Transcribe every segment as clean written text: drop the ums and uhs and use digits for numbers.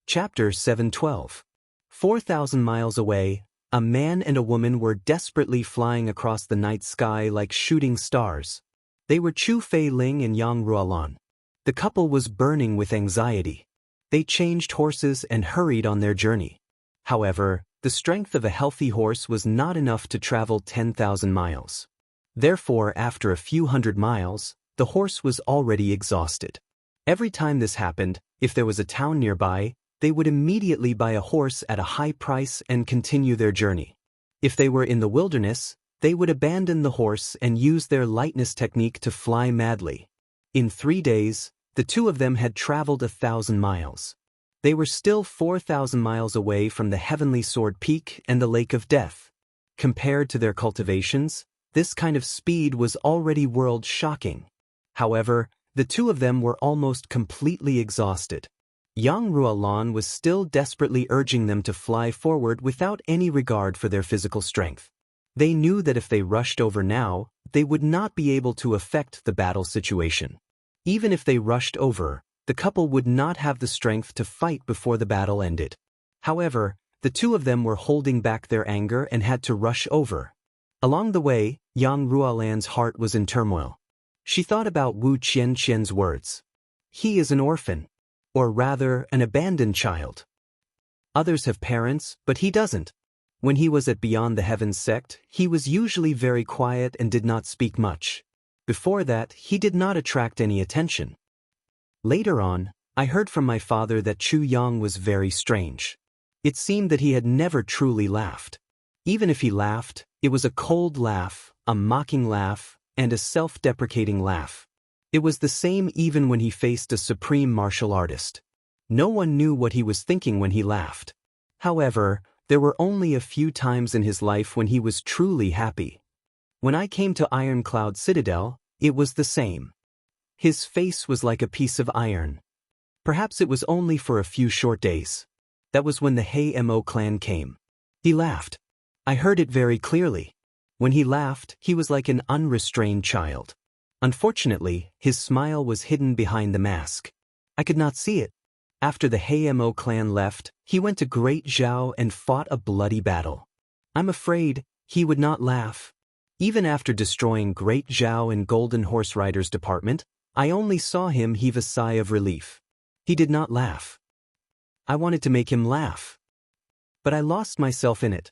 Chapter 712. 4,000 miles away, a man and a woman were desperately flying across the night sky like shooting stars. They were Chu Fei Ling and Yang Ruolan. The couple was burning with anxiety. They changed horses and hurried on their journey. However, the strength of a healthy horse was not enough to travel 10,000 miles. Therefore, after a few hundred miles, the horse was already exhausted. Every time this happened, if there was a town nearby, they would immediately buy a horse at a high price and continue their journey. If they were in the wilderness, they would abandon the horse and use their lightness technique to fly madly. In 3 days, the two of them had traveled 1,000 miles. They were still 4,000 miles away from the Heavenly Sword Peak and the Lake of Death. Compared to their cultivations, this kind of speed was already world-shocking. However, the two of them were almost completely exhausted. Yang Ruolan was still desperately urging them to fly forward without any regard for their physical strength. They knew that if they rushed over now, they would not be able to affect the battle situation. Even if they rushed over, the couple would not have the strength to fight before the battle ended. However, the two of them were holding back their anger and had to rush over. Along the way, Yang Ruolan's heart was in turmoil. She thought about Wu Qianqian's words. He is an orphan. Or rather, an abandoned child. Others have parents, but he doesn't. When he was at Beyond the Heavens sect, he was usually very quiet and did not speak much. Before that, he did not attract any attention. Later on, I heard from my father that Chu Yang was very strange. It seemed that he had never truly laughed. Even if he laughed, it was a cold laugh, a mocking laugh, and a self-deprecating laugh. It was the same even when he faced a supreme martial artist. No one knew what he was thinking when he laughed. However, there were only a few times in his life when he was truly happy. When I came to Ironcloud Citadel, it was the same. His face was like a piece of iron. Perhaps it was only for a few short days. That was when the Hei Mo clan came. He laughed. I heard it very clearly. When he laughed, he was like an unrestrained child. Unfortunately, his smile was hidden behind the mask. I could not see it. After the Hei Mo clan left, he went to Great Zhao and fought a bloody battle. I'm afraid he would not laugh. Even after destroying Great Zhao and Golden Horse Rider's department, I only saw him heave a sigh of relief. He did not laugh. I wanted to make him laugh. But I lost myself in it.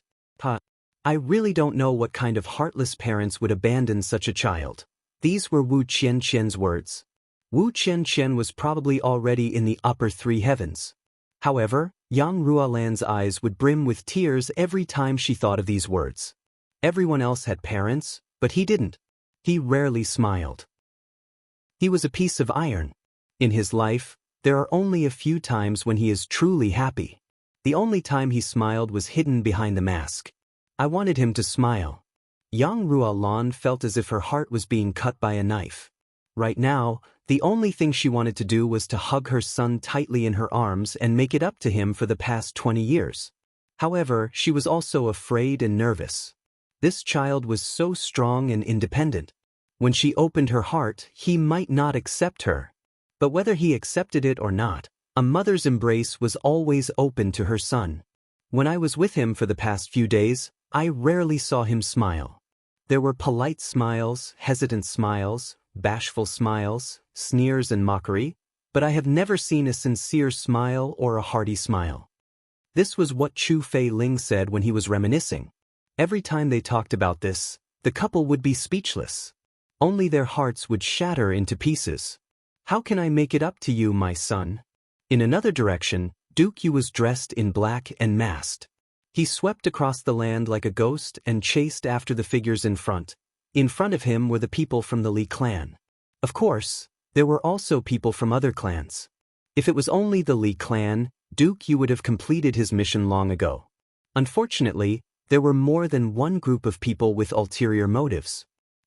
I really don't know what kind of heartless parents would abandon such a child. These were Wu Qianqian's words. Wu Qianqian was probably already in the upper 3 heavens. However, Yang Ruolan's eyes would brim with tears every time she thought of these words. Everyone else had parents, but he didn't. He rarely smiled. He was a piece of iron. In his life, there are only a few times when he is truly happy. The only time he smiled was hidden behind the mask. I wanted him to smile. Yang Ruolan felt as if her heart was being cut by a knife. Right now, the only thing she wanted to do was to hug her son tightly in her arms and make it up to him for the past 20 years. However, she was also afraid and nervous. This child was so strong and independent. When she opened her heart, he might not accept her. But whether he accepted it or not, a mother's embrace was always open to her son. When I was with him for the past few days, I rarely saw him smile. There were polite smiles, hesitant smiles, bashful smiles, sneers and mockery, but I have never seen a sincere smile or a hearty smile. This was what Chu Fei Ling said when he was reminiscing. Every time they talked about this, the couple would be speechless. Only their hearts would shatter into pieces. How can I make it up to you, my son? In another direction, Duke Yu was dressed in black and masked. He swept across the land like a ghost and chased after the figures in front. In front of him were the people from the Li clan. Of course, there were also people from other clans. If it was only the Li clan, Duke Yu would have completed his mission long ago. Unfortunately, there were more than one group of people with ulterior motives.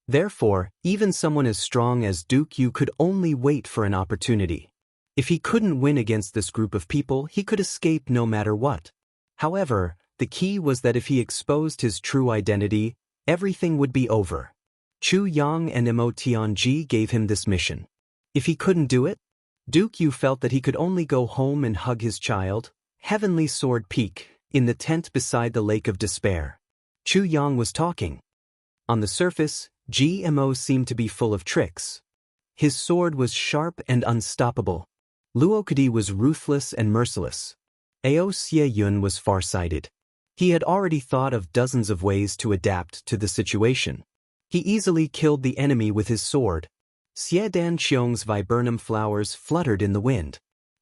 Therefore, even someone as strong as Duke Yu could only wait for an opportunity. If he couldn't win against this group of people, he could escape no matter what. However, the key was that if he exposed his true identity, everything would be over. Chu Yang and Mo Tianji gave him this mission. If he couldn't do it, Duke Yu felt that he could only go home and hug his child, Heavenly Sword Peak, in the tent beside the Lake of Despair. Chu Yang was talking. On the surface, GMO seemed to be full of tricks. His sword was sharp and unstoppable. Luo Kadi was ruthless and merciless. Ao Xie Yun was farsighted. He had already thought of dozens of ways to adapt to the situation. He easily killed the enemy with his sword. Xie Dan Qiong's viburnum flowers fluttered in the wind.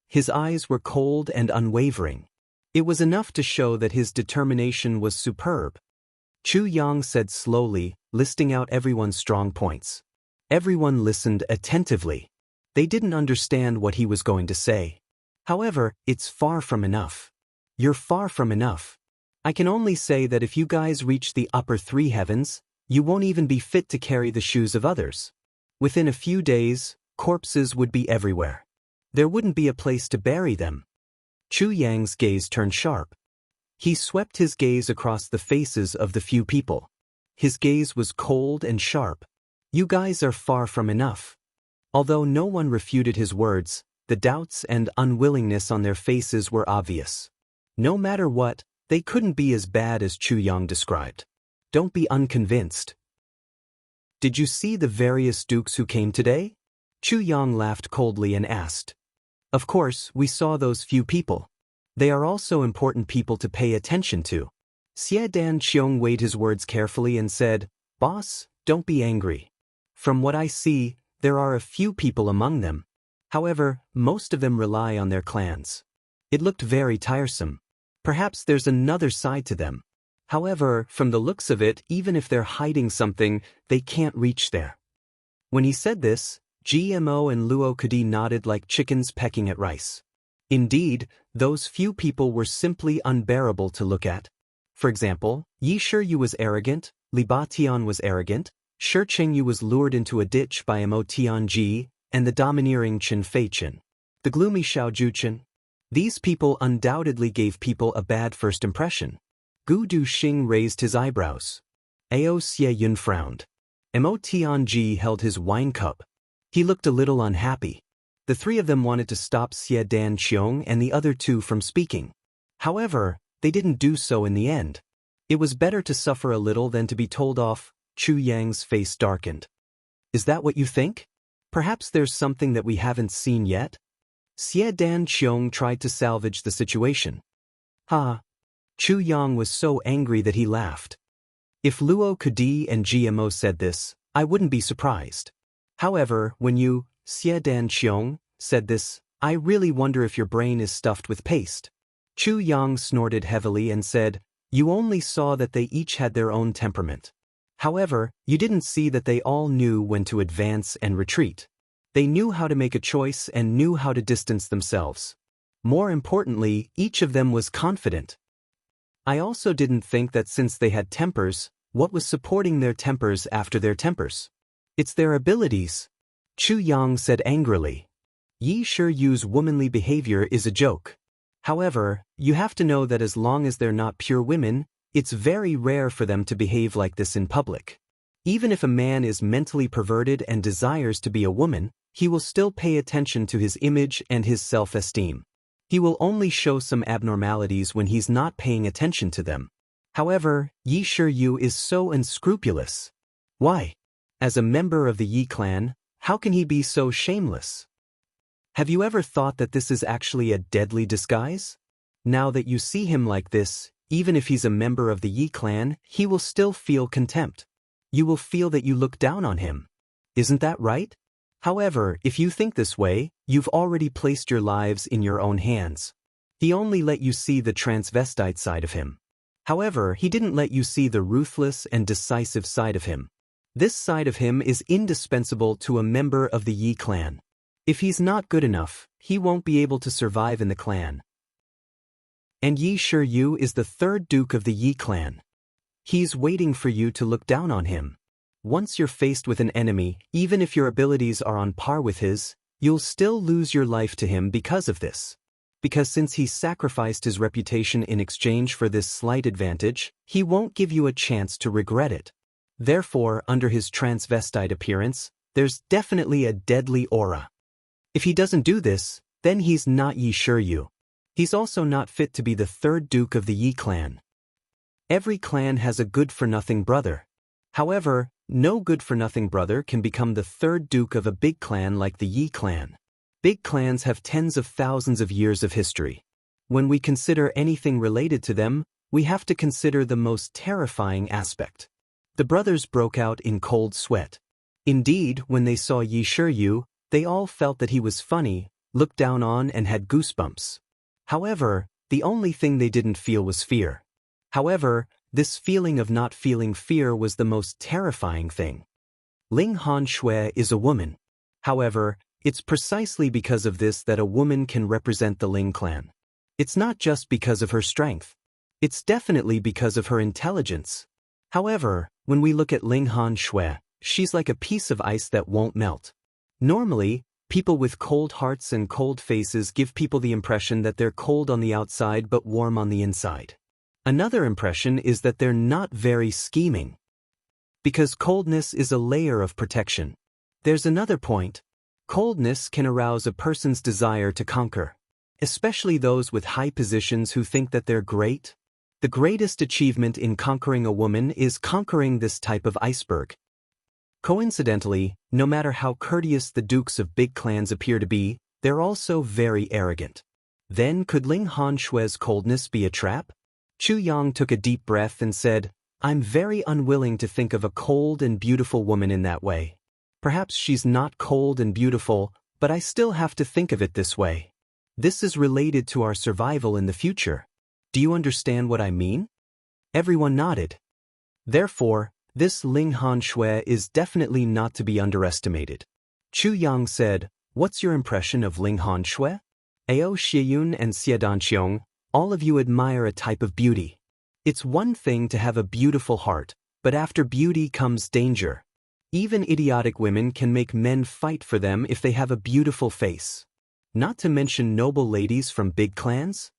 His eyes were cold and unwavering. It was enough to show that his determination was superb. Chu Yang said slowly, listing out everyone's strong points. Everyone listened attentively. They didn't understand what he was going to say. However, it's far from enough. You're far from enough. I can only say that if you guys reach the upper three heavens, you won't even be fit to carry the shoes of others. Within a few days, corpses would be everywhere. There wouldn't be a place to bury them. Chu Yang's gaze turned sharp. He swept his gaze across the faces of the few people. His gaze was cold and sharp. You guys are far from enough. Although no one refuted his words, the doubts and unwillingness on their faces were obvious. No matter what, they couldn't be as bad as Chu Yang described. Don't be unconvinced. Did you see the various dukes who came today? Chu Yang laughed coldly and asked. Of course, we saw those few people. They are also important people to pay attention to. Xie Dan Qiong weighed his words carefully and said, Boss, don't be angry. From what I see, there are a few people among them. However, most of them rely on their clans. It looked very tiresome. Perhaps there's another side to them. However, from the looks of it, even if they're hiding something, they can't reach there. When he said this, GMO and Luo Kadi nodded like chickens pecking at rice. Indeed, those few people were simply unbearable to look at. For example, Yi Shiyu was arrogant, Li Ba Tian was arrogant, Shi Qingyu was lured into a ditch by Mo Tianji, and the domineering Qin Feichen. The gloomy Xiao Juchen. These people undoubtedly gave people a bad first impression. Gu Duxing raised his eyebrows. Ao Xie Yun frowned. Mo Tianji held his wine cup. He looked a little unhappy. The three of them wanted to stop Xie Dan Qiong and the other two from speaking. However, they didn't do so in the end. It was better to suffer a little than to be told off. Chu Yang's face darkened. Is that what you think? Perhaps there's something that we haven't seen yet? Xie Dan Qiong tried to salvage the situation. Ha! Chu Yang was so angry that he laughed. If Luo Kadi and GMO said this, I wouldn't be surprised. However, when you, Xie Dan Qiong, said this, I really wonder if your brain is stuffed with paste. Chu Yang snorted heavily and said, You only saw that they each had their own temperament. However, you didn't see that they all knew when to advance and retreat. They knew how to make a choice and knew how to distance themselves. More importantly, each of them was confident. I also didn't think that since they had tempers, what was supporting their tempers after their tempers? It's their abilities. Chu Yang said angrily. Yi Shiyu's womanly behavior is a joke. However, you have to know that as long as they're not pure women, it's very rare for them to behave like this in public. Even if a man is mentally perverted and desires to be a woman, he will still pay attention to his image and his self-esteem. He will only show some abnormalities when he's not paying attention to them. However, Yi Shiyu is so unscrupulous. Why? As a member of the Yi clan, how can he be so shameless? Have you ever thought that this is actually a deadly disguise? Now that you see him like this, even if he's a member of the Yi clan, he will still feel contempt. You will feel that you look down on him. Isn't that right? However, if you think this way, you've already placed your lives in your own hands. He only let you see the transvestite side of him. However, he didn't let you see the ruthless and decisive side of him. This side of him is indispensable to a member of the Yi clan. If he's not good enough, he won't be able to survive in the clan. And Yi Shiyu is the third duke of the Yi clan. He's waiting for you to look down on him. Once you're faced with an enemy, even if your abilities are on par with his, you'll still lose your life to him because of this. Because since he sacrificed his reputation in exchange for this slight advantage, he won't give you a chance to regret it. Therefore, under his transvestite appearance, there's definitely a deadly aura. If he doesn't do this, then he's not Yi Shiyu. He's also not fit to be the third duke of the Yi clan. Every clan has a good-for-nothing brother. However, no good-for-nothing brother can become the third duke of a big clan like the Yi clan. Big clans have tens of thousands of years of history. When we consider anything related to them, we have to consider the most terrifying aspect. The brothers broke out in cold sweat. Indeed, when they saw Yi Shiryu, they all felt that he was funny, looked down on and had goosebumps. However, the only thing they didn't feel was fear. However, this feeling of not feeling fear was the most terrifying thing. Ling Han Shui is a woman. However, it's precisely because of this that a woman can represent the Ling clan. It's not just because of her strength. It's definitely because of her intelligence. However, when we look at Ling Han Shui, she's like a piece of ice that won't melt. Normally, people with cold hearts and cold faces give people the impression that they're cold on the outside but warm on the inside. Another impression is that they're not very scheming. Because coldness is a layer of protection. There's another point. Coldness can arouse a person's desire to conquer. Especially those with high positions who think that they're great. The greatest achievement in conquering a woman is conquering this type of iceberg. Coincidentally, no matter how courteous the dukes of big clans appear to be, they're also very arrogant. Then could Ling Han Shui's coldness be a trap? Chu Yang took a deep breath and said, I'm very unwilling to think of a cold and beautiful woman in that way. Perhaps she's not cold and beautiful, but I still have to think of it this way. This is related to our survival in the future. Do you understand what I mean? Everyone nodded. Therefore, this Ling Han Shui is definitely not to be underestimated. Chu Yang said, what's your impression of Ling Han Shui? Ao Xiyun and Xie Danqiong, all of you admire a type of beauty. It's one thing to have a beautiful heart, but after beauty comes danger. Even idiotic women can make men fight for them if they have a beautiful face. Not to mention noble ladies from big clans?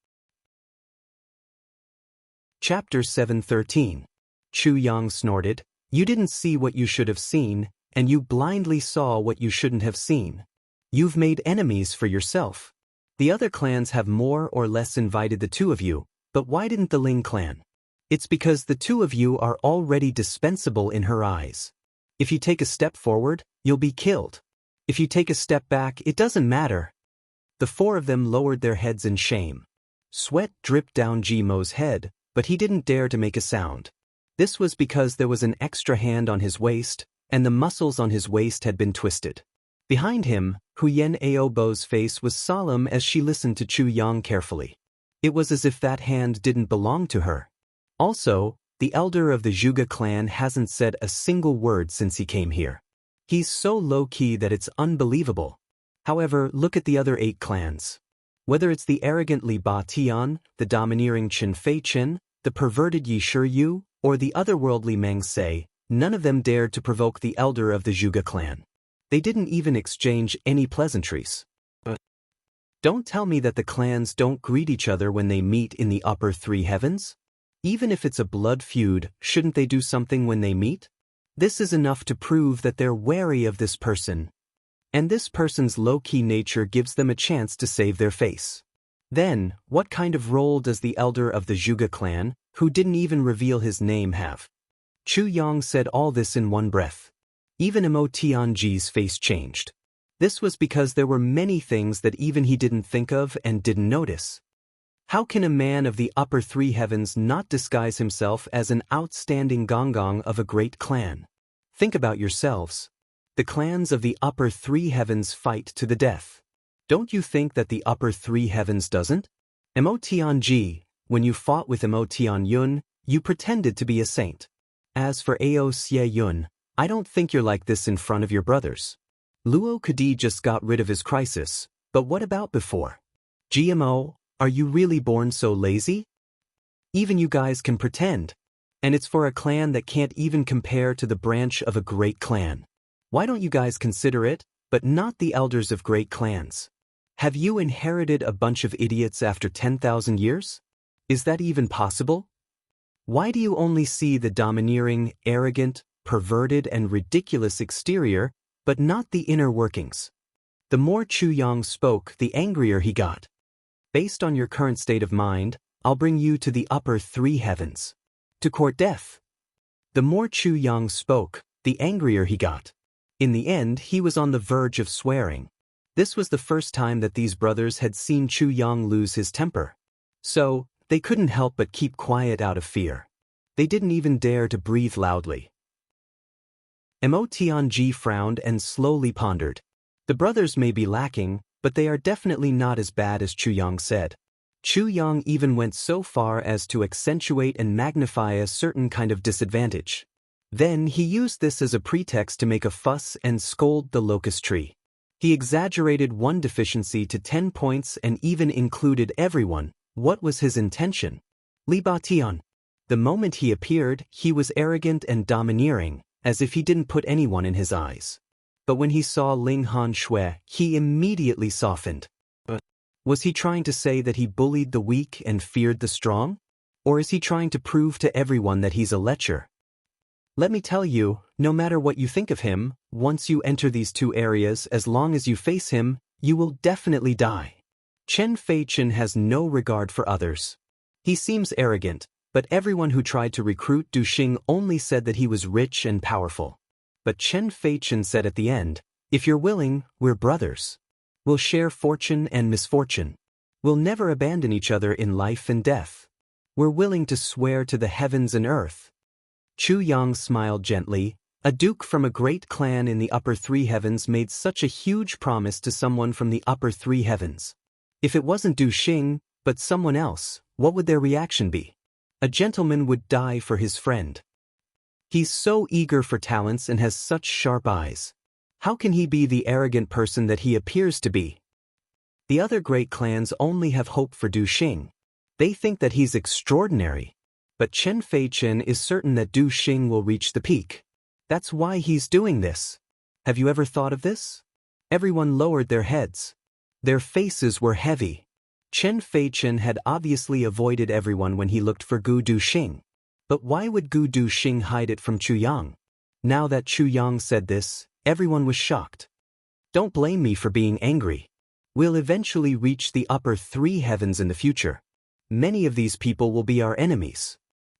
Chapter 713. Chu Yang snorted, you didn't see what you should have seen, and you blindly saw what you shouldn't have seen. You've made enemies for yourself. The other clans have more or less invited the two of you, but why didn't the Ling clan? It's because the two of you are already dispensable in her eyes. If you take a step forward, you'll be killed. If you take a step back, it doesn't matter. The four of them lowered their heads in shame. Sweat dripped down Jimo's head, but he didn't dare to make a sound. This was because there was an extra hand on his waist, and the muscles on his waist had been twisted. Behind him, Huyen Aobo's face was solemn as she listened to Chu Yang carefully. It was as if that hand didn't belong to her. Also, the elder of the Zhuge clan hasn't said a single word since he came here. He's so low-key that it's unbelievable. However, look at the other 8 clans. Whether it's the arrogant Li Ba Tian, the domineering Qin Fei Qin, the perverted Yi Shiryu, or the otherworldly Meng Se, none of them dared to provoke the elder of the Zhuge clan. They didn't even exchange any pleasantries. Don't tell me that the clans don't greet each other when they meet in the upper 3 heavens? Even if it's a blood feud, shouldn't they do something when they meet? This is enough to prove that they're wary of this person. And this person's low-key nature gives them a chance to save their face. Then, what kind of role does the elder of the Zhuge clan, who didn't even reveal his name, have? Chu Yang said all this in one breath. Even Mo Tianji's face changed. This was because there were many things that even he didn't think of and didn't notice. How can a man of the upper 3 heavens not disguise himself as an outstanding gongong of a great clan? Think about yourselves. The clans of the upper 3 heavens fight to the death. Don't you think that the upper 3 heavens doesn't? Mo Tianji, when you fought with Mo Tianyun, you pretended to be a saint. As for Ao Xie, I don't think you're like this in front of your brothers. Luo Kadi just got rid of his crisis, but what about before? GMO, are you really born so lazy? Even you guys can pretend. And it's for a clan that can't even compare to the branch of a great clan. Why don't you guys consider it, but not the elders of great clans? Have you inherited a bunch of idiots after 10,000 years? Is that even possible? Why do you only see the domineering, arrogant, perverted and ridiculous exterior, but not the inner workings? The more Chu Yang spoke, the angrier he got. Based on your current state of mind, I'll bring you to the upper three heavens. To court death. The more Chu Yang spoke, the angrier he got. In the end, he was on the verge of swearing. This was the first time that these brothers had seen Chu Yang lose his temper. So, they couldn't help but keep quiet out of fear. They didn't even dare to breathe loudly. Mo Tianji frowned and slowly pondered. The brothers may be lacking, but they are definitely not as bad as Chu Yang said. Chu Yang even went so far as to accentuate and magnify a certain kind of disadvantage. Then he used this as a pretext to make a fuss and scold the locust tree. He exaggerated one deficiency to 10 points and even included everyone. What was his intention? Li Batian. The moment he appeared, he was arrogant and domineering, as if he didn't put anyone in his eyes. But when he saw Ling Han Shui, he immediately softened. Was he trying to say that he bullied the weak and feared the strong? Or is he trying to prove to everyone that he's a lecher? Let me tell you, no matter what you think of him, once you enter these two areas, as long as you face him, you will definitely die. Chen Feichen has no regard for others. He seems arrogant, but everyone who tried to recruit Du Xing only said that he was rich and powerful. But Chen Feichen said at the end, if you're willing, we're brothers. We'll share fortune and misfortune. We'll never abandon each other in life and death. We're willing to swear to the heavens and earth. Chu Yang smiled gently. A duke from a great clan in the upper three heavens made such a huge promise to someone from the upper three heavens. If it wasn't Du Xing, but someone else, what would their reaction be? A gentleman would die for his friend. He's so eager for talents and has such sharp eyes. How can he be the arrogant person that he appears to be? The other great clans only have hope for Du Xing. They think that he's extraordinary. But Chen Feichen is certain that Du Xing will reach the peak. That's why he's doing this. Have you ever thought of this? Everyone lowered their heads. Their faces were heavy. Chen Feichen had obviously avoided everyone when he looked for Gu Du Xing. But why would Gu Du Xing hide it from Chu Yang? Now that Chu Yang said this, everyone was shocked. Don't blame me for being angry. We'll eventually reach the upper three heavens in the future. Many of these people will be our enemies.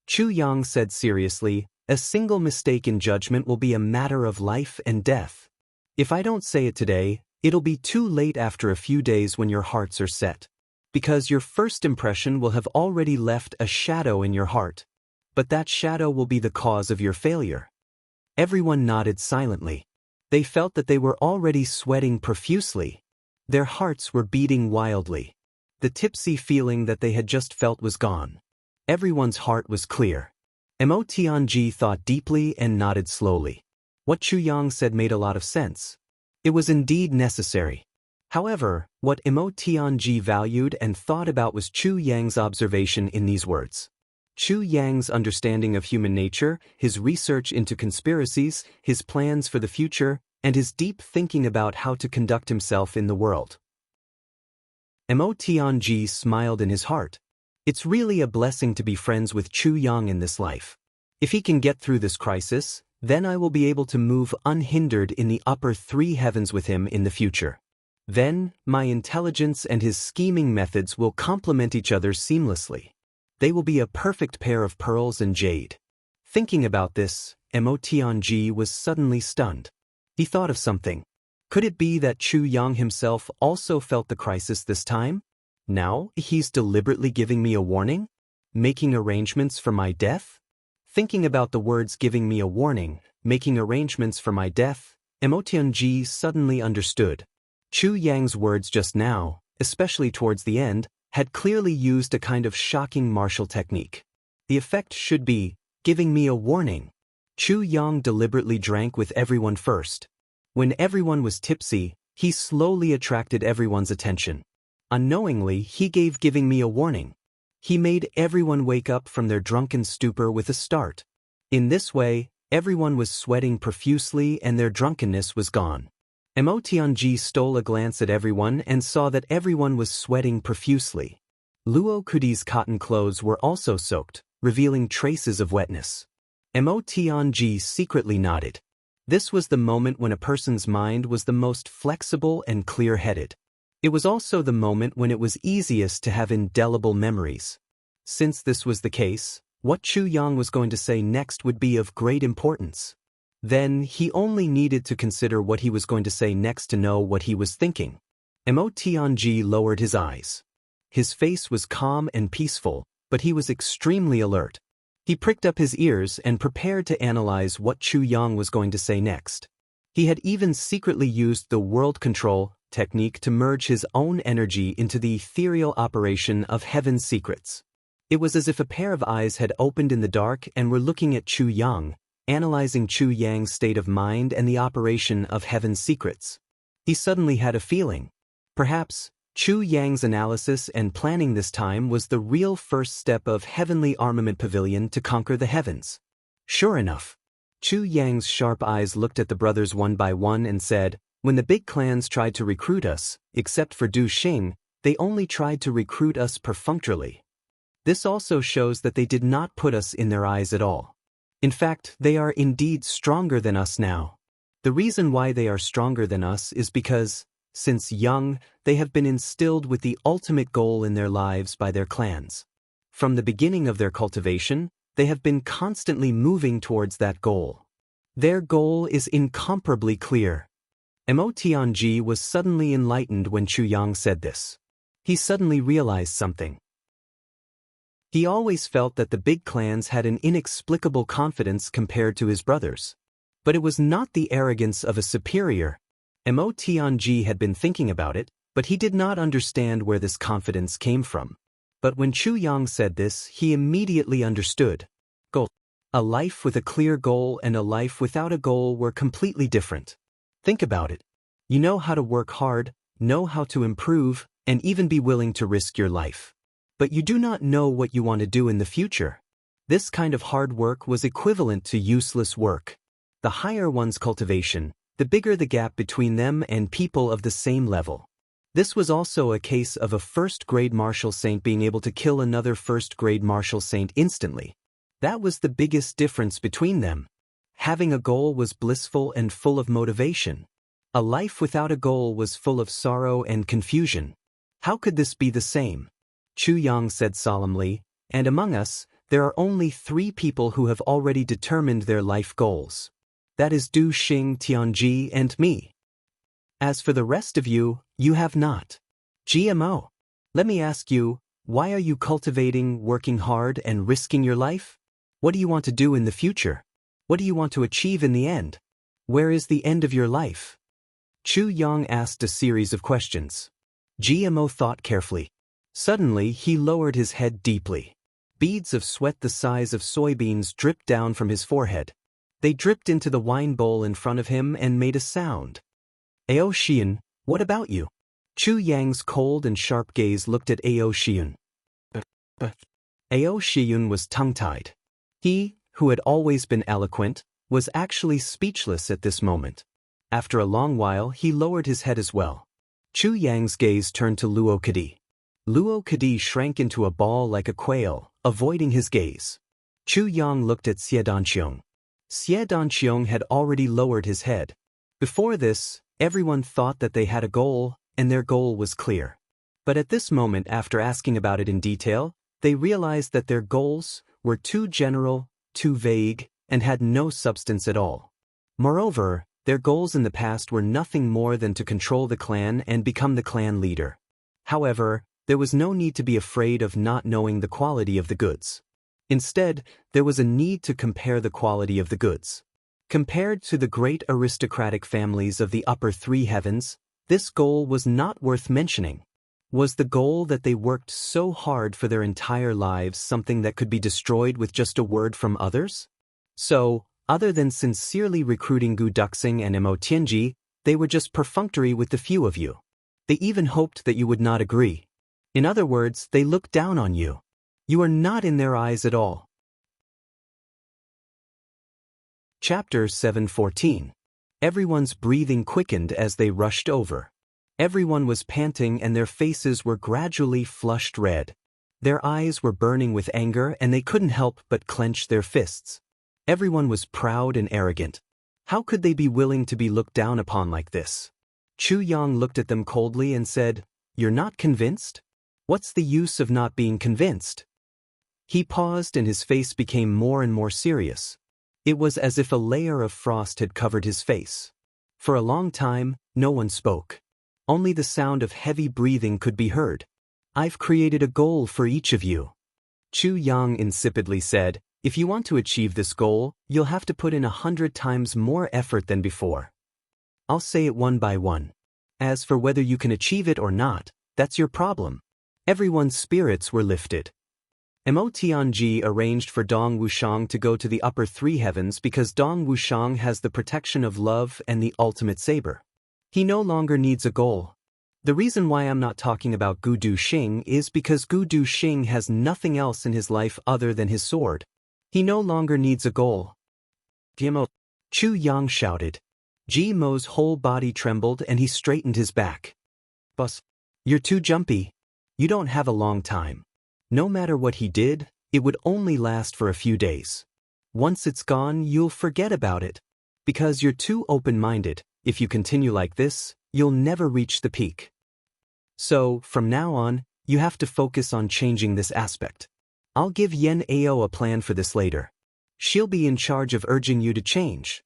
Chu Yang said seriously, a single mistake in judgment will be a matter of life and death. If I don't say it today, it'll be too late after a few days when your hearts are set. Because your first impression will have already left a shadow in your heart. But that shadow will be the cause of your failure. Everyone nodded silently. They felt that they were already sweating profusely. Their hearts were beating wildly. The tipsy feeling that they had just felt was gone. Everyone's heart was clear. Mo Tianji thought deeply and nodded slowly. What Chu Yang said made a lot of sense. It was indeed necessary. However, what Mo Tianji valued and thought about was Chu Yang's observation in these words. Chu Yang's understanding of human nature, his research into conspiracies, his plans for the future, and his deep thinking about how to conduct himself in the world. Mo Tianji smiled in his heart. It's really a blessing to be friends with Chu Yang in this life. If he can get through this crisis, then I will be able to move unhindered in the upper three heavens with him in the future. Then, my intelligence and his scheming methods will complement each other seamlessly. They will be a perfect pair of pearls and jade. Thinking about this, Mo Tianji was suddenly stunned. He thought of something. Could it be that Chu Yang himself also felt the crisis this time? Now, he's deliberately giving me a warning? Making arrangements for my death? Thinking about the words giving me a warning, making arrangements for my death, Mo Tianji suddenly understood. Chu Yang's words just now, especially towards the end, had clearly used a kind of shocking martial technique. The effect should be, giving me a warning. Chu Yang deliberately drank with everyone first. When everyone was tipsy, he slowly attracted everyone's attention. Unknowingly, he giving me a warning. He made everyone wake up from their drunken stupor with a start. In this way, everyone was sweating profusely and their drunkenness was gone. Mo Tianji stole a glance at everyone and saw that everyone was sweating profusely. Luo Kudi's cotton clothes were also soaked, revealing traces of wetness. Mo Tianji secretly nodded. This was the moment when a person's mind was the most flexible and clear-headed. It was also the moment when it was easiest to have indelible memories. Since this was the case, what Chu Yang was going to say next would be of great importance. Then, he only needed to consider what he was going to say next to know what he was thinking. Mo Tianji lowered his eyes. His face was calm and peaceful, but he was extremely alert. He pricked up his ears and prepared to analyze what Chu Yang was going to say next. He had even secretly used the world control technique to merge his own energy into the ethereal operation of heaven's secrets. It was as if a pair of eyes had opened in the dark and were looking at Chu Yang, analyzing Chu Yang's state of mind and the operation of heaven's secrets. He suddenly had a feeling. Perhaps, Chu Yang's analysis and planning this time was the real first step of Heavenly Armament Pavilion to conquer the heavens. Sure enough. Chu Yang's sharp eyes looked at the brothers one by one and said, "When the big clans tried to recruit us, except for Du Xing, they only tried to recruit us perfunctorily. This also shows that they did not put us in their eyes at all. In fact, they are indeed stronger than us now. The reason why they are stronger than us is because, since young, they have been instilled with the ultimate goal in their lives by their clans. From the beginning of their cultivation, they have been constantly moving towards that goal. Their goal is incomparably clear." Mo Tianji was suddenly enlightened when Chu Yang said this. He suddenly realized something. He always felt that the big clans had an inexplicable confidence compared to his brothers. But it was not the arrogance of a superior. Mo Tianji had been thinking about it, but he did not understand where this confidence came from. But when Chu Yang said this, he immediately understood. Goal. A life with a clear goal and a life without a goal were completely different. Think about it. You know how to work hard, know how to improve, and even be willing to risk your life. But you do not know what you want to do in the future. This kind of hard work was equivalent to useless work. The higher one's cultivation, the bigger the gap between them and people of the same level. This was also a case of a first-grade martial saint being able to kill another first-grade martial saint instantly. That was the biggest difference between them. Having a goal was blissful and full of motivation. A life without a goal was full of sorrow and confusion. How could this be the same? Chu Yang said solemnly, "And among us, there are only 3 people who have already determined their life goals. That is Du Xing, Tianji, and me. As for the rest of you, you have not. GMO. Let me ask you, why are you cultivating, working hard, and risking your life? What do you want to do in the future? What do you want to achieve in the end? Where is the end of your life?" Chu Yang asked a series of questions. GMO thought carefully. Suddenly, he lowered his head deeply. Beads of sweat the size of soybeans dripped down from his forehead. They dripped into the wine bowl in front of him and made a sound. "Ao Xian, what about you?" Chu Yang's cold and sharp gaze looked at Ao Xian. Ao Xian was tongue-tied. He, who had always been eloquent, was actually speechless at this moment. After a long while, he lowered his head as well. Chu Yang's gaze turned to Luo Kadi. Luo Kadi shrank into a ball like a quail, avoiding his gaze. Chu Yang looked at Xie Danqiong. Xie Danqiong had already lowered his head. Before this, everyone thought that they had a goal, and their goal was clear. But at this moment, after asking about it in detail, they realized that their goals were too general, too vague, and had no substance at all. Moreover, their goals in the past were nothing more than to control the clan and become the clan leader. However, there was no need to be afraid of not knowing the quality of the goods. Instead, there was a need to compare the quality of the goods. Compared to the great aristocratic families of the upper 3 heavens, this goal was not worth mentioning. Was the goal that they worked so hard for their entire lives something that could be destroyed with just a word from others? So, other than sincerely recruiting Gu Duxing and Mo Tianji, they were just perfunctory with the few of you. They even hoped that you would not agree. In other words, they looked down on you. You are not in their eyes at all. Chapter 7:14. Everyone's breathing quickened as they rushed over. Everyone was panting and their faces were gradually flushed red. Their eyes were burning with anger and they couldn't help but clench their fists. Everyone was proud and arrogant. How could they be willing to be looked down upon like this? Chu Yang looked at them coldly and said, You're not convinced? What's the use of not being convinced? He paused and his face became more and more serious. It was as if a layer of frost had covered his face. For a long time, no one spoke. Only the sound of heavy breathing could be heard. I've created a goal for each of you. Chu Yang insipidly said, if you want to achieve this goal, you'll have to put in 100 times more effort than before. I'll say it one by one. As for whether you can achieve it or not, that's your problem. Everyone's spirits were lifted. Mo Tianji arranged for Dong Wushang to go to the upper three heavens because Dong Wushang has the protection of love and the ultimate saber. He no longer needs a goal. The reason why I'm not talking about Gu Duxing is because Gu Duxing has nothing else in his life other than his sword. He no longer needs a goal. Mo, Chu Yang shouted. Mo's whole body trembled and he straightened his back. Boss, you're too jumpy. You don't have a long time. No matter what he did, it would only last for a few days. Once it's gone, you'll forget about it. Because you're too open-minded, if you continue like this, you'll never reach the peak. So, from now on, you have to focus on changing this aspect. I'll give Yen Ao a plan for this later. She'll be in charge of urging you to change.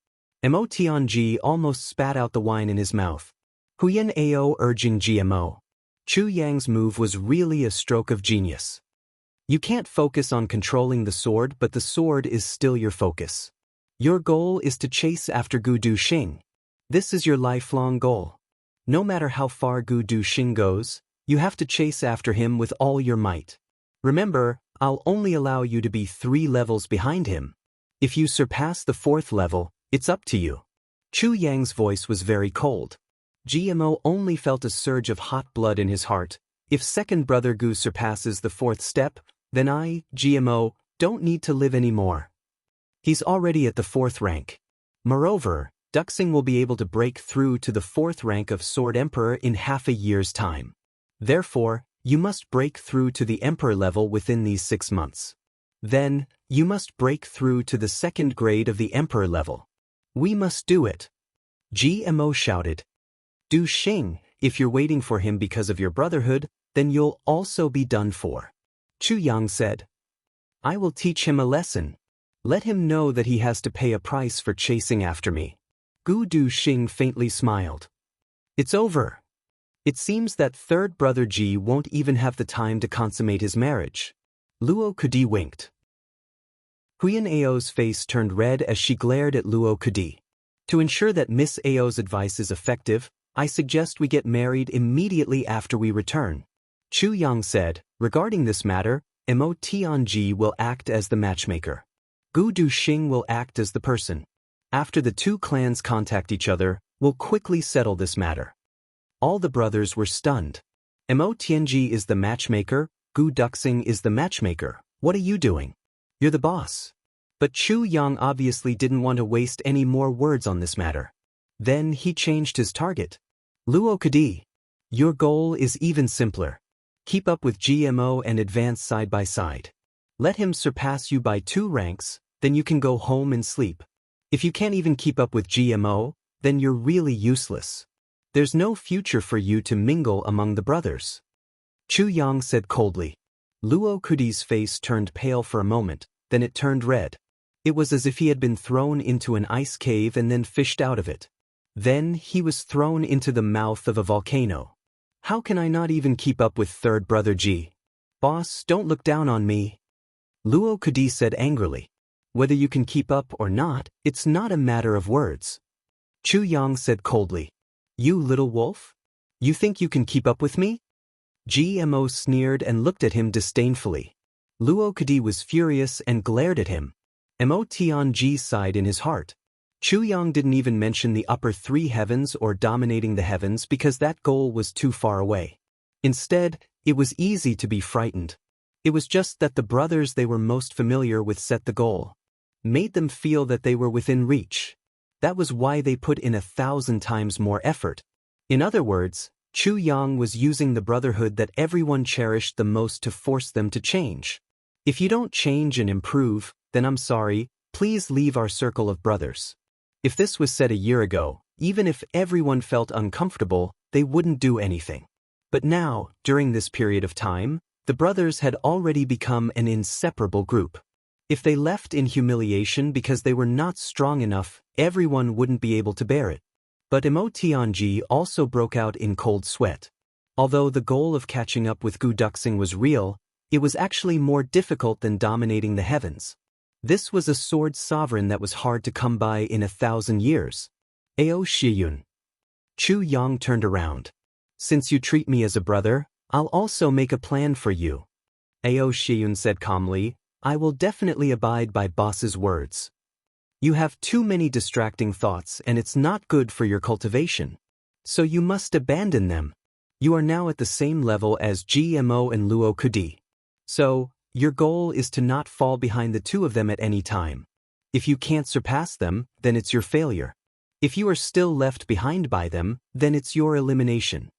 Mo Tianji almost spat out the wine in his mouth. Huyen Ao urging GMO. Chu Yang's move was really a stroke of genius. You can't focus on controlling the sword, but the sword is still your focus. Your goal is to chase after Gu Duxing. This is your lifelong goal. No matter how far Gu Duxing goes, you have to chase after him with all your might. Remember, I'll only allow you to be 3 levels behind him. If you surpass the 4th level, it's up to you. Chu Yang's voice was very cold. GMO only felt a surge of hot blood in his heart. If second brother Gu surpasses the 4th step, then I, GMO, don't need to live anymore. He's already at the 4th rank. Moreover, Duxing will be able to break through to the 4th rank of Sword Emperor in half a year's time. Therefore, you must break through to the Emperor level within these 6 months. Then, you must break through to the 2nd grade of the Emperor level. We must do it. GMO shouted. Duxing, if you're waiting for him because of your brotherhood, then you'll also be done for. Chu Yang said. I will teach him a lesson. Let him know that he has to pay a price for chasing after me. Gu Duxing faintly smiled. It's over. It seems that third brother Ji won't even have the time to consummate his marriage. Luo Kudi winked. Huyen Ao's face turned red as she glared at Luo Kudi. To ensure that Miss Ao's advice is effective, I suggest we get married immediately after we return. Chu Yang said, regarding this matter, Mo Tianji will act as the matchmaker. Gu Duxing will act as the person. After the 2 clans contact each other, we'll quickly settle this matter. All the brothers were stunned. Mo Tianji is the matchmaker, Gu Duxing is the matchmaker. What are you doing? You're the boss. But Chu Yang obviously didn't want to waste any more words on this matter. Then he changed his target. Luo Kudi, your goal is even simpler. Keep up with GMO and advance side by side. Let him surpass you by 2 ranks, then you can go home and sleep. If you can't even keep up with GMO, then you're really useless. There's no future for you to mingle among the brothers. Chu Yang said coldly. Luo Kudi's face turned pale for a moment, then it turned red. It was as if he had been thrown into an ice cave and then fished out of it. Then he was thrown into the mouth of a volcano. How can I not even keep up with third brother Ji? Boss, don't look down on me. Luo Kudi said angrily. Whether you can keep up or not, it's not a matter of words. Chu Yang said coldly. You little wolf? You think you can keep up with me? GMO sneered and looked at him disdainfully. Luo Kudi was furious and glared at him. Mo Tianji sighed in his heart. Chu Yang didn't even mention the upper 3 heavens or dominating the heavens because that goal was too far away. Instead, it was easy to be frightened. It was just that the brothers they were most familiar with set the goal. Made them feel that they were within reach. That was why they put in 1,000 times more effort. In other words, Chu Yang was using the brotherhood that everyone cherished the most to force them to change. If you don't change and improve, then I'm sorry, please leave our circle of brothers. If this was said a year ago, even if everyone felt uncomfortable, they wouldn't do anything. But now, during this period of time, the brothers had already become an inseparable group. If they left in humiliation because they were not strong enough, everyone wouldn't be able to bear it. But Tianji also broke out in cold sweat. Although the goal of catching up with Gu Duxing was real, it was actually more difficult than dominating the heavens. This was a sword sovereign that was hard to come by in 1,000 years. Ao Shiyun. Chu Yang turned around. Since you treat me as a brother, I'll also make a plan for you. Ao Shiyun said calmly, I will definitely abide by boss's words. You have too many distracting thoughts and it's not good for your cultivation. So you must abandon them. You are now at the same level as GMO and Luo Kudi. So, your goal is to not fall behind the two of them at any time. If you can't surpass them, then it's your failure. If you are still left behind by them, then it's your elimination.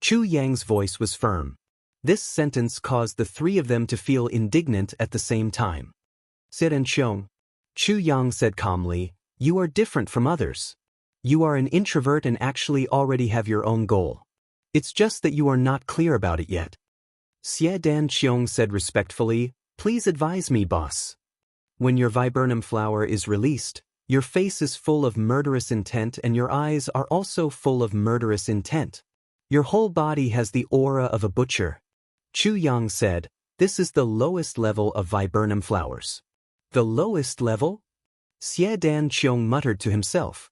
Chu Yang's voice was firm. This sentence caused the three of them to feel indignant at the same time. Siren Xiong. Chu Yang said calmly, you are different from others. You are an introvert and actually already have your own goal. It's just that you are not clear about it yet. Xie Dan Qiong said respectfully, please advise me, boss. When your viburnum flower is released, your face is full of murderous intent and your eyes are also full of murderous intent. Your whole body has the aura of a butcher. Chu Yang said, this is the lowest level of viburnum flowers. The lowest level? Xie Dan Qiong muttered to himself.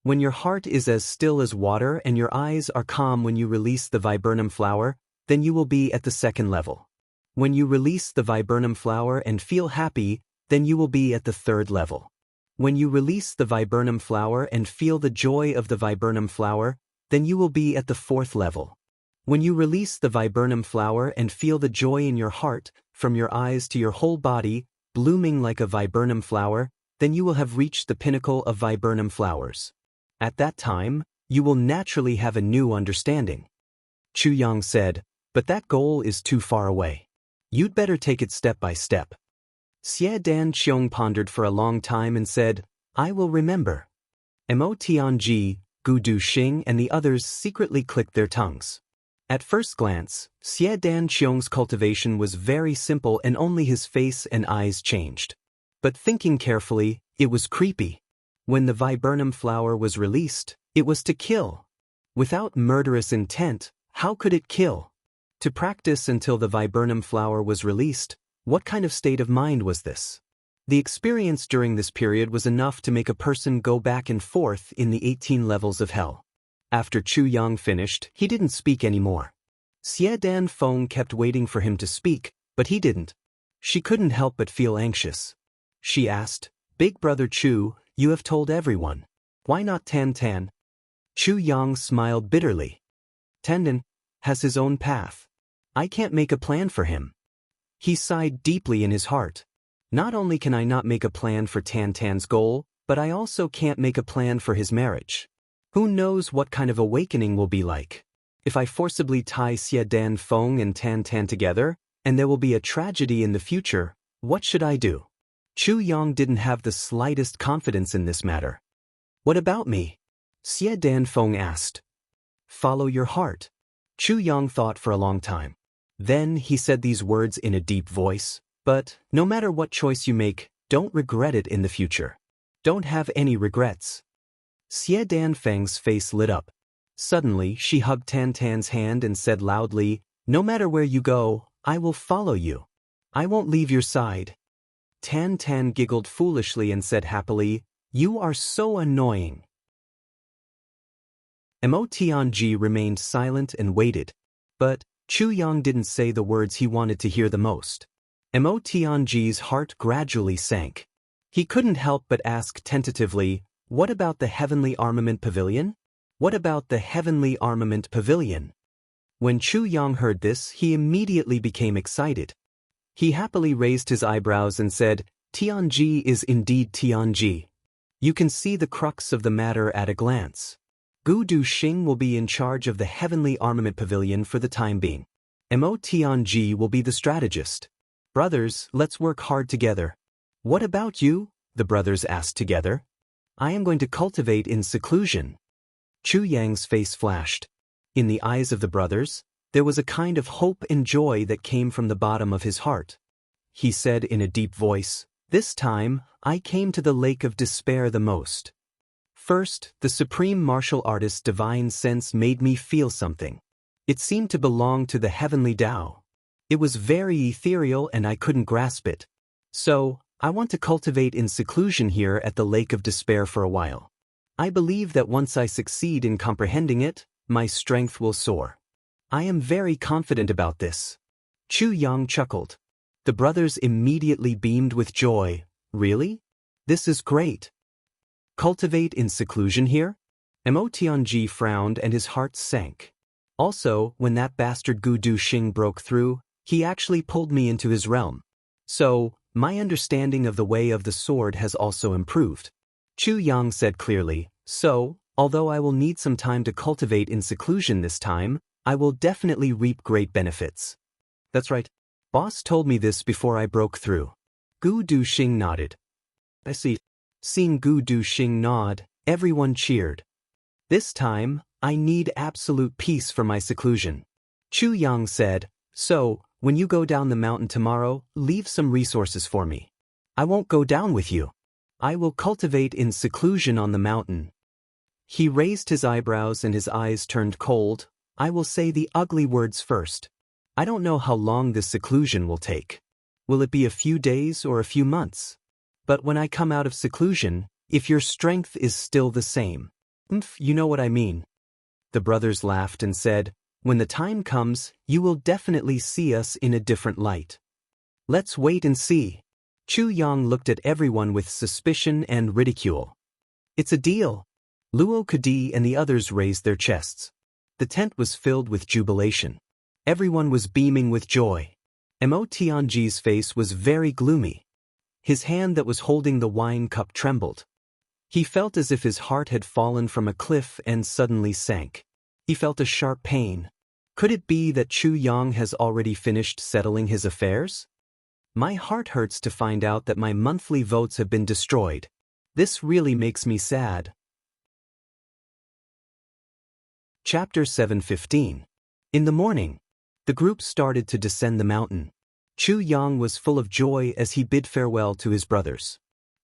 When your heart is as still as water and your eyes are calm when you release the viburnum flower, then you will be at the second level. When you release the viburnum flower and feel happy, then you will be at the third level. When you release the viburnum flower and feel the joy of the viburnum flower, then you will be at the fourth level. When you release the viburnum flower and feel the joy in your heart, from your eyes to your whole body, blooming like a viburnum flower, then you will have reached the pinnacle of viburnum flowers. At that time, you will naturally have a new understanding. Chu Yang said, but that goal is too far away. You'd better take it step by step. Xie Dan Qiong pondered for a long time and said, I will remember. Mo Tianji, Gu Duxing and the others secretly clicked their tongues. At first glance, Xie Dan Qiong's cultivation was very simple and only his face and eyes changed. But thinking carefully, it was creepy. When the viburnum flower was released, it was to kill. Without murderous intent, how could it kill? To practice until the viburnum flower was released, what kind of state of mind was this? The experience during this period was enough to make a person go back and forth in the 18 levels of hell. After Chu Yang finished, he didn't speak anymore. Xie Dan Feng kept waiting for him to speak, but he didn't. She couldn't help but feel anxious. She asked, Big brother Chu, you have told everyone. Why not Tan Tan? Chu Yang smiled bitterly. Tandon has his own path. I can't make a plan for him. He sighed deeply in his heart. Not only can I not make a plan for Tan Tan's goal, but I also can't make a plan for his marriage. Who knows what kind of awakening will be like? If I forcibly tie Xie Dan Feng and Tan Tan together, and there will be a tragedy in the future, what should I do? Chu Yang didn't have the slightest confidence in this matter. What about me? Xie Dan Feng asked. Follow your heart. Chu Yang thought for a long time. Then he said these words in a deep voice, but no matter what choice you make, don't regret it in the future. Don't have any regrets. Xie Dan Feng's face lit up. Suddenly, she hugged Tan Tan's hand and said loudly, no matter where you go, I will follow you. I won't leave your side. Tan Tan giggled foolishly and said happily, you are so annoying. Mo Tianji remained silent and waited. But Chu Yang didn't say the words he wanted to hear the most. Mo Tianji's heart gradually sank. He couldn't help but ask tentatively, what about the Heavenly Armament Pavilion? What about the Heavenly Armament Pavilion? When Chu Yang heard this, he immediately became excited. He happily raised his eyebrows and said, Tianji is indeed Tianji. You can see the crux of the matter at a glance. Gu Duxing will be in charge of the Heavenly Armament Pavilion for the time being. Mo Tianji will be the strategist. Brothers, let's work hard together. What about you? The brothers asked together. I am going to cultivate in seclusion. Chu Yang's face flashed. In the eyes of the brothers, there was a kind of hope and joy that came from the bottom of his heart. He said in a deep voice, "This time, I came to the lake of despair the most. First, the supreme martial artist's divine sense made me feel something. It seemed to belong to the heavenly Tao. It was very ethereal and I couldn't grasp it. So, I want to cultivate in seclusion here at the lake of despair for a while. I believe that once I succeed in comprehending it, my strength will soar. I am very confident about this." Chu Yang chuckled. The brothers immediately beamed with joy. "Really? This is great. Cultivate in seclusion here?" Mo Tianji frowned and his heart sank. Also, when that bastard Gu Du Xing broke through, he actually pulled me into his realm. So, my understanding of the way of the sword has also improved. Chu Yang said clearly, "So, although I will need some time to cultivate in seclusion this time, I will definitely reap great benefits." "That's right. Boss told me this before I broke through." Gu Du Xing nodded. "I see." Seeing Gu Du Xing nod, everyone cheered. "This time, I need absolute peace for my seclusion." Chu Yang said, "So, when you go down the mountain tomorrow, leave some resources for me." "I won't go down with you. I will cultivate in seclusion on the mountain." He raised his eyebrows and his eyes turned cold. "I will say the ugly words first. I don't know how long this seclusion will take. Will it be a few days or a few months? But when I come out of seclusion, if your strength is still the same, you know what I mean." The brothers laughed and said, "When the time comes, you will definitely see us in a different light. Let's wait and see." Chu Yang looked at everyone with suspicion and ridicule. "It's a deal." Luo Kadi and the others raised their chests. The tent was filled with jubilation. Everyone was beaming with joy. Mo Tianji's face was very gloomy. His hand that was holding the wine cup trembled. He felt as if his heart had fallen from a cliff and suddenly sank. He felt a sharp pain. Could it be that Chu Yang has already finished settling his affairs? My heart hurts to find out that my monthly votes have been destroyed. This really makes me sad. Chapter 7:15. In the morning, the group started to descend the mountain. Chu Yang was full of joy as he bid farewell to his brothers.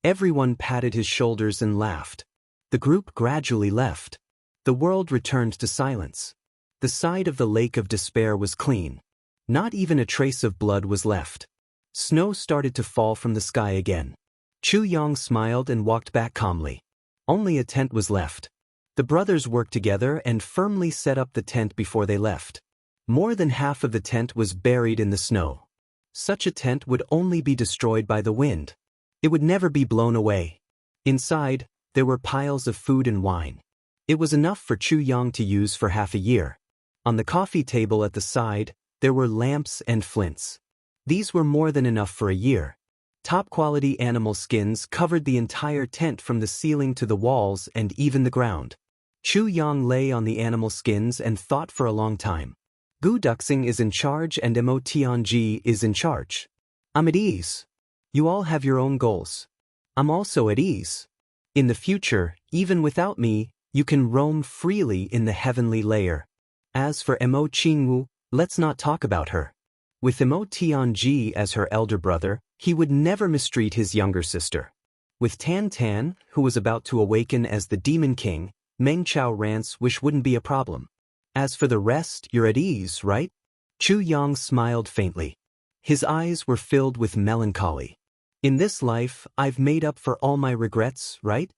Everyone patted his shoulders and laughed. The group gradually left. The world returned to silence. The side of the lake of despair was clean. Not even a trace of blood was left. Snow started to fall from the sky again. Chu Yang smiled and walked back calmly. Only a tent was left. The brothers worked together and firmly set up the tent before they left. More than half of the tent was buried in the snow. Such a tent would only be destroyed by the wind. It would never be blown away. Inside, there were piles of food and wine. It was enough for Chu Yang to use for half a year. On the coffee table at the side, there were lamps and flints. These were more than enough for a year. Top-quality animal skins covered the entire tent from the ceiling to the walls and even the ground. Chu Yang lay on the animal skins and thought for a long time. Gu Duxing is in charge and Mo Tianji is in charge. I'm at ease. You all have your own goals. I'm also at ease. In the future, even without me, you can roam freely in the heavenly layer. As for Mo Qingwu, let's not talk about her. With Mo Tianji as her elder brother, he would never mistreat his younger sister. With Tan Tan, who was about to awaken as the Demon King, Meng Chao Rance wish wouldn't be a problem. As for the rest, you're at ease, right? Chu Yang smiled faintly. His eyes were filled with melancholy. In this life, I've made up for all my regrets, right?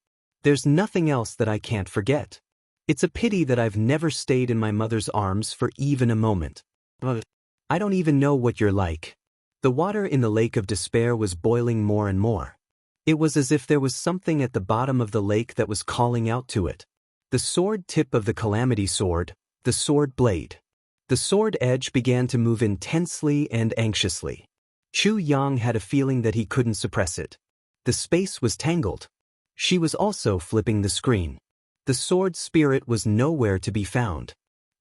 There's nothing else that I can't forget. It's a pity that I've never stayed in my mother's arms for even a moment. I don't even know what you're like. The water in the lake of despair was boiling more and more. It was as if there was something at the bottom of the lake that was calling out to it. The sword tip of the calamity sword, the sword blade. The sword edge began to move intensely and anxiously. Chu Yang had a feeling that he couldn't suppress it. The space was tangled. She was also flipping the screen. The sword spirit was nowhere to be found.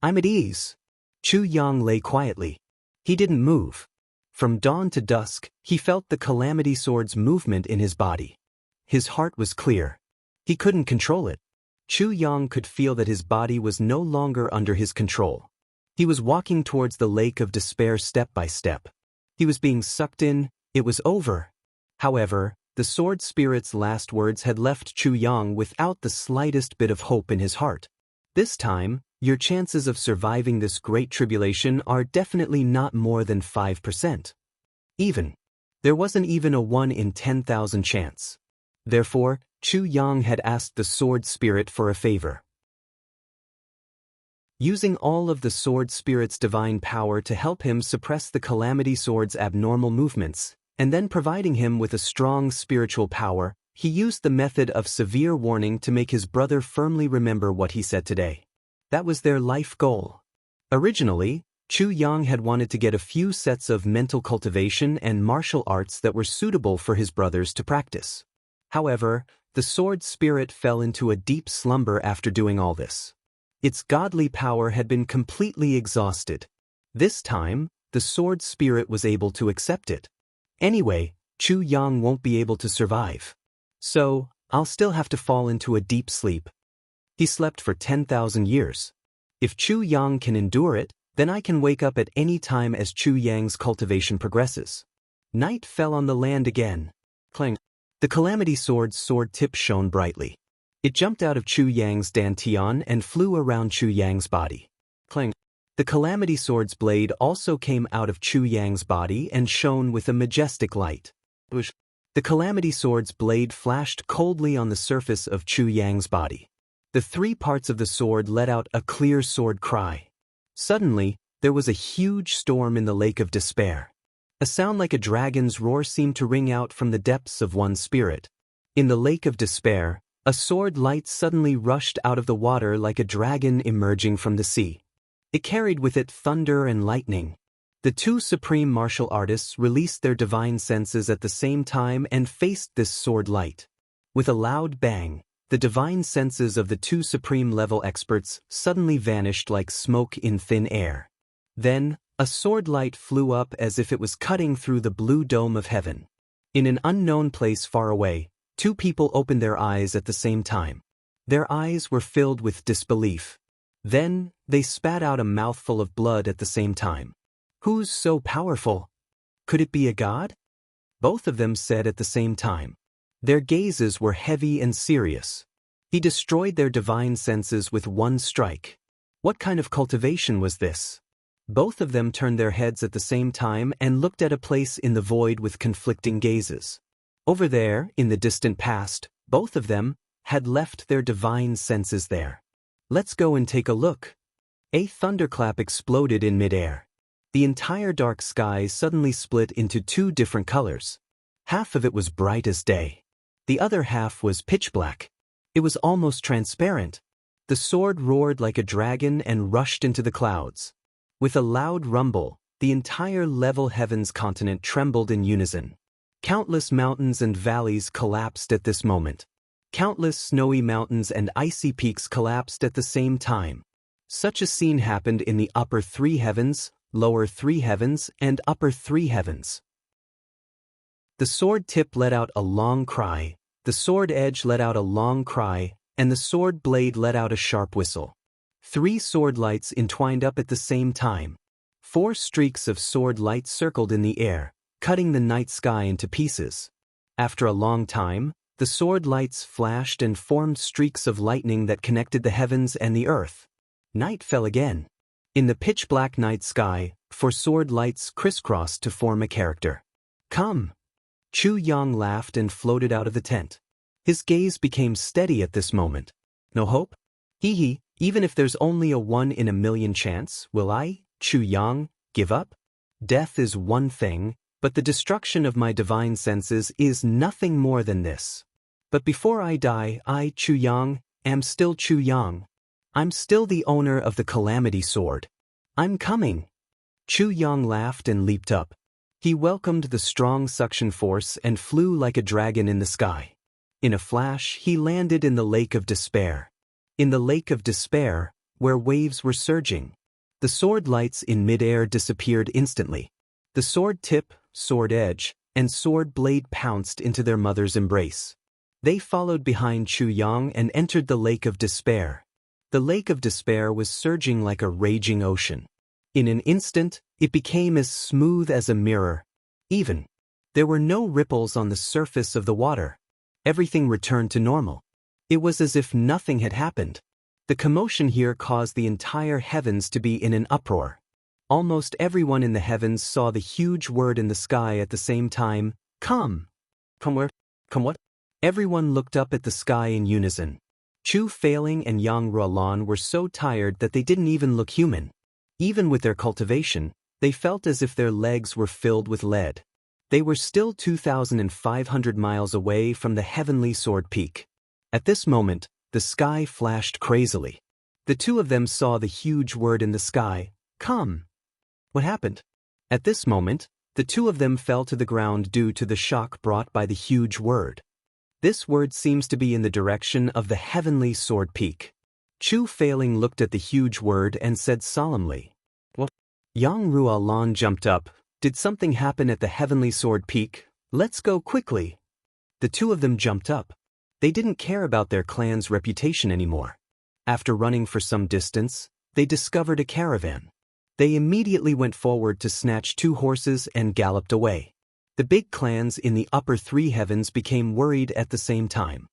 I'm at ease. Chu Yang lay quietly. He didn't move. From dawn to dusk, he felt the calamity sword's movement in his body. His heart was clear. He couldn't control it. Chu Yang could feel that his body was no longer under his control. He was walking towards the lake of despair step by step. He was being sucked in, it was over. However, the sword spirit's last words had left Chu Yang without the slightest bit of hope in his heart. This time, your chances of surviving this great tribulation are definitely not more than 5%. There wasn't even a 1 in 10,000 chance. Therefore, Chu Yang had asked the sword spirit for a favor. Using all of the sword spirit's divine power to help him suppress the calamity sword's abnormal movements, and then providing him with a strong spiritual power, he used the method of severe warning to make his brother firmly remember what he said today. That was their life goal. Originally, Chu Yang had wanted to get a few sets of mental cultivation and martial arts that were suitable for his brothers to practice. However, the sword spirit fell into a deep slumber after doing all this. Its godly power had been completely exhausted. This time, the sword spirit was able to accept it. Anyway, Chu Yang won't be able to survive. So, I'll still have to fall into a deep sleep. He slept for 10,000 years. If Chu Yang can endure it, then I can wake up at any time as Chu Yang's cultivation progresses. Night fell on the land again. Clang. The calamity sword's sword tip shone brightly. It jumped out of Chu Yang's dantian and flew around Chu Yang's body. Clang. The calamity sword's blade also came out of Chu Yang's body and shone with a majestic light. The calamity sword's blade flashed coldly on the surface of Chu Yang's body. The 3 parts of the sword let out a clear sword cry. Suddenly, there was a huge storm in the lake of despair. A sound like a dragon's roar seemed to ring out from the depths of one's spirit. In the lake of despair, a sword light suddenly rushed out of the water like a dragon emerging from the sea. It carried with it thunder and lightning. The 2 supreme martial artists released their divine senses at the same time and faced this sword light. With a loud bang, the divine senses of the 2 supreme level experts suddenly vanished like smoke in thin air. Then, a sword light flew up as if it was cutting through the blue dome of heaven. In an unknown place far away, 2 people opened their eyes at the same time. Their eyes were filled with disbelief. Then, they spat out a mouthful of blood at the same time. Who's so powerful? Could it be a god? Both of them said at the same time. Their gazes were heavy and serious. He destroyed their divine senses with 1 strike. What kind of cultivation was this? Both of them turned their heads at the same time and looked at a place in the void with conflicting gazes. Over there, in the distant past, both of them had left their divine senses there. Let's go and take a look. A thunderclap exploded in midair. The entire dark sky suddenly split into 2 different colors. Half of it was bright as day. The other half was pitch black. It was almost transparent. The sword roared like a dragon and rushed into the clouds. With a loud rumble, the entire level heavens continent trembled in unison. Countless mountains and valleys collapsed at this moment. Countless snowy mountains and icy peaks collapsed at the same time. Such a scene happened in the upper 3 heavens, lower 3 heavens, and upper 3 heavens. The sword tip let out a long cry, the sword edge let out a long cry, and the sword blade let out a sharp whistle. 3 sword lights entwined up at the same time. 4 streaks of sword light circled in the air, cutting the night sky into pieces. After a long time, the sword lights flashed and formed streaks of lightning that connected the heavens and the earth. Night fell again. In the pitch-black night sky, 4 sword lights crisscrossed to form a character. Come! Chu Yang laughed and floated out of the tent. His gaze became steady at this moment. No hope? Hee, even if there's only a 1 in a million chance, will I, Chu Yang, give up? Death is one thing, but the destruction of my divine senses is nothing more than this. But before I die, I, Chu Yang, am still Chu Yang. I'm still the owner of the calamity sword. I'm coming. Chu Yang laughed and leaped up. He welcomed the strong suction force and flew like a dragon in the sky. In a flash, he landed in the lake of despair. In the lake of despair, where waves were surging. The sword lights in midair disappeared instantly. The sword tip, sword edge, and sword blade pounced into their mother's embrace. They followed behind Chu Yang and entered the Lake of Despair. The Lake of Despair was surging like a raging ocean. In an instant, it became as smooth as a mirror. There were no ripples on the surface of the water. Everything returned to normal. It was as if nothing had happened. The commotion here caused the entire heavens to be in an uproar. Almost everyone in the heavens saw the huge word in the sky at the same time. Come. Come where? Come what? Everyone looked up at the sky in unison. Chu Feiling and Yang Ruolan were so tired that they didn't even look human. Even with their cultivation, they felt as if their legs were filled with lead. They were still 2,500 miles away from the heavenly sword peak. At this moment, the sky flashed crazily. The two of them saw the huge word in the sky. Come. What happened? At this moment, the two of them fell to the ground due to the shock brought by the huge word. This word seems to be in the direction of the heavenly sword peak. Chu Feiling looked at the huge word and said solemnly, "What?" Yang Ruolan jumped up. "Did something happen at the heavenly sword peak? Let's go quickly." The two of them jumped up. They didn't care about their clan's reputation anymore. After running for some distance, they discovered a caravan. They immediately went forward to snatch 2 horses and galloped away. The big clans in the upper 3 heavens became worried at the same time.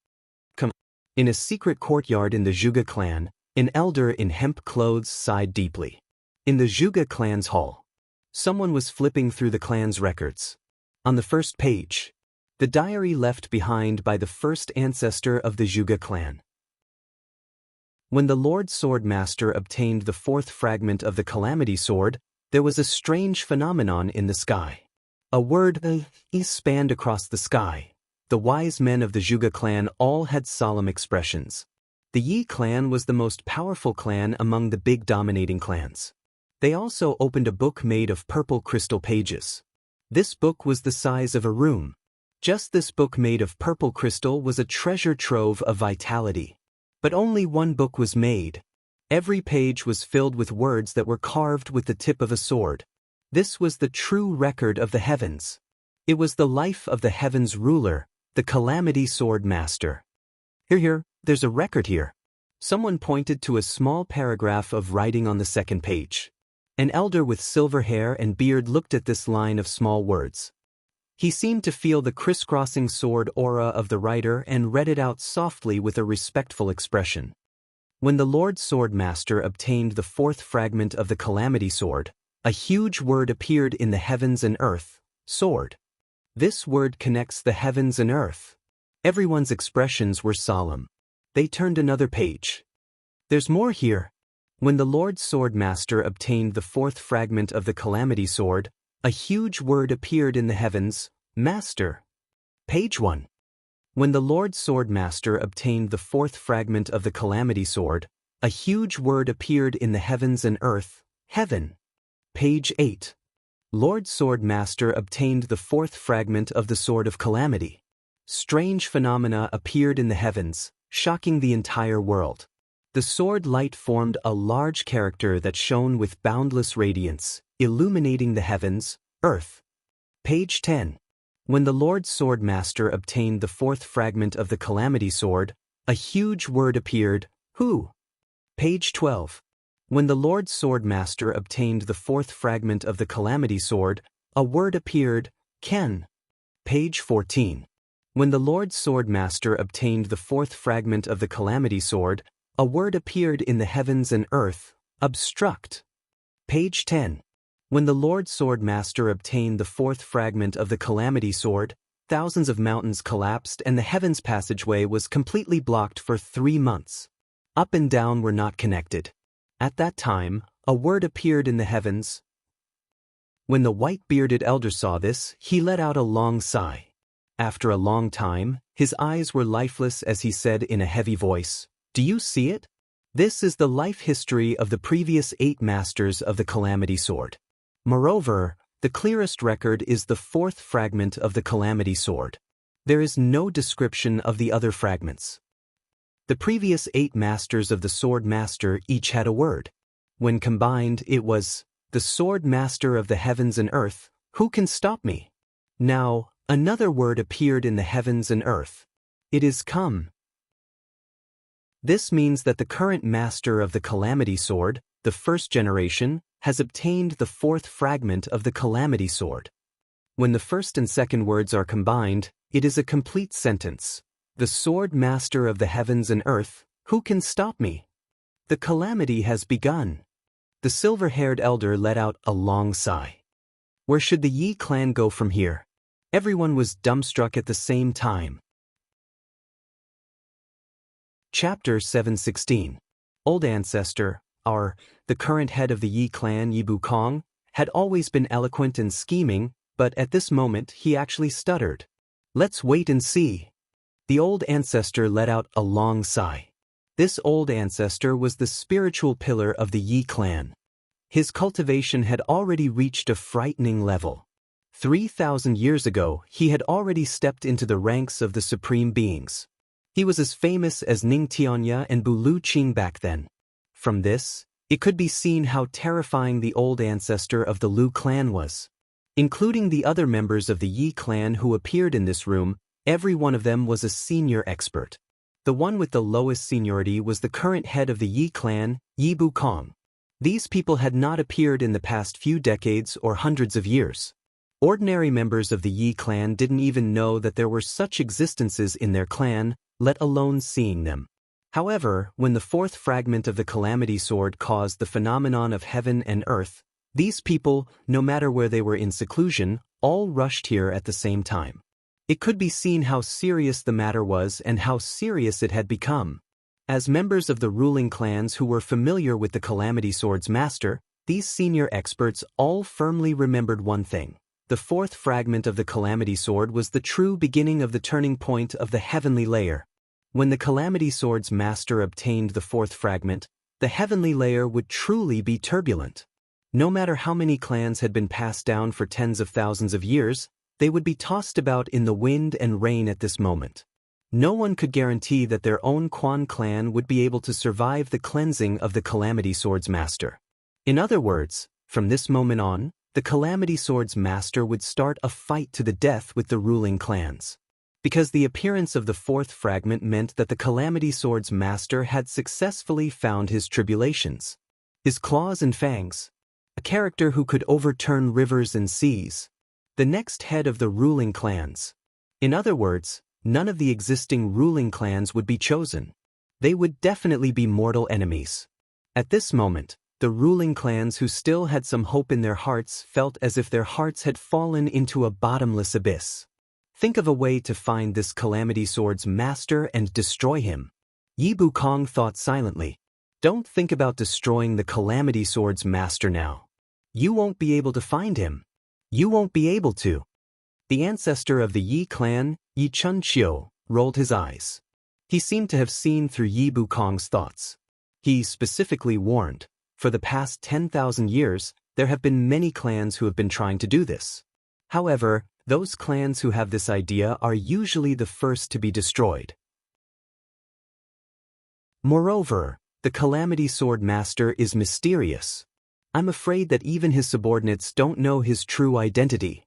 In a secret courtyard in the Zhuge clan, an elder in hemp clothes sighed deeply. In the Zhuge clan's hall, someone was flipping through the clan's records. On the first page, the diary left behind by the first ancestor of the Zhuge clan. When the Lord Sword Master obtained the 4th fragment of the Calamity Sword, there was a strange phenomenon in the sky. A word spanned across the sky. The wise men of the Zhuge clan all had solemn expressions. The Yi clan was the most powerful clan among the big dominating clans. They also opened a book made of purple crystal pages. This book was the size of a room. Just this book made of purple crystal was a treasure trove of vitality. But only one book was made. Every page was filled with words that were carved with the tip of a sword. This was the true record of the heavens. It was the life of the heavens ruler, the Calamity Sword Master. Here, there's a record here. Someone pointed to a small paragraph of writing on the second page. An elder with silver hair and beard looked at this line of small words. He seemed to feel the crisscrossing sword aura of the writer and read it out softly with a respectful expression. When the Lord Sword Master obtained the 4th fragment of the Calamity Sword, a huge word appeared in the heavens and earth, sword. This word connects the heavens and earth. Everyone's expressions were solemn. They turned another page. There's more here. When the Lord Sword Master obtained the 4th fragment of the Calamity Sword, a huge word appeared in the heavens, Master. Page 1. When the Lord Sword Master obtained the 4th fragment of the Calamity Sword, a huge word appeared in the heavens and earth, Heaven. Page 8. Lord Sword Master obtained the 4th fragment of the Sword of Calamity. Strange phenomena appeared in the heavens, shocking the entire world. The sword light formed a large character that shone with boundless radiance, illuminating the heavens, earth. Page 10. When the Lord Sword Master obtained the 4th fragment of the Calamity Sword, a huge word appeared, Who? Page 12. When the Lord Sword Master obtained the 4th fragment of the Calamity Sword, a word appeared, Ken. Page 14. When the Lord Sword Master obtained the 4th fragment of the Calamity Sword, a word appeared in the heavens and earth, obstruct. Page 10. When the Lord Sword Master obtained the 4th fragment of the Calamity Sword, thousands of mountains collapsed and the heavens passageway was completely blocked for 3 months. Up and down were not connected. At that time, a word appeared in the heavens. When the white-bearded elder saw this, he let out a long sigh. After a long time, his eyes were lifeless as he said in a heavy voice, Do you see it? This is the life history of the previous 8 masters of the Calamity Sword. Moreover, the clearest record is the 4th fragment of the Calamity Sword. There is no description of the other fragments. The previous 8 masters of the Sword Master each had a word. When combined, it was, the Sword Master of the heavens and earth, who can stop me? Now, another word appeared in the heavens and earth. It is come. This means that the current master of the Calamity Sword, the first generation, has obtained the fourth fragment of the Calamity Sword. When the first and second words are combined, it is a complete sentence. The Sword Master of the heavens and earth, who can stop me? The calamity has begun. The silver-haired elder let out a long sigh. Where should the Yi clan go from here? Everyone was dumbstruck at the same time. Chapter 716. Old Ancestor, the current head of the Yi clan, Yi Bukong, had always been eloquent and scheming, but at this moment he actually stuttered. Let's wait and see. The old ancestor let out a long sigh. This old ancestor was the spiritual pillar of the Yi clan. His cultivation had already reached a frightening level. 3,000 years ago, he had already stepped into the ranks of the supreme beings. He was as famous as Ning Tianya and Bulu Qing back then. From this, it could be seen how terrifying the old ancestor of the Lu clan was. Including the other members of the Yi clan who appeared in this room, every one of them was a senior expert. The one with the lowest seniority was the current head of the Yi clan, Yi Bukong. These people had not appeared in the past few decades or hundreds of years. Ordinary members of the Yi clan didn't even know that there were such existences in their clan, let alone seeing them. However, when the fourth fragment of the Calamity Sword caused the phenomenon of heaven and earth, these people, no matter where they were in seclusion, all rushed here at the same time. It could be seen how serious the matter was and how serious it had become. As members of the ruling clans who were familiar with the Calamity Sword's master, these senior experts all firmly remembered one thing. The fourth fragment of the Calamity Sword was the true beginning of the turning point of the heavenly layer. When the Calamity Sword's master obtained the fourth fragment, the heavenly layer would truly be turbulent. No matter how many clans had been passed down for tens of thousands of years, they would be tossed about in the wind and rain at this moment. No one could guarantee that their own Quan clan would be able to survive the cleansing of the Calamity Sword's master. In other words, from this moment on, the Calamity Sword's master would start a fight to the death with the ruling clans. Because the appearance of the fourth fragment meant that the Calamity Sword's master had successfully found his tribulations. His claws and fangs. A character who could overturn rivers and seas. The next head of the ruling clans. In other words, none of the existing ruling clans would be chosen. They would definitely be mortal enemies. At this moment, the ruling clans who still had some hope in their hearts felt as if their hearts had fallen into a bottomless abyss. Think of a way to find this Calamity Sword's master and destroy him. Yi Bukong thought silently. Don't think about destroying the Calamity Sword's master now. You won't be able to find him. You won't be able to. The ancestor of the Yi clan, Yi Chunqiu, rolled his eyes. He seemed to have seen through Yi Bukong's thoughts. He specifically warned, for the past 10,000 years, there have been many clans who have been trying to do this. However, those clans who have this idea are usually the first to be destroyed. Moreover, the Calamity Sword Master is mysterious. I'm afraid that even his subordinates don't know his true identity.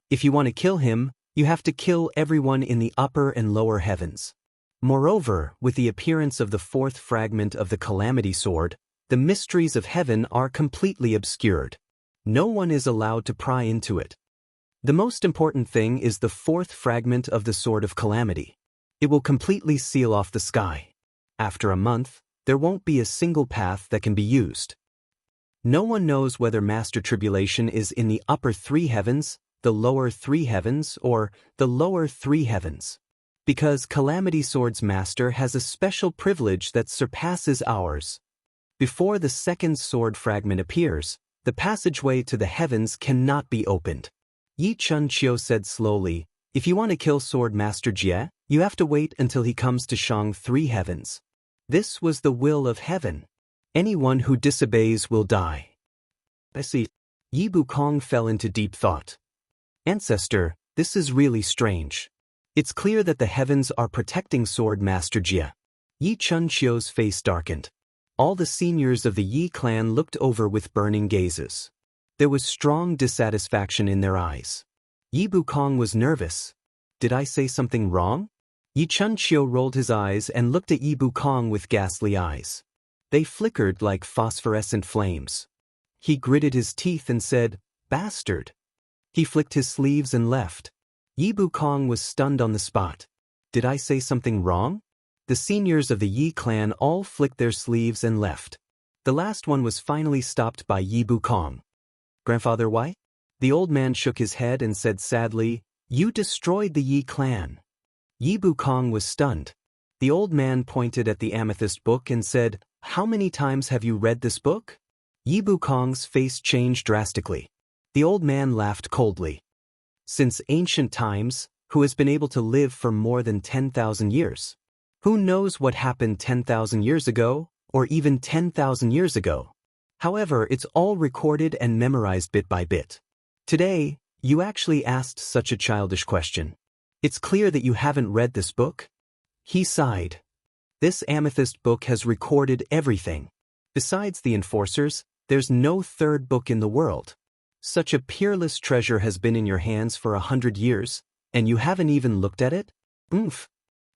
If you want to kill him, you have to kill everyone in the upper and lower heavens. Moreover, with the appearance of the fourth fragment of the Calamity Sword, the mysteries of heaven are completely obscured. No one is allowed to pry into it. The most important thing is the fourth fragment of the Sword of Calamity. It will completely seal off the sky. After a month, there won't be a single path that can be used. No one knows whether Master Tribulation is in the upper three heavens, the lower three heavens, or the lower three heavens. Because Calamity Sword's master has a special privilege that surpasses ours. Before the second sword fragment appears, the passageway to the heavens cannot be opened. Yi Chunqiu said slowly, if you want to kill Sword Master Jie, you have to wait until he comes to Shang three heavens. This was the will of heaven. Anyone who disobeys will die. I see. Yi Bukong fell into deep thought. Ancestor, this is really strange. It's clear that the heavens are protecting Sword Master Jie. Yi Chunqiu's face darkened. All the seniors of the Yi clan looked over with burning gazes. There was strong dissatisfaction in their eyes. Yi Bukong was nervous. Did I say something wrong? Yi Chunqiu rolled his eyes and looked at Yi Bukong with ghastly eyes. They flickered like phosphorescent flames. He gritted his teeth and said, "Bastard." He flicked his sleeves and left. Yi Bukong was stunned on the spot. Did I say something wrong? The seniors of the Yi clan all flicked their sleeves and left. The last one was finally stopped by Yi Bukong. "Grandfather, why?" The old man shook his head and said sadly, "You destroyed the Yi clan." Yi Bukong was stunned. The old man pointed at the amethyst book and said, "How many times have you read this book?" Yi Bukong's face changed drastically. The old man laughed coldly. "Since ancient times, who has been able to live for more than 10,000 years? Who knows what happened 10,000 years ago, or even 10,000 years ago? However, it's all recorded and memorized bit by bit. Today, you actually asked such a childish question. It's clear that you haven't read this book." He sighed. This amethyst book has recorded everything. Besides the enforcers, there's no third book in the world. Such a peerless treasure has been in your hands for 100 years, and you haven't even looked at it? Oomph.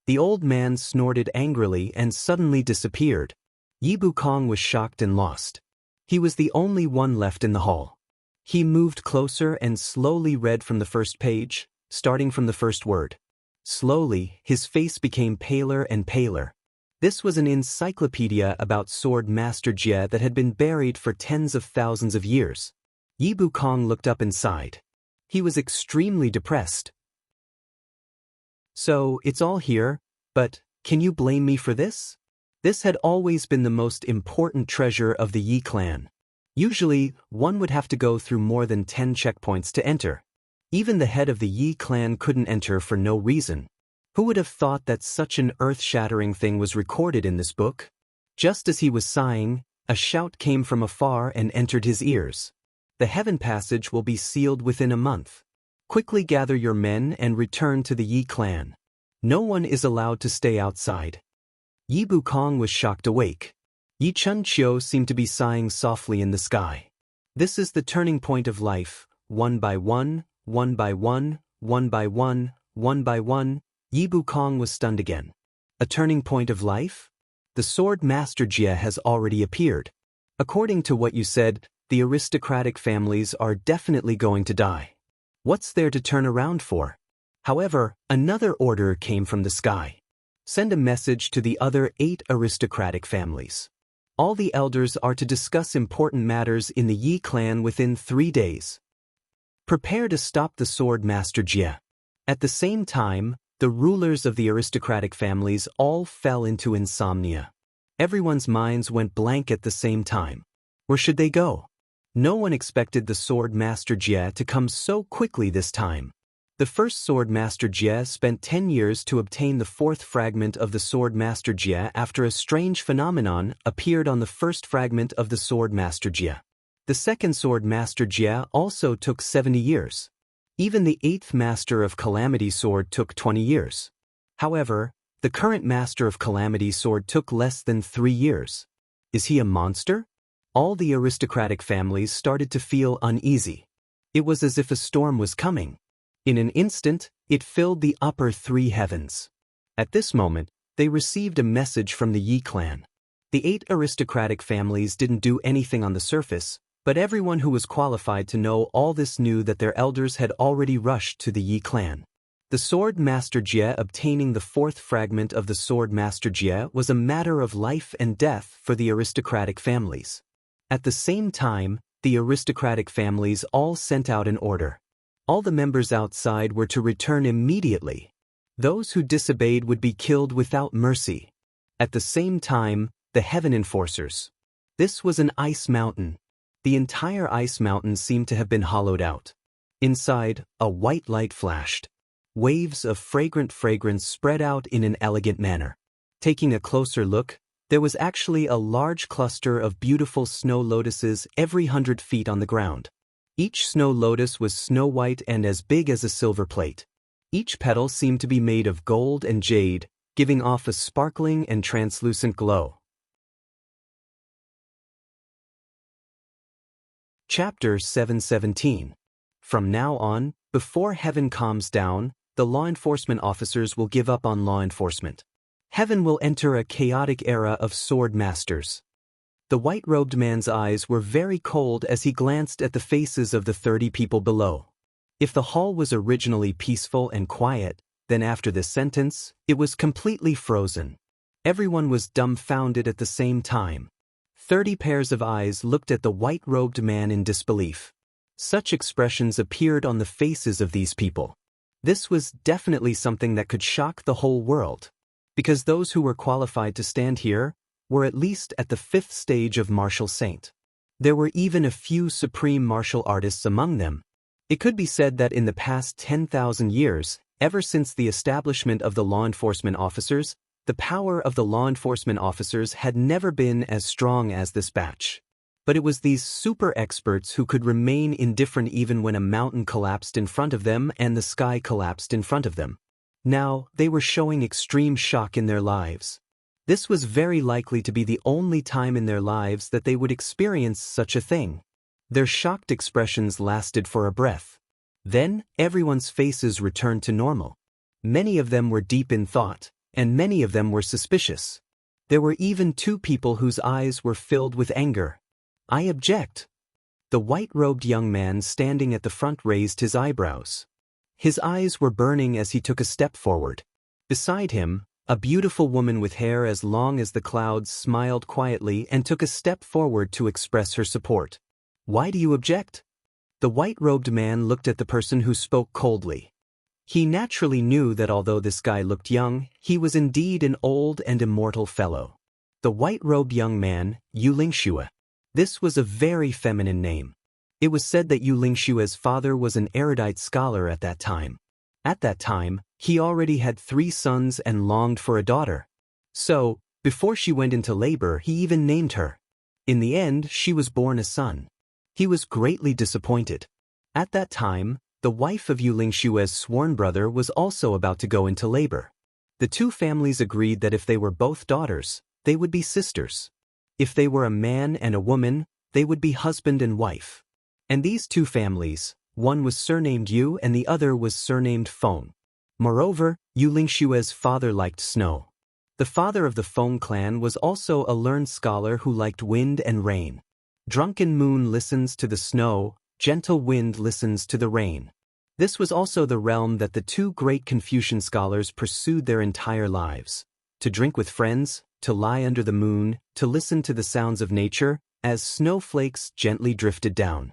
The old man snorted angrily and suddenly disappeared. Yi Bukong was shocked and lost. He was the only one left in the hall. He moved closer and slowly read from the first page, starting from the first word. Slowly, his face became paler and paler. This was an encyclopedia about Sword Master Jie that had been buried for tens of thousands of years. Yi Bukong looked up and sighed. He was extremely depressed. "So, it's all here, but can you blame me for this? This had always been the most important treasure of the Yi clan. Usually, one would have to go through more than 10 checkpoints to enter. Even the head of the Yi clan couldn't enter for no reason. Who would have thought that such an earth-shattering thing was recorded in this book?" Just as he was sighing, a shout came from afar and entered his ears. "The heaven passage will be sealed within a month. Quickly gather your men and return to the Yi clan. No one is allowed to stay outside." Yi Bukong was shocked awake. Yi Chunqiu seemed to be sighing softly in the sky. "This is the turning point of life, one by one, one by one, one by one, one by one." Yi Bukong was stunned again. A turning point of life? The Sword Master Jie has already appeared. According to what you said, the aristocratic families are definitely going to die. What's there to turn around for? However, another order came from the sky. Send a message to the other 8 aristocratic families. All the elders are to discuss important matters in the Yi clan within 3 days. Prepare to stop the Sword Master Jie. At the same time, the rulers of the aristocratic families all fell into insomnia. Everyone's minds went blank at the same time. Where should they go? No one expected the Sword Master Jie to come so quickly this time. The first Sword Master Jie spent 10 years to obtain the 4th fragment of the Sword Master Jie after a strange phenomenon appeared on the first fragment of the Sword Master Jie. The second Sword Master Jie also took 70 years. Even the 8th Master of Calamity Sword took 20 years. However, the current Master of Calamity Sword took less than 3 years. Is he a monster? All the aristocratic families started to feel uneasy. It was as if a storm was coming. In an instant, it filled the upper 3 heavens. At this moment, they received a message from the Yi clan. The 8 aristocratic families didn't do anything on the surface, but everyone who was qualified to know all this knew that their elders had already rushed to the Yi clan. The Sword Master Jie obtaining the 4th fragment of the Sword Master Jie was a matter of life and death for the aristocratic families. At the same time, the aristocratic families all sent out an order. All the members outside were to return immediately. Those who disobeyed would be killed without mercy. At the same time, the heaven enforcers. This was an ice mountain. The entire ice mountain seemed to have been hollowed out. Inside, a white light flashed. Waves of fragrant fragrance spread out in an elegant manner. Taking a closer look, there was actually a large cluster of beautiful snow lotuses every 100 feet on the ground. Each snow lotus was snow white and as big as a silver plate. Each petal seemed to be made of gold and jade, giving off a sparkling and translucent glow. Chapter 717. From now on, before heaven calms down, the law enforcement officers will give up on law enforcement. Heaven will enter a chaotic era of sword masters. The white-robed man's eyes were very cold as he glanced at the faces of the 30 people below. If the hall was originally peaceful and quiet, then after this sentence, it was completely frozen. Everyone was dumbfounded at the same time. 30 pairs of eyes looked at the white-robed man in disbelief. Such expressions appeared on the faces of these people. This was definitely something that could shock the whole world, because those who were qualified to stand here were at least at the 5th stage of martial saint. There were even a few supreme martial artists among them. It could be said that in the past 10,000 years, ever since the establishment of the law enforcement officers, the power of the law enforcement officers had never been as strong as this batch. But it was these super experts who could remain indifferent even when a mountain collapsed in front of them and the sky collapsed in front of them. Now, they were showing extreme shock in their lives. This was very likely to be the only time in their lives that they would experience such a thing. Their shocked expressions lasted for a breath. Then, everyone's faces returned to normal. Many of them were deep in thought, and many of them were suspicious. There were even 2 people whose eyes were filled with anger. "I object." The white-robed young man standing at the front raised his eyebrows. His eyes were burning as he took a step forward. Beside him, a beautiful woman with hair as long as the clouds smiled quietly and took a step forward to express her support. "Why do you object?" The white-robed man looked at the person who spoke coldly. He naturally knew that although this guy looked young, he was indeed an old and immortal fellow. The white-robed young man, Wuxia. This was a very feminine name. It was said that Wuxia's father was an erudite scholar at that time. At that time, he already had 3 sons and longed for a daughter. So, before she went into labor, he even named her. In the end, she was born a son. He was greatly disappointed. At that time, the wife of Wuxia's sworn brother was also about to go into labor. The 2 families agreed that if they were both daughters, they would be sisters. If they were a man and a woman, they would be husband and wife. And these 2 families, one was surnamed Yu and the other was surnamed Feng. Moreover, Wuxia's father liked snow. The father of the Feng clan was also a learned scholar who liked wind and rain. Drunken moon listens to the snow, gentle wind listens to the rain. This was also the realm that the 2 great Confucian scholars pursued their entire lives. To drink with friends, to lie under the moon, to listen to the sounds of nature, as snowflakes gently drifted down.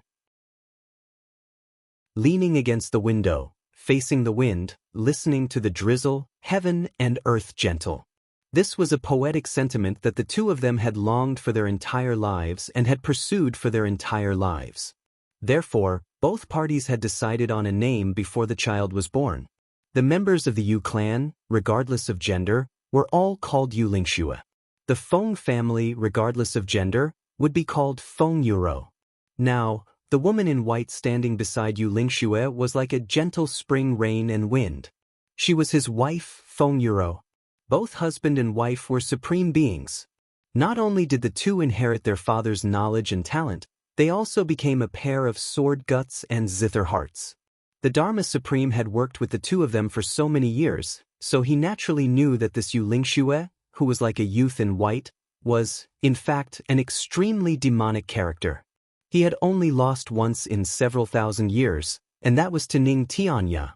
Leaning against the window, facing the wind, listening to the drizzle, heaven and earth gentle. This was a poetic sentiment that the 2 of them had longed for their entire lives and had pursued for their entire lives. Therefore, both parties had decided on a name before the child was born. The members of the Yu clan, regardless of gender, were all called Wuxia. The Feng family, regardless of gender, would be called Feng Yuro. Now, the woman in white standing beside Wuxia was like a gentle spring rain and wind. She was his wife, Feng Yuro. Both husband and wife were supreme beings. Not only did the 2 inherit their father's knowledge and talent, they also became a pair of sword guts and zither hearts. The Dharma Supreme had worked with the 2 of them for so many years, so he naturally knew that this Wuxia, who was like a youth in white, was, in fact, an extremely demonic character. He had only lost once in several thousand years, and that was to Ning Tianya.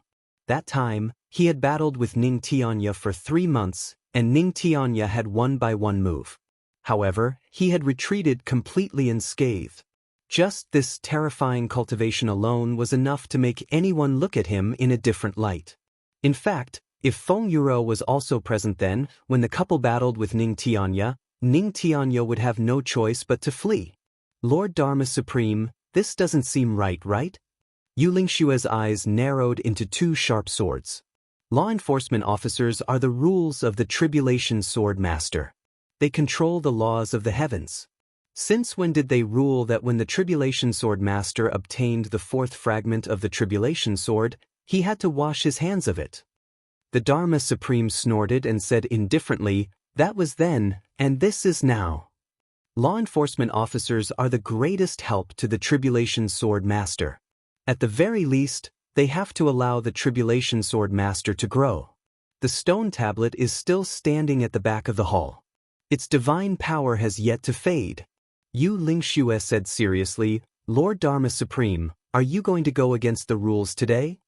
That time, he had battled with Ning Tianya for 3 months, and Ning Tianya had won by 1 move. However, he had retreated completely unscathed. Just this terrifying cultivation alone was enough to make anyone look at him in a different light. In fact, if Feng Yuro was also present then, when the couple battled with Ning Tianya would have no choice but to flee. Lord Dharma Supreme, this doesn't seem right? Wuxia's eyes narrowed into 2 sharp swords. Law enforcement officers are the rules of the Tribulation Sword Master. They control the laws of the heavens. Since when did they rule that when the Tribulation Sword Master obtained the 4th fragment of the Tribulation Sword, he had to wash his hands of it? The Dharma Supreme snorted and said indifferently, "That was then, and this is now." Law enforcement officers are the greatest help to the Tribulation Sword Master. At the very least, They have to allow the Tribulation Sword Master to grow. The stone tablet is still standing at the back of the hall. Its divine power has yet to fade. Yu Lingxue said seriously, Lord Dharma Supreme, are you going to go against the rules today?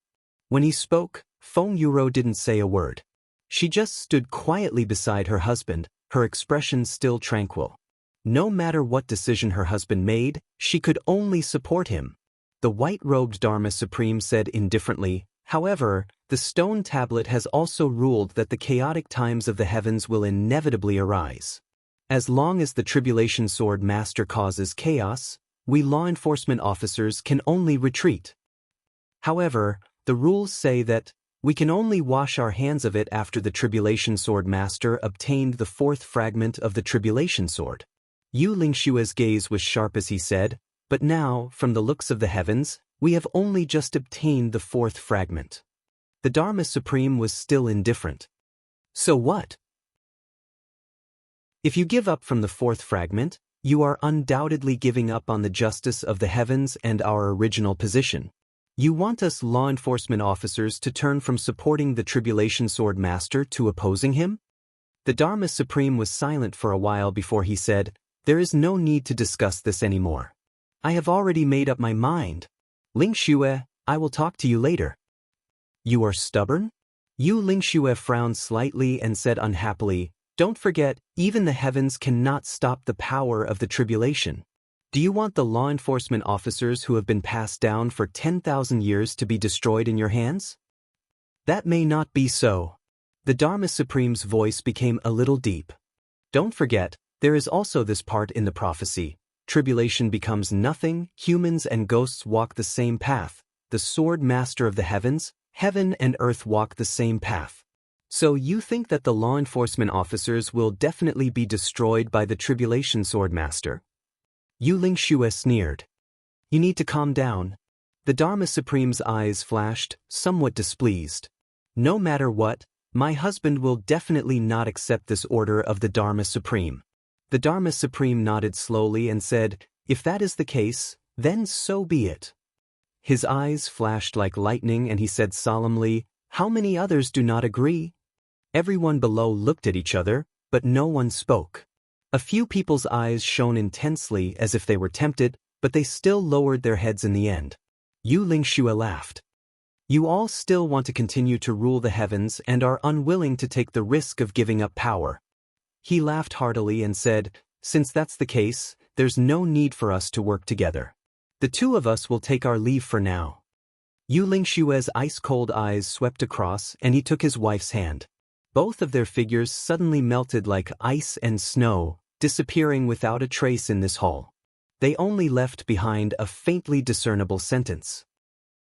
When he spoke, Feng Yuro didn't say a word. She just stood quietly beside her husband, her expression still tranquil. No matter what decision her husband made, she could only support him. The white-robed Dharma Supreme said indifferently, however, the stone tablet has also ruled that the chaotic times of the heavens will inevitably arise. As long as the Tribulation Sword Master causes chaos, we law enforcement officers can only retreat. However, the rules say that we can only wash our hands of it after the Tribulation Sword Master obtained the fourth fragment of the Tribulation Sword. Yu Lingshue's gaze was sharp as he said, but now, from the looks of the heavens, we have only just obtained the fourth fragment. The Dharma Supreme was still indifferent. So what? If you give up from the fourth fragment, you are undoubtedly giving up on the justice of the heavens and our original position. You want us law enforcement officers to turn from supporting the Tribulation Sword Master to opposing him? The Dharma Supreme was silent for a while before he said, there is no need to discuss this anymore. I have already made up my mind. Lingxue, I will talk to you later. You are stubborn? Yu Lingxue frowned slightly and said unhappily, don't forget, even the heavens cannot stop the power of the tribulation. Do you want the law enforcement officers who have been passed down for 10,000 years to be destroyed in your hands? That may not be so. The Dharma Supreme's voice became a little deep. Don't forget, there is also this part in the prophecy. Tribulation becomes nothing, humans and ghosts walk the same path, the sword master of the heavens, heaven and earth walk the same path. So you think that the law enforcement officers will definitely be destroyed by the Tribulation Sword Master? Yu Lingxue sneered. You need to calm down. The Dharma Supreme's eyes flashed, somewhat displeased. No matter what, my husband will definitely not accept this order of the Dharma Supreme. The Dharma Supreme nodded slowly and said, if that is the case, then so be it. His eyes flashed like lightning and he said solemnly, how many others do not agree? Everyone below looked at each other, but no one spoke. A few people's eyes shone intensely as if they were tempted, but they still lowered their heads in the end. Yu Lingxue laughed. You all still want to continue to rule the heavens and are unwilling to take the risk of giving up power. He laughed heartily and said, since that's the case, there's no need for us to work together. The two of us will take our leave for now. Yu Lingxue's ice-cold eyes swept across and he took his wife's hand. Both of their figures suddenly melted like ice and snow, disappearing without a trace in this hall. They only left behind a faintly discernible sentence.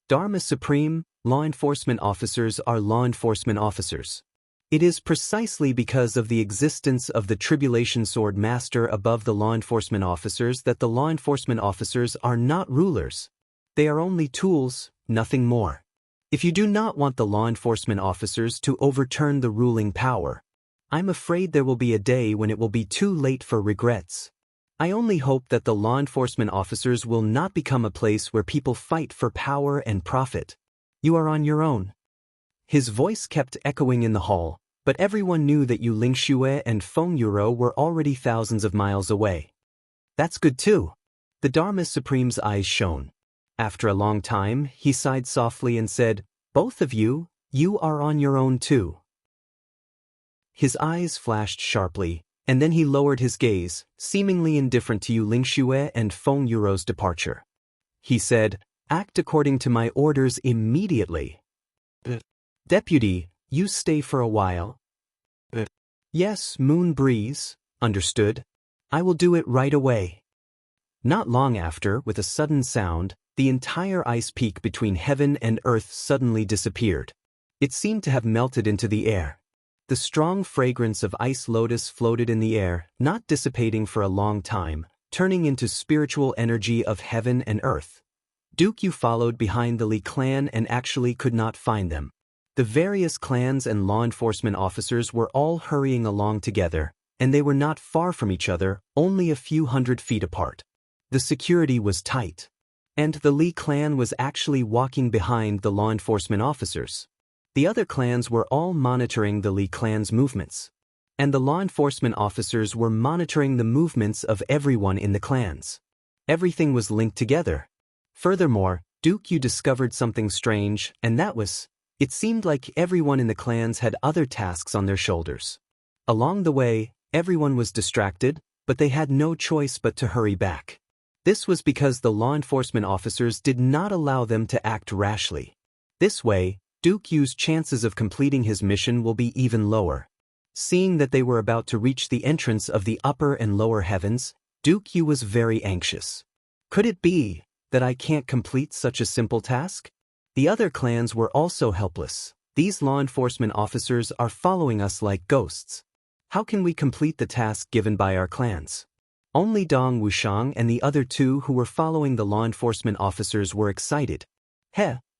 Dharma Supreme, law enforcement officers are law enforcement officers. It is precisely because of the existence of the Tribulation Sword Master above the law enforcement officers that the law enforcement officers are not rulers. They are only tools, nothing more. If you do not want the law enforcement officers to overturn the ruling power, I'm afraid there will be a day when it will be too late for regrets. I only hope that the law enforcement officers will not become a place where people fight for power and profit. You are on your own. His voice kept echoing in the hall, but everyone knew that Yu Lingxue and Feng Yuro were already thousands of miles away. That's good too. The Dharma Supreme's eyes shone. After a long time, he sighed softly and said, both of you, you are on your own too. His eyes flashed sharply, and then he lowered his gaze, seemingly indifferent to Yu Lingxue and Feng Yuro's departure. He said, act according to my orders immediately. Deputy, you stay for a while. Yes, Moon Breeze, understood. I will do it right away. Not long after, with a sudden sound, the entire ice peak between heaven and earth suddenly disappeared. It seemed to have melted into the air. The strong fragrance of ice lotus floated in the air, not dissipating for a long time, turning into spiritual energy of heaven and earth. Duke Yu followed behind the Li clan and actually could not find them. The various clans and law enforcement officers were all hurrying along together, and they were not far from each other, only a few hundred feet apart. The security was tight. And the Li clan was actually walking behind the law enforcement officers. The other clans were all monitoring the Li clan's movements. And the law enforcement officers were monitoring the movements of everyone in the clans. Everything was linked together. Furthermore, Duke Yu discovered something strange, and that was, it seemed like everyone in the clans had other tasks on their shoulders. Along the way, everyone was distracted, but they had no choice but to hurry back. This was because the law enforcement officers did not allow them to act rashly. This way, Duke Yu's chances of completing his mission will be even lower. Seeing that they were about to reach the entrance of the upper and lower heavens, Duke Yu was very anxious. Could it be that I can't complete such a simple task? The other clans were also helpless. These law enforcement officers are following us like ghosts. How can we complete the task given by our clans? Only Dong Wuxiang and the other two who were following the law enforcement officers were excited.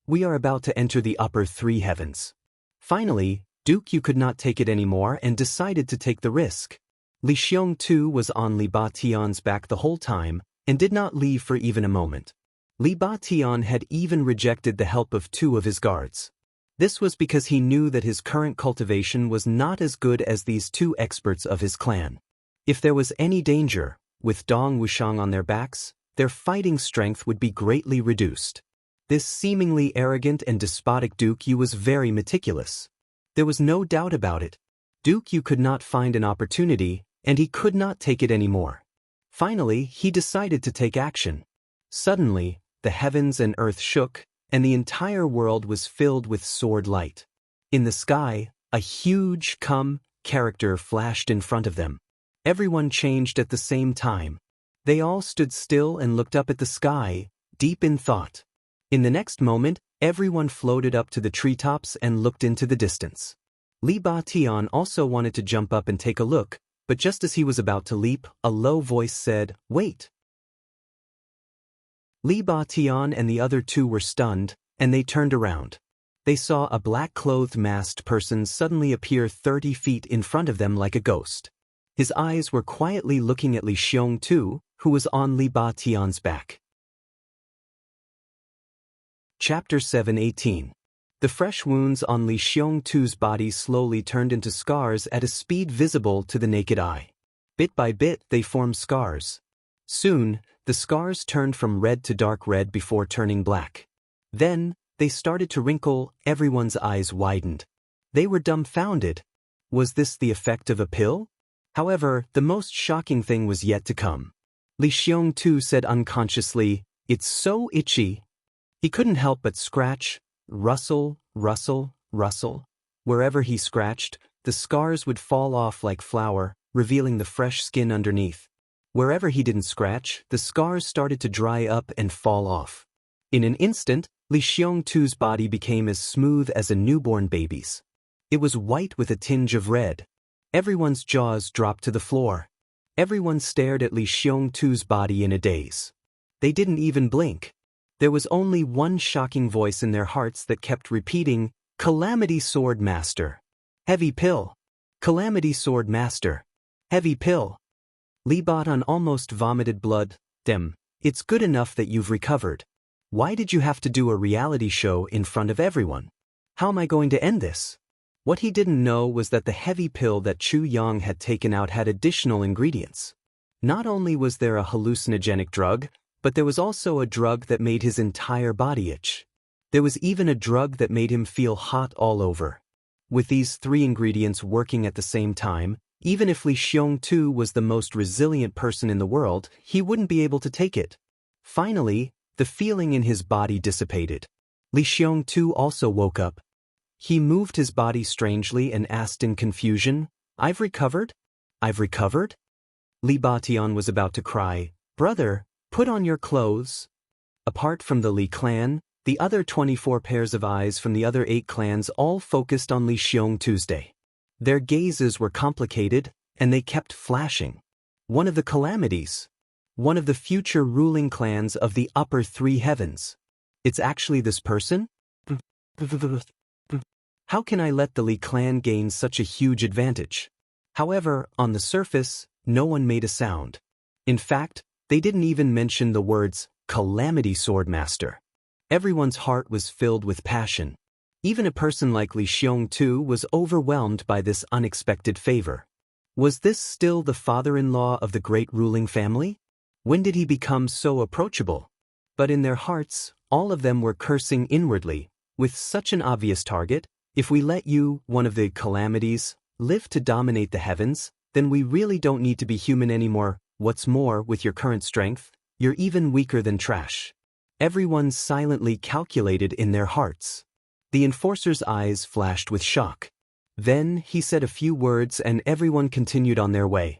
We are about to enter the upper three heavens. Finally, Duke Yu could not take it anymore and decided to take the risk. Li Xiong too was on Li Ba Tian's back the whole time and did not leave for even a moment. Li Ba Tian had even rejected the help of two of his guards. This was because he knew that his current cultivation was not as good as these two experts of his clan. If there was any danger, with Dong Wuxiang on their backs, their fighting strength would be greatly reduced. This seemingly arrogant and despotic Duke Yu was very meticulous. There was no doubt about it. Duke Yu could not find an opportunity, and he could not take it anymore. Finally, he decided to take action. Suddenly, the heavens and earth shook, and the entire world was filled with sword light. In the sky, a huge character flashed in front of them. Everyone changed at the same time. They all stood still and looked up at the sky, deep in thought. In the next moment, everyone floated up to the treetops and looked into the distance. Li Ba Tian also wanted to jump up and take a look, but just as he was about to leap, a low voice said, "Wait." Li Ba Tian and the other two were stunned, and they turned around. They saw a black-clothed masked person suddenly appear 30 feet in front of them like a ghost. His eyes were quietly looking at Li Xiong too, who was on Li Ba Tian's back. Chapter 7:18. The fresh wounds on Li Xiong tu's body slowly turned into scars at a speed visible to the naked eye. Bit by bit they formed scars. Soon, the scars turned from red to dark red before turning black. Then, they started to wrinkle, everyone's eyes widened. They were dumbfounded. Was this the effect of a pill? However, the most shocking thing was yet to come. Li Xiong tu said unconsciously, "It's so itchy." He couldn't help but scratch, rustle. Wherever he scratched, the scars would fall off like flour, revealing the fresh skin underneath. Wherever he didn't scratch, the scars started to dry up and fall off. In an instant, Li Xiong tu's body became as smooth as a newborn baby's. It was white with a tinge of red. Everyone's jaws dropped to the floor. Everyone stared at Li Xiong tu's body in a daze. They didn't even blink. There was only one shocking voice in their hearts that kept repeating, "Calamity Sword Master. Heavy pill. Calamity Sword Master. Heavy pill." Li Batan almost vomited blood. It's good enough that you've recovered. Why did you have to do a reality show in front of everyone? How am I going to end this? What he didn't know was that the heavy pill that Chu Yang had taken out had additional ingredients. Not only was there a hallucinogenic drug, but there was also a drug that made his entire body itch. There was even a drug that made him feel hot all over. With these three ingredients working at the same time, even if Li Xiong tu was the most resilient person in the world, he wouldn't be able to take it. Finally, the feeling in his body dissipated. Li Xiong tu also woke up. He moved his body strangely and asked in confusion, "I've recovered? I've recovered?" Li Batian was about to cry, "Brother, put on your clothes." Apart from the Li clan, the other 24 pairs of eyes from the other 8 clans all focused on Li Xiong Tuesday. Their gazes were complicated, and they kept flashing. One of the calamities. One of the future ruling clans of the upper 3 heavens. It's actually this person? How can I let the Li clan gain such a huge advantage? However, on the surface, no one made a sound. In fact, they didn't even mention the words Calamity Swordmaster. Everyone's heart was filled with passion. Even a person like Li Xiong was overwhelmed by this unexpected favor. Was this still the father-in-law of the great ruling family? When did he become so approachable? But in their hearts, all of them were cursing inwardly. With such an obvious target, if we let you, one of the calamities, live to dominate the heavens, then we really don't need to be human anymore. What's more, with your current strength, you're even weaker than trash. Everyone silently calculated in their hearts. The enforcer's eyes flashed with shock. Then he said a few words and everyone continued on their way.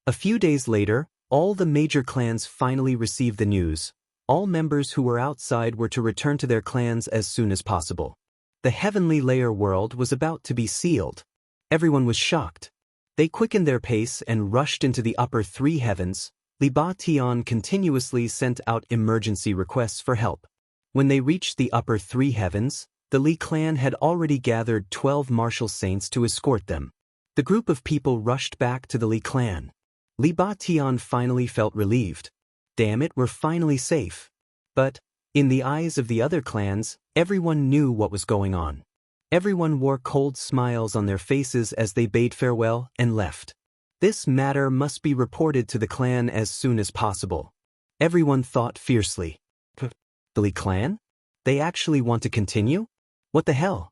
A few days later, all the major clans finally received the news. All members who were outside were to return to their clans as soon as possible. The heavenly layer world was about to be sealed. Everyone was shocked. They quickened their pace and rushed into the upper three heavens. Li Ba Tian continuously sent out emergency requests for help. When they reached the upper three heavens, the Li clan had already gathered 12 martial saints to escort them. The group of people rushed back to the Li clan. Li Ba Tian finally felt relieved. Damn it, we're finally safe. But, in the eyes of the other clans, everyone knew what was going on. Everyone wore cold smiles on their faces as they bade farewell and left. This matter must be reported to the clan as soon as possible. Everyone thought fiercely. The Li clan? They actually want to continue? What the hell?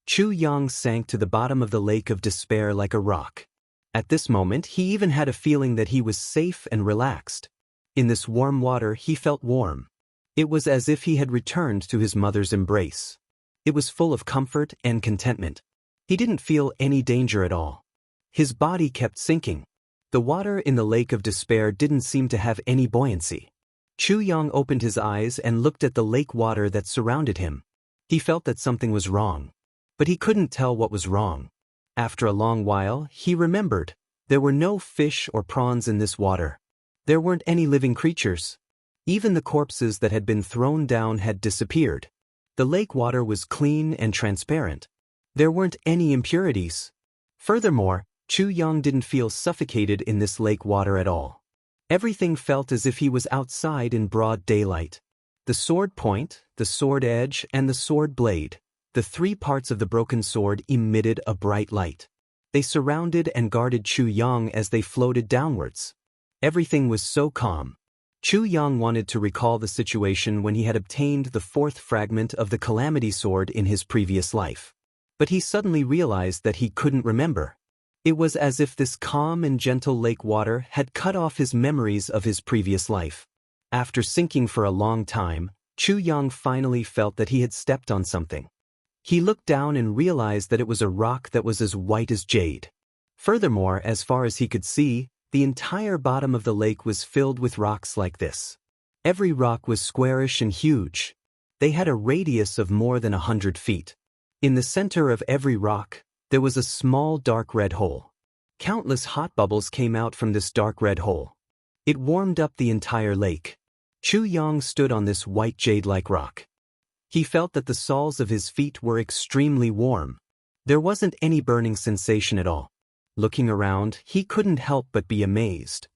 Chu Yang sank to the bottom of the lake of despair like a rock. At this moment, he even had a feeling that he was safe and relaxed. In this warm water, he felt warm. It was as if he had returned to his mother's embrace. It was full of comfort and contentment. He didn't feel any danger at all. His body kept sinking. The water in the lake of despair didn't seem to have any buoyancy. Chu Yang opened his eyes and looked at the lake water that surrounded him. He felt that something was wrong. But he couldn't tell what was wrong. After a long while, he remembered. There were no fish or prawns in this water. There weren't any living creatures. Even the corpses that had been thrown down had disappeared. The lake water was clean and transparent. There weren't any impurities. Furthermore, Chu Yang didn't feel suffocated in this lake water at all. Everything felt as if he was outside in broad daylight. The sword point, the sword edge, and the sword blade, the three parts of the broken sword emitted a bright light. They surrounded and guarded Chu Yang as they floated downwards. Everything was so calm. Chu Yang wanted to recall the situation when he had obtained the fourth fragment of the Calamity Sword in his previous life. But he suddenly realized that he couldn't remember. It was as if this calm and gentle lake water had cut off his memories of his previous life. After sinking for a long time, Chu Yang finally felt that he had stepped on something. He looked down and realized that it was a rock that was as white as jade. Furthermore, as far as he could see, the entire bottom of the lake was filled with rocks like this. Every rock was squarish and huge. They had a radius of more than 100 feet. In the center of every rock, there was a small dark red hole. Countless hot bubbles came out from this dark red hole. It warmed up the entire lake. Chu Yang stood on this white jade-like rock. He felt that the soles of his feet were extremely warm. There wasn't any burning sensation at all. Looking around, he couldn't help but be amazed.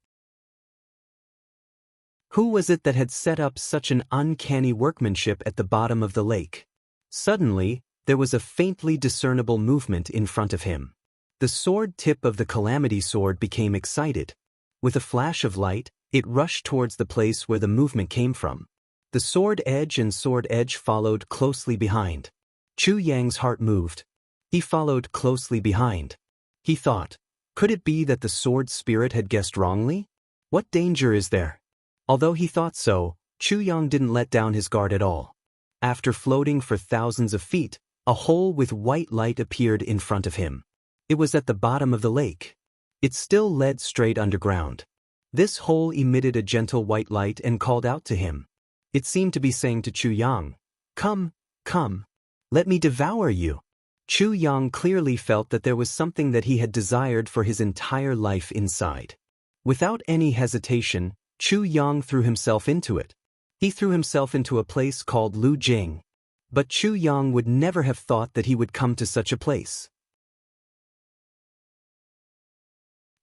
Who was it that had set up such an uncanny workmanship at the bottom of the lake? Suddenly, there was a faintly discernible movement in front of him. The sword tip of the Calamity Sword became excited. With a flash of light, it rushed towards the place where the movement came from. The sword edge and sword edge followed closely behind. Chu Yang's heart moved. He followed closely behind. He thought, could it be that the sword spirit had guessed wrongly? What danger is there? Although he thought so, Chu Yang didn't let down his guard at all. After floating for thousands of feet, a hole with white light appeared in front of him. It was at the bottom of the lake. It still led straight underground. This hole emitted a gentle white light and called out to him. It seemed to be saying to Chu Yang, "Come, come, let me devour you." Chu Yang clearly felt that there was something that he had desired for his entire life inside. Without any hesitation, Chu Yang threw himself into it. He threw himself into a place called Lu Jing. But Chu Yang would never have thought that he would come to such a place.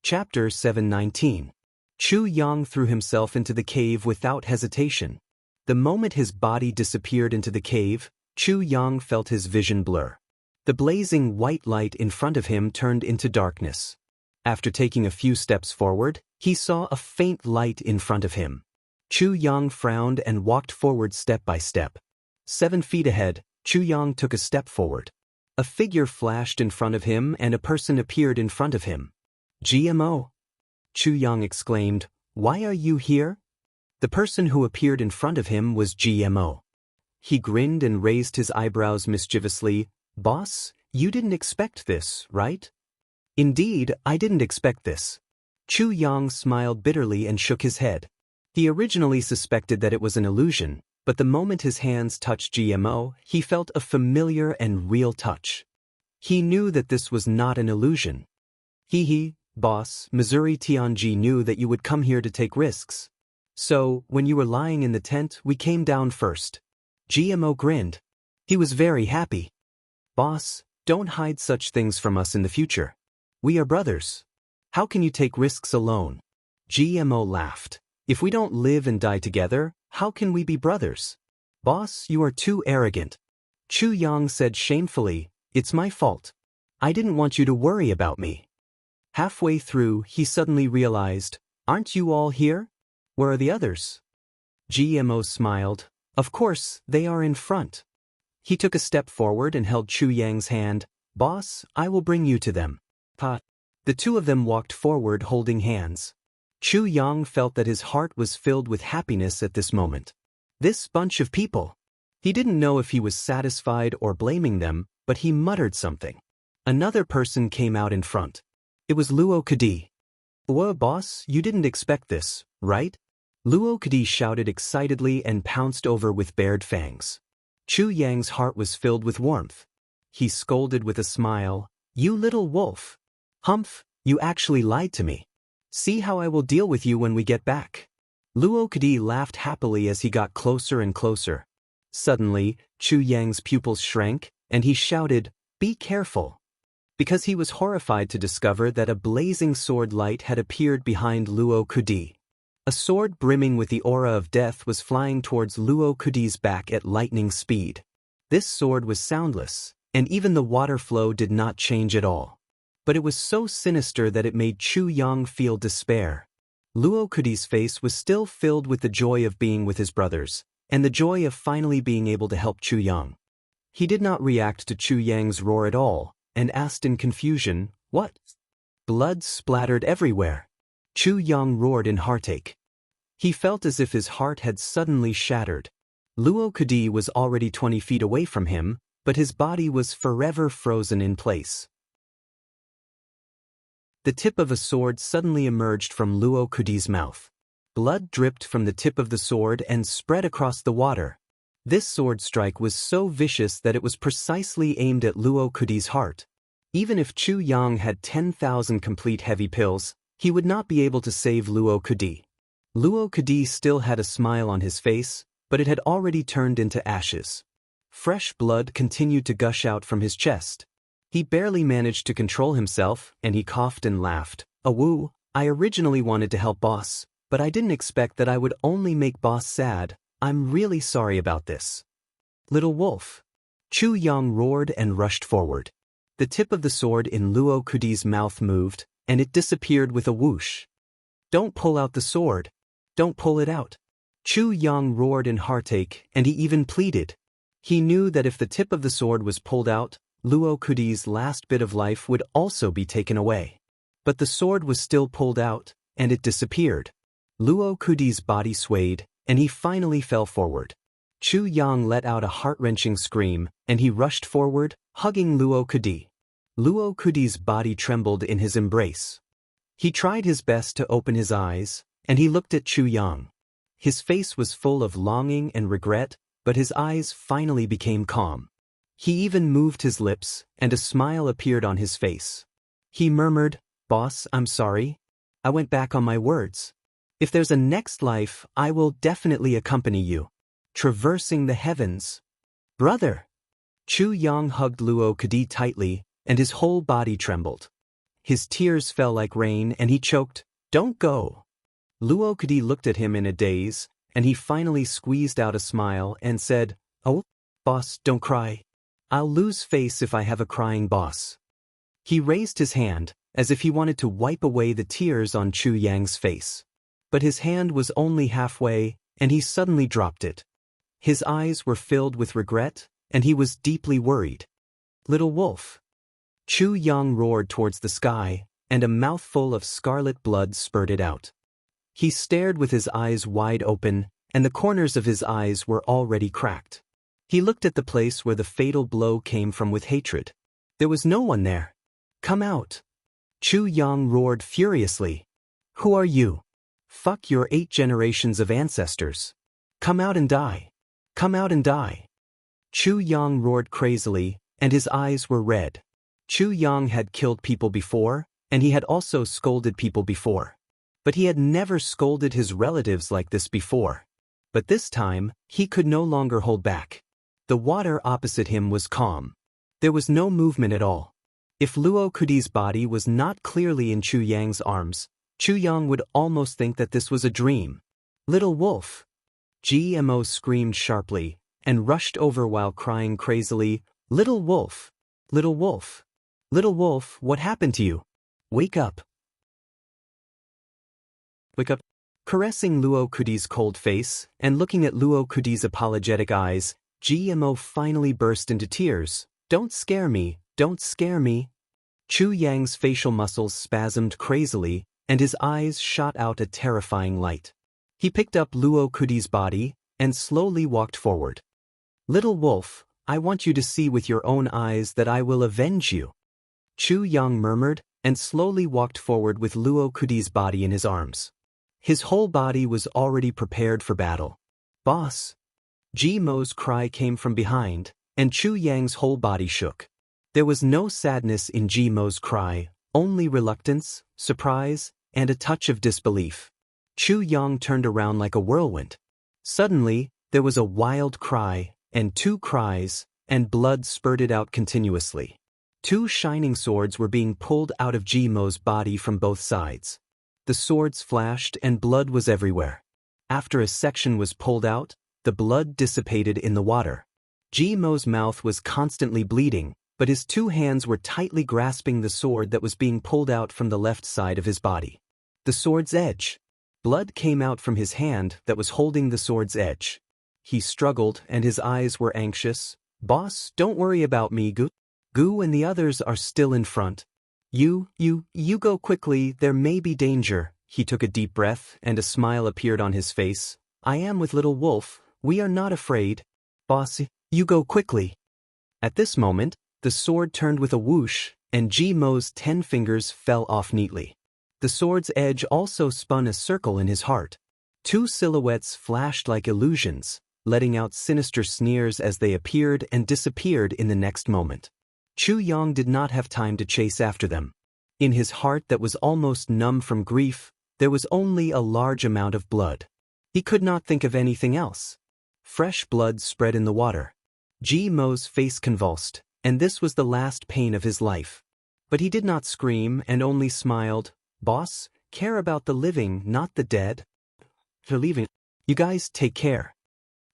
Chapter 719. Chu Yang threw himself into the cave without hesitation. The moment his body disappeared into the cave, Chu Yang felt his vision blur. The blazing white light in front of him turned into darkness. After taking a few steps forward, he saw a faint light in front of him. Chu Yang frowned and walked forward step by step. 7 feet ahead, Chu Yang took a step forward. A figure flashed in front of him and a person appeared in front of him. GMO! Chu Yang exclaimed, "Why are you here?" The person who appeared in front of him was GMO. He grinned and raised his eyebrows mischievously. "Boss, you didn't expect this, right?" "Indeed, I didn't expect this." Chu Yang smiled bitterly and shook his head. He originally suspected that it was an illusion, but the moment his hands touched GMO, he felt a familiar and real touch. He knew that this was not an illusion. "Hee, boss, Missouri Tianji knew that you would come here to take risks. So, when you were lying in the tent, we came down first." GMO grinned. He was very happy. "Boss, don't hide such things from us in the future. We are brothers. How can you take risks alone?" GMO laughed. "If we don't live and die together, how can we be brothers?" "Boss, you are too arrogant." Chu Yang said shamefully, "It's my fault. I didn't want you to worry about me." Halfway through, he suddenly realized, "Aren't you all here? Where are the others?" GMO smiled. "Of course, they are in front." He took a step forward and held Chu Yang's hand. "Boss, I will bring you to them." "Pa." The two of them walked forward holding hands. Chu Yang felt that his heart was filled with happiness at this moment. This bunch of people. He didn't know if he was satisfied or blaming them, but he muttered something. Another person came out in front. It was Luo Kadi. "Whoa, boss, you didn't expect this, right?" Luo Kadi shouted excitedly and pounced over with bared fangs. Chu Yang's heart was filled with warmth. He scolded with a smile, "You little wolf. Humph, you actually lied to me. See how I will deal with you when we get back." Luo Kadi laughed happily as he got closer and closer. Suddenly, Chu Yang's pupils shrank, and he shouted, "Be careful!" Because he was horrified to discover that a blazing sword light had appeared behind Luo Kadi. A sword brimming with the aura of death was flying towards Luo Kadi's back at lightning speed. This sword was soundless, and even the water flow did not change at all. But it was so sinister that it made Chu Yang feel despair. Luo Kadi's face was still filled with the joy of being with his brothers, and the joy of finally being able to help Chu Yang. He did not react to Chu Yang's roar at all, and asked in confusion, "What?" Blood splattered everywhere. Chu Yang roared in heartache. He felt as if his heart had suddenly shattered. Luo Kadi was already 20 feet away from him, but his body was forever frozen in place. The tip of a sword suddenly emerged from Luo Kadi's mouth. Blood dripped from the tip of the sword and spread across the water. This sword strike was so vicious that it was precisely aimed at Luo Kadi's heart. Even if Chu Yang had 10,000 complete heavy pills, he would not be able to save Luo Kadi. Luo Kadi still had a smile on his face, but it had already turned into ashes. Fresh blood continued to gush out from his chest. He barely managed to control himself, and he coughed and laughed. "Awoo, I originally wanted to help boss, but I didn't expect that I would only make boss sad. I'm really sorry about this." "Little wolf." Chu Yang roared and rushed forward. The tip of the sword in Luo Kadi's mouth moved, and it disappeared with a whoosh. "Don't pull out the sword. Don't pull it out." Chu Yang roared in heartache, and he even pleaded. He knew that if the tip of the sword was pulled out, Luo Kadi's last bit of life would also be taken away. But the sword was still pulled out, and it disappeared. Luo Kadi's body swayed, and he finally fell forward. Chu Yang let out a heart-wrenching scream, and he rushed forward, hugging Luo Kadi. Luo Kadi's body trembled in his embrace. He tried his best to open his eyes, and he looked at Chu Yang. His face was full of longing and regret, but his eyes finally became calm. He even moved his lips, and a smile appeared on his face. He murmured, "Boss, I'm sorry. I went back on my words. If there's a next life, I will definitely accompany you. Traversing the heavens." "Brother!" Chu Yang hugged Luo Kadi tightly, and his whole body trembled. His tears fell like rain, and he choked, "Don't go. Luo Kudi looked at him in a daze, and he finally squeezed out a smile and said, "Oh, boss, don't cry. I'll lose face if I have a crying boss." He raised his hand, as if he wanted to wipe away the tears on Chu Yang's face. But his hand was only halfway, and he suddenly dropped it. His eyes were filled with regret, and he was deeply worried. "Little wolf." Chu Yang roared towards the sky, and a mouthful of scarlet blood spurted out. He stared with his eyes wide open, and the corners of his eyes were already cracked. He looked at the place where the fatal blow came from with hatred. There was no one there. "Come out." Chu Yang roared furiously. "Who are you? Fuck your 8 generations of ancestors. Come out and die. Come out and die." Chu Yang roared crazily, and his eyes were red. Chu Yang had killed people before, and he had also scolded people before. But he had never scolded his relatives like this before. But this time, he could no longer hold back. The water opposite him was calm. There was no movement at all. If Luo Kudi's body was not clearly in Chu Yang's arms, Chu Yang would almost think that this was a dream. "Little wolf!" GMO screamed sharply, and rushed over while crying crazily, "Little wolf! Little wolf! Little wolf, what happened to you? Wake up! Wake up!" Caressing Luo Kudi's cold face, and looking at Luo Kudi's apologetic eyes, GMO finally burst into tears. "Don't scare me, don't scare me." Chu Yang's facial muscles spasmed crazily, and his eyes shot out a terrifying light. He picked up Luo Kudi's body, and slowly walked forward. "Little wolf, I want you to see with your own eyes that I will avenge you." Chu Yang murmured, and slowly walked forward with Luo Kudi's body in his arms. His whole body was already prepared for battle. "Boss!" Ji Mo's cry came from behind, and Chu Yang's whole body shook. There was no sadness in Ji Mo's cry, only reluctance, surprise, and a touch of disbelief. Chu Yang turned around like a whirlwind. Suddenly, there was a wild cry, and 2 cries, and blood spurted out continuously. 2 shining swords were being pulled out of Ji Mo's body from both sides. The swords flashed and blood was everywhere. After a section was pulled out, the blood dissipated in the water. Ji Mo's mouth was constantly bleeding, but his 2 hands were tightly grasping the sword that was being pulled out from the left side of his body. The sword's edge. Blood came out from his hand that was holding the sword's edge. He struggled and his eyes were anxious. "Boss, don't worry about me, Gu. Gu and the others are still in front. You go quickly, there may be danger." He took a deep breath and a smile appeared on his face. "I am with Little Wolf, we are not afraid. Boss, you go quickly." At this moment, the sword turned with a whoosh, and Ji Mo's 10 fingers fell off neatly. The sword's edge also spun a circle in his heart. 2 silhouettes flashed like illusions, letting out sinister sneers as they appeared and disappeared in the next moment. Chu Yang did not have time to chase after them. In his heart that was almost numb from grief, there was only a large amount of blood. He could not think of anything else. Fresh blood spread in the water. Ji Mo's face convulsed, and this was the last pain of his life. But he did not scream and only smiled. "Boss, care about the living, not the dead. For leaving. You guys take care."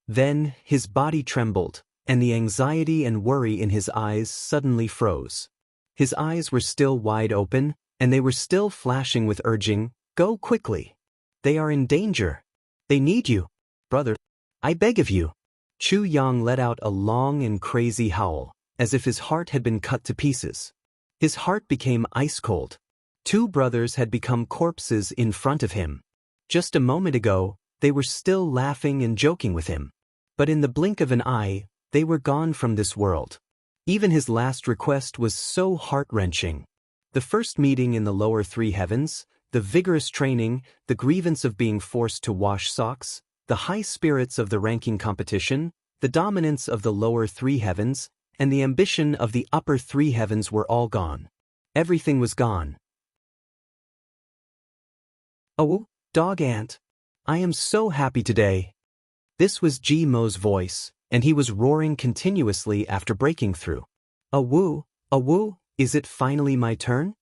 Then, his body trembled, and the anxiety and worry in his eyes suddenly froze. His eyes were still wide open, and they were still flashing with urging, "Go quickly. They are in danger. They need you. Brother, I beg of you." Chu Yang let out a long and crazy howl, as if his heart had been cut to pieces. His heart became ice cold. 2 brothers had become corpses in front of him. Just a moment ago, they were still laughing and joking with him. But in the blink of an eye, they were gone from this world. Even his last request was so heart-wrenching. The first meeting in the lower 3 heavens, the vigorous training, the grievance of being forced to wash socks, the high spirits of the ranking competition, the dominance of the lower 3 heavens, and the ambition of the upper 3 heavens were all gone. Everything was gone. "Oh, dog ant. I am so happy today." This was Ji Mo's voice, and he was roaring continuously after breaking through. "A woo, is it finally my turn?"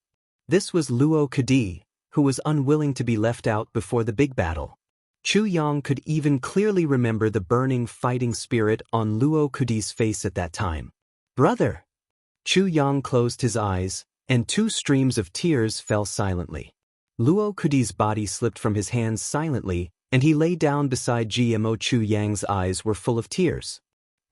This was Luo Kudi, who was unwilling to be left out before the big battle. Chu Yang could even clearly remember the burning fighting spirit on Luo Kudi's face at that time. "Brother!" Chu Yang closed his eyes, and 2 streams of tears fell silently. Luo Kudi's body slipped from his hands silently, and he lay down beside GMO. Chu Yang's eyes were full of tears.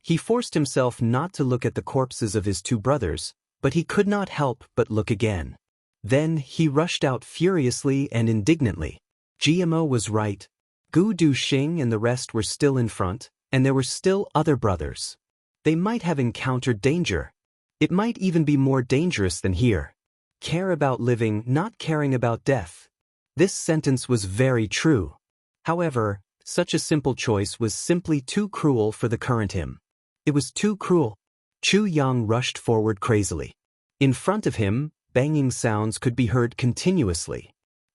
He forced himself not to look at the corpses of his 2 brothers, but he could not help but look again. Then he rushed out furiously and indignantly. GMO was right. Gu Duxing and the rest were still in front, and there were still other brothers. They might have encountered danger. It might even be more dangerous than here. Care about living, not caring about death. This sentence was very true. However, such a simple choice was simply too cruel for the current him. It was too cruel. Chu Yang rushed forward crazily. In front of him, banging sounds could be heard continuously.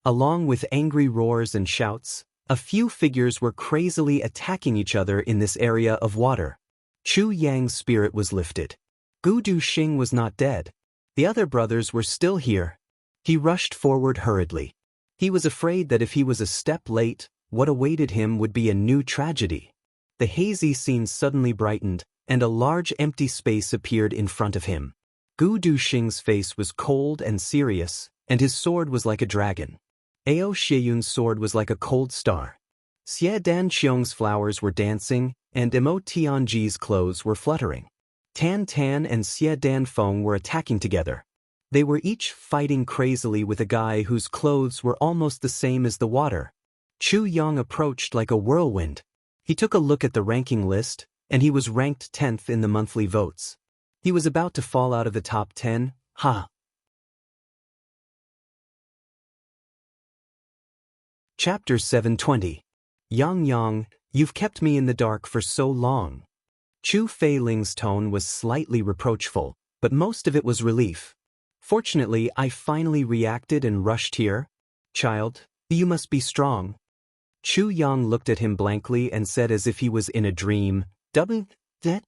Along with angry roars and shouts, a few figures were crazily attacking each other in this area of water. Chu Yang's spirit was lifted. Gu Duxing was not dead. The other brothers were still here. He rushed forward hurriedly. He was afraid that if he was a step late, what awaited him would be a new tragedy. The hazy scene suddenly brightened, and a large empty space appeared in front of him. Gu Duxing's face was cold and serious, and his sword was like a dragon. Ao Shiyun's sword was like a cold star. Xie Danqiong's flowers were dancing, and Mo Tianji's clothes were fluttering. Tan Tan and Xie Danfeng were attacking together. They were each fighting crazily with a guy whose clothes were almost the same as the water. Chu Yang approached like a whirlwind. He took a look at the ranking list, and he was ranked 10th in the monthly votes. He was about to fall out of the top 10. Chapter 720. Yang, you've kept me in the dark for so long. Chu Feiling's tone was slightly reproachful, but most of it was relief. Fortunately, I finally reacted and rushed here. Child, you must be strong. Chu Yang looked at him blankly and said as if he was in a dream, "That?"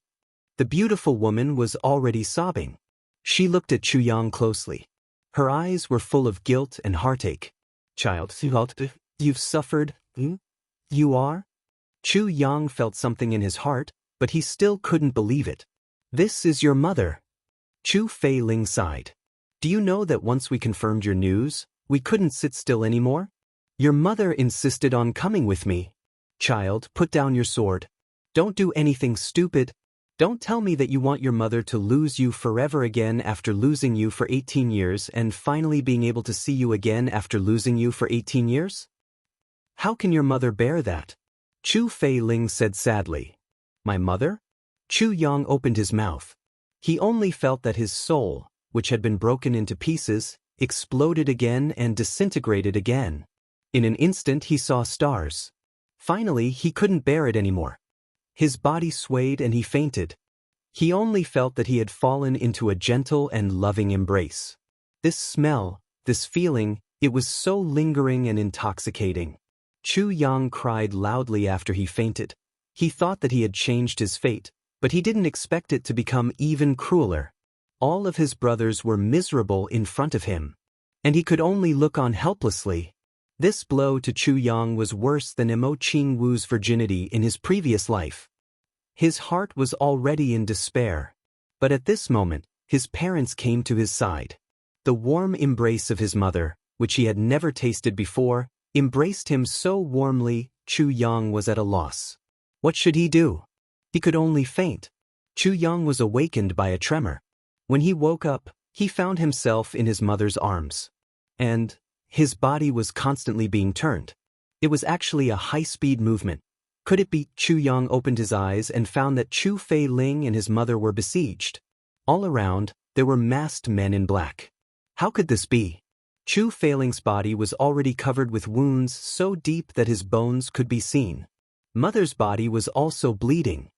The beautiful woman was already sobbing. She looked at Chu Yang closely. Her eyes were full of guilt and heartache. Child, you've suffered. You are? Chu Yang felt something in his heart, but he still couldn't believe it. This is your mother. Chu Feiling sighed. Do you know that once we confirmed your news, we couldn't sit still anymore? Your mother insisted on coming with me. Child, put down your sword. Don't do anything stupid. Don't tell me that you want your mother to lose you forever again after losing you for 18 years and finally being able to see you again after losing you for 18 years? How can your mother bear that? Chu Feiling said sadly. My mother? Chu Yang opened his mouth. He only felt that his soul, which had been broken into pieces, exploded again and disintegrated again. In an instant he saw stars. Finally, he couldn't bear it anymore. His body swayed and he fainted. He only felt that he had fallen into a gentle and loving embrace. This smell, this feeling, it was so lingering and intoxicating. Chu Yang cried loudly after he fainted. He thought that he had changed his fate, but he didn't expect it to become even crueler. All of his brothers were miserable in front of him, and he could only look on helplessly. This blow to Chu Yang was worse than Mo Qingwu's virginity in his previous life. His heart was already in despair, but at this moment, his parents came to his side. The warm embrace of his mother, which he had never tasted before, embraced him so warmly, Chu Yang was at a loss. What should he do? He could only faint. Chu Yang was awakened by a tremor. When he woke up, he found himself in his mother's arms. And his body was constantly being turned. It was actually a high-speed movement. Could it be? Chu Yang opened his eyes and found that Chu Feiling and his mother were besieged. All around, there were masked men in black. How could this be? Chu Feiling's body was already covered with wounds so deep that his bones could be seen. Mother's body was also bleeding.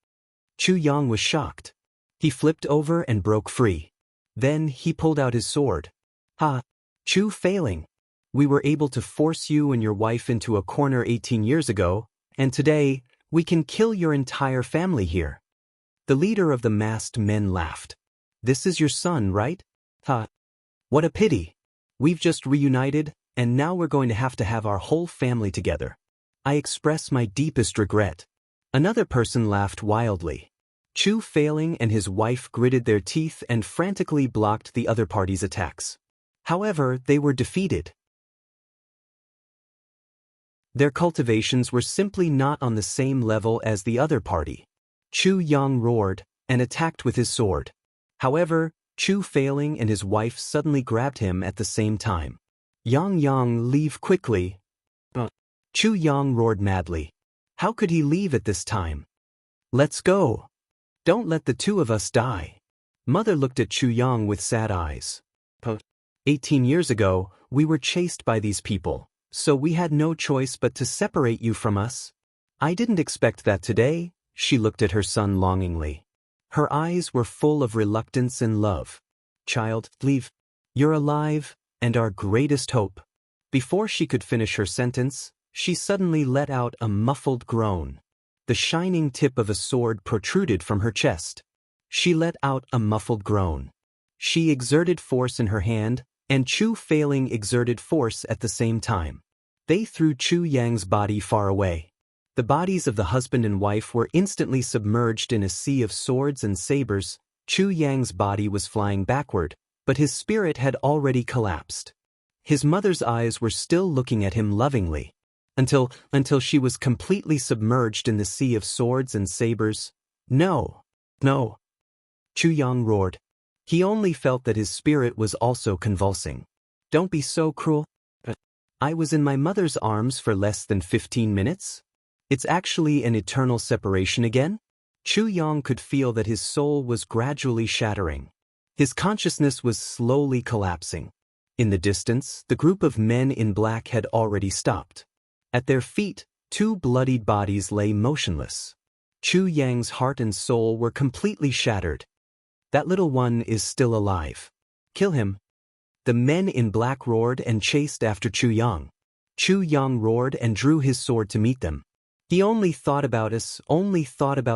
Chu Yang was shocked. He flipped over and broke free. Then he pulled out his sword. Chu Feiling. We were able to force you and your wife into a corner 18 years ago, and today, we can kill your entire family here. The leader of the masked men laughed. This is your son, right? What a pity. We've just reunited, and now we're going to have our whole family together. I express my deepest regret." Another person laughed wildly. Chu Failing and his wife gritted their teeth and frantically blocked the other party's attacks. However, they were defeated. Their cultivations were simply not on the same level as the other party. Chu Yang roared and attacked with his sword. However, Chu Failing and his wife suddenly grabbed him at the same time. Yang, leave quickly." Chu Yang roared madly. How could he leave at this time? "Let's go. Don't let the two of us die." Mother looked at Chu Yang with sad eyes. 18 years ago, we were chased by these people, so we had no choice but to separate you from us. I didn't expect that today." She looked at her son longingly. Her eyes were full of reluctance and love. "Child, leave. You're alive, and our greatest hope." Before she could finish her sentence, she suddenly let out a muffled groan. The shining tip of a sword protruded from her chest. She let out a muffled groan. She exerted force in her hand, and Chu Failing exerted force at the same time. They threw Chu Yang's body far away. The bodies of the husband and wife were instantly submerged in a sea of swords and sabers. Chu Yang's body was flying backward, but his spirit had already collapsed. His mother's eyes were still looking at him lovingly. Until she was completely submerged in the sea of swords and sabers. No. Chu Yang roared. He only felt that his spirit was also convulsing. "Don't be so cruel. I was in my mother's arms for less than 15 minutes. It's actually an eternal separation again?" Chu Yang could feel that his soul was gradually shattering. His consciousness was slowly collapsing. In the distance, the group of men in black had already stopped. At their feet, two bloodied bodies lay motionless. Chu Yang's heart and soul were completely shattered. "That little one is still alive. Kill him." The men in black roared and chased after Chu Yang. Chu Yang roared and drew his sword to meet them. He only thought about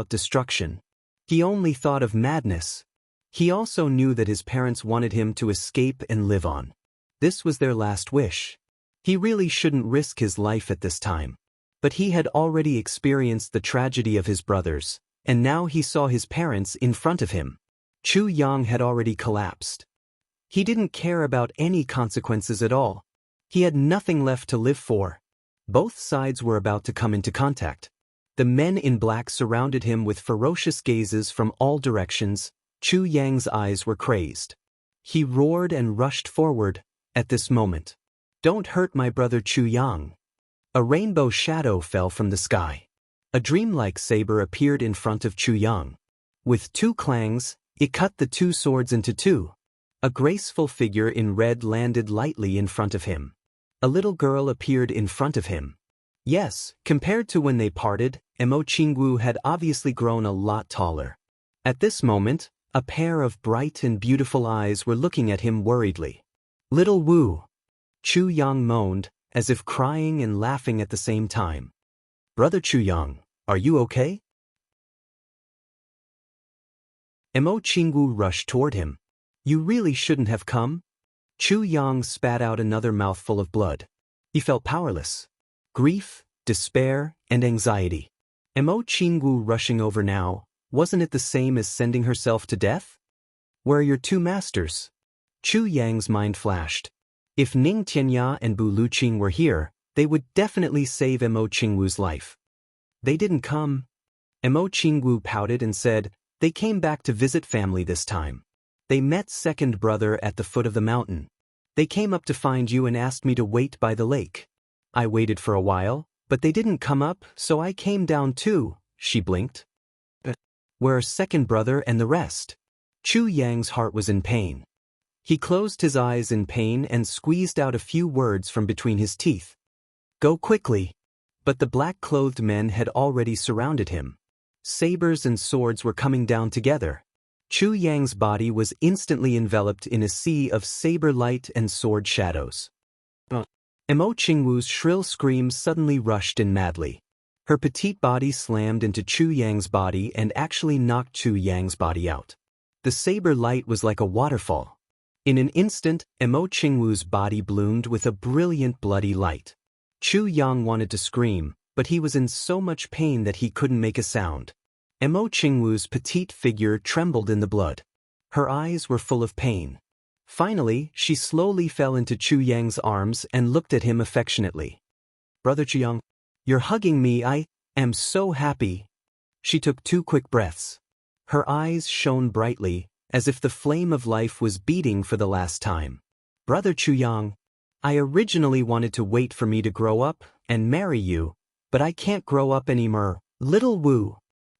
destruction. He only thought of madness. He also knew that his parents wanted him to escape and live on. This was their last wish. He really shouldn't risk his life at this time. But he had already experienced the tragedy of his brothers, and now he saw his parents in front of him. Chu Yang had already collapsed. He didn't care about any consequences at all. He had nothing left to live for. Both sides were about to come into contact. The men in black surrounded him with ferocious gazes from all directions. Chu Yang's eyes were crazed. He roared and rushed forward. At this moment, "Don't hurt my brother Chu Yang." A rainbow shadow fell from the sky. A dreamlike saber appeared in front of Chu Yang. With two clangs, it cut the two swords into two. A graceful figure in red landed lightly in front of him. A little girl appeared in front of him. Yes, compared to when they parted, Jianghu had obviously grown a lot taller. At this moment, a pair of bright and beautiful eyes were looking at him worriedly. "Little Wu," Chu Yang moaned, as if crying and laughing at the same time. "Brother Chu Yang, are you okay?" Jianghu rushed toward him. "You really shouldn't have come." Chu Yang spat out another mouthful of blood. He felt powerless. Grief, despair, and anxiety. Jianghu rushing over now, wasn't it the same as sending herself to death? "Where are your two masters?" Chu Yang's mind flashed. If Ning Tianya and Bu Luqing were here, they would definitely save Jianghu's life. They didn't come. Jianghu pouted and said, "They came back to visit family this time. They met second brother at the foot of the mountain. They came up to find you and asked me to wait by the lake. I waited for a while, but they didn't come up, so I came down too." She blinked. "Where are second brother and the rest?" Chu Yang's heart was in pain. He closed his eyes in pain and squeezed out a few words from between his teeth. "Go quickly." But the black-clothed men had already surrounded him. Sabers and swords were coming down together. Chu Yang's body was instantly enveloped in a sea of saber light and sword shadows. Jianghu's shrill scream suddenly rushed in madly. Her petite body slammed into Chu Yang's body and actually knocked Chu Yang's body out. The saber light was like a waterfall. In an instant, Emo Qingwu's body bloomed with a brilliant bloody light. Chu Yang wanted to scream, but he was in so much pain that he couldn't make a sound. Emo Qingwu's petite figure trembled in the blood. Her eyes were full of pain. Finally, she slowly fell into Chu Yang's arms and looked at him affectionately. "Brother Chu Yang, you're hugging me, I am so happy." She took 2 quick breaths. Her eyes shone brightly, as if the flame of life was beating for the last time. "Brother Chu Yang, I originally wanted to wait for me to grow up and marry you, but I can't grow up anymore, little Wu."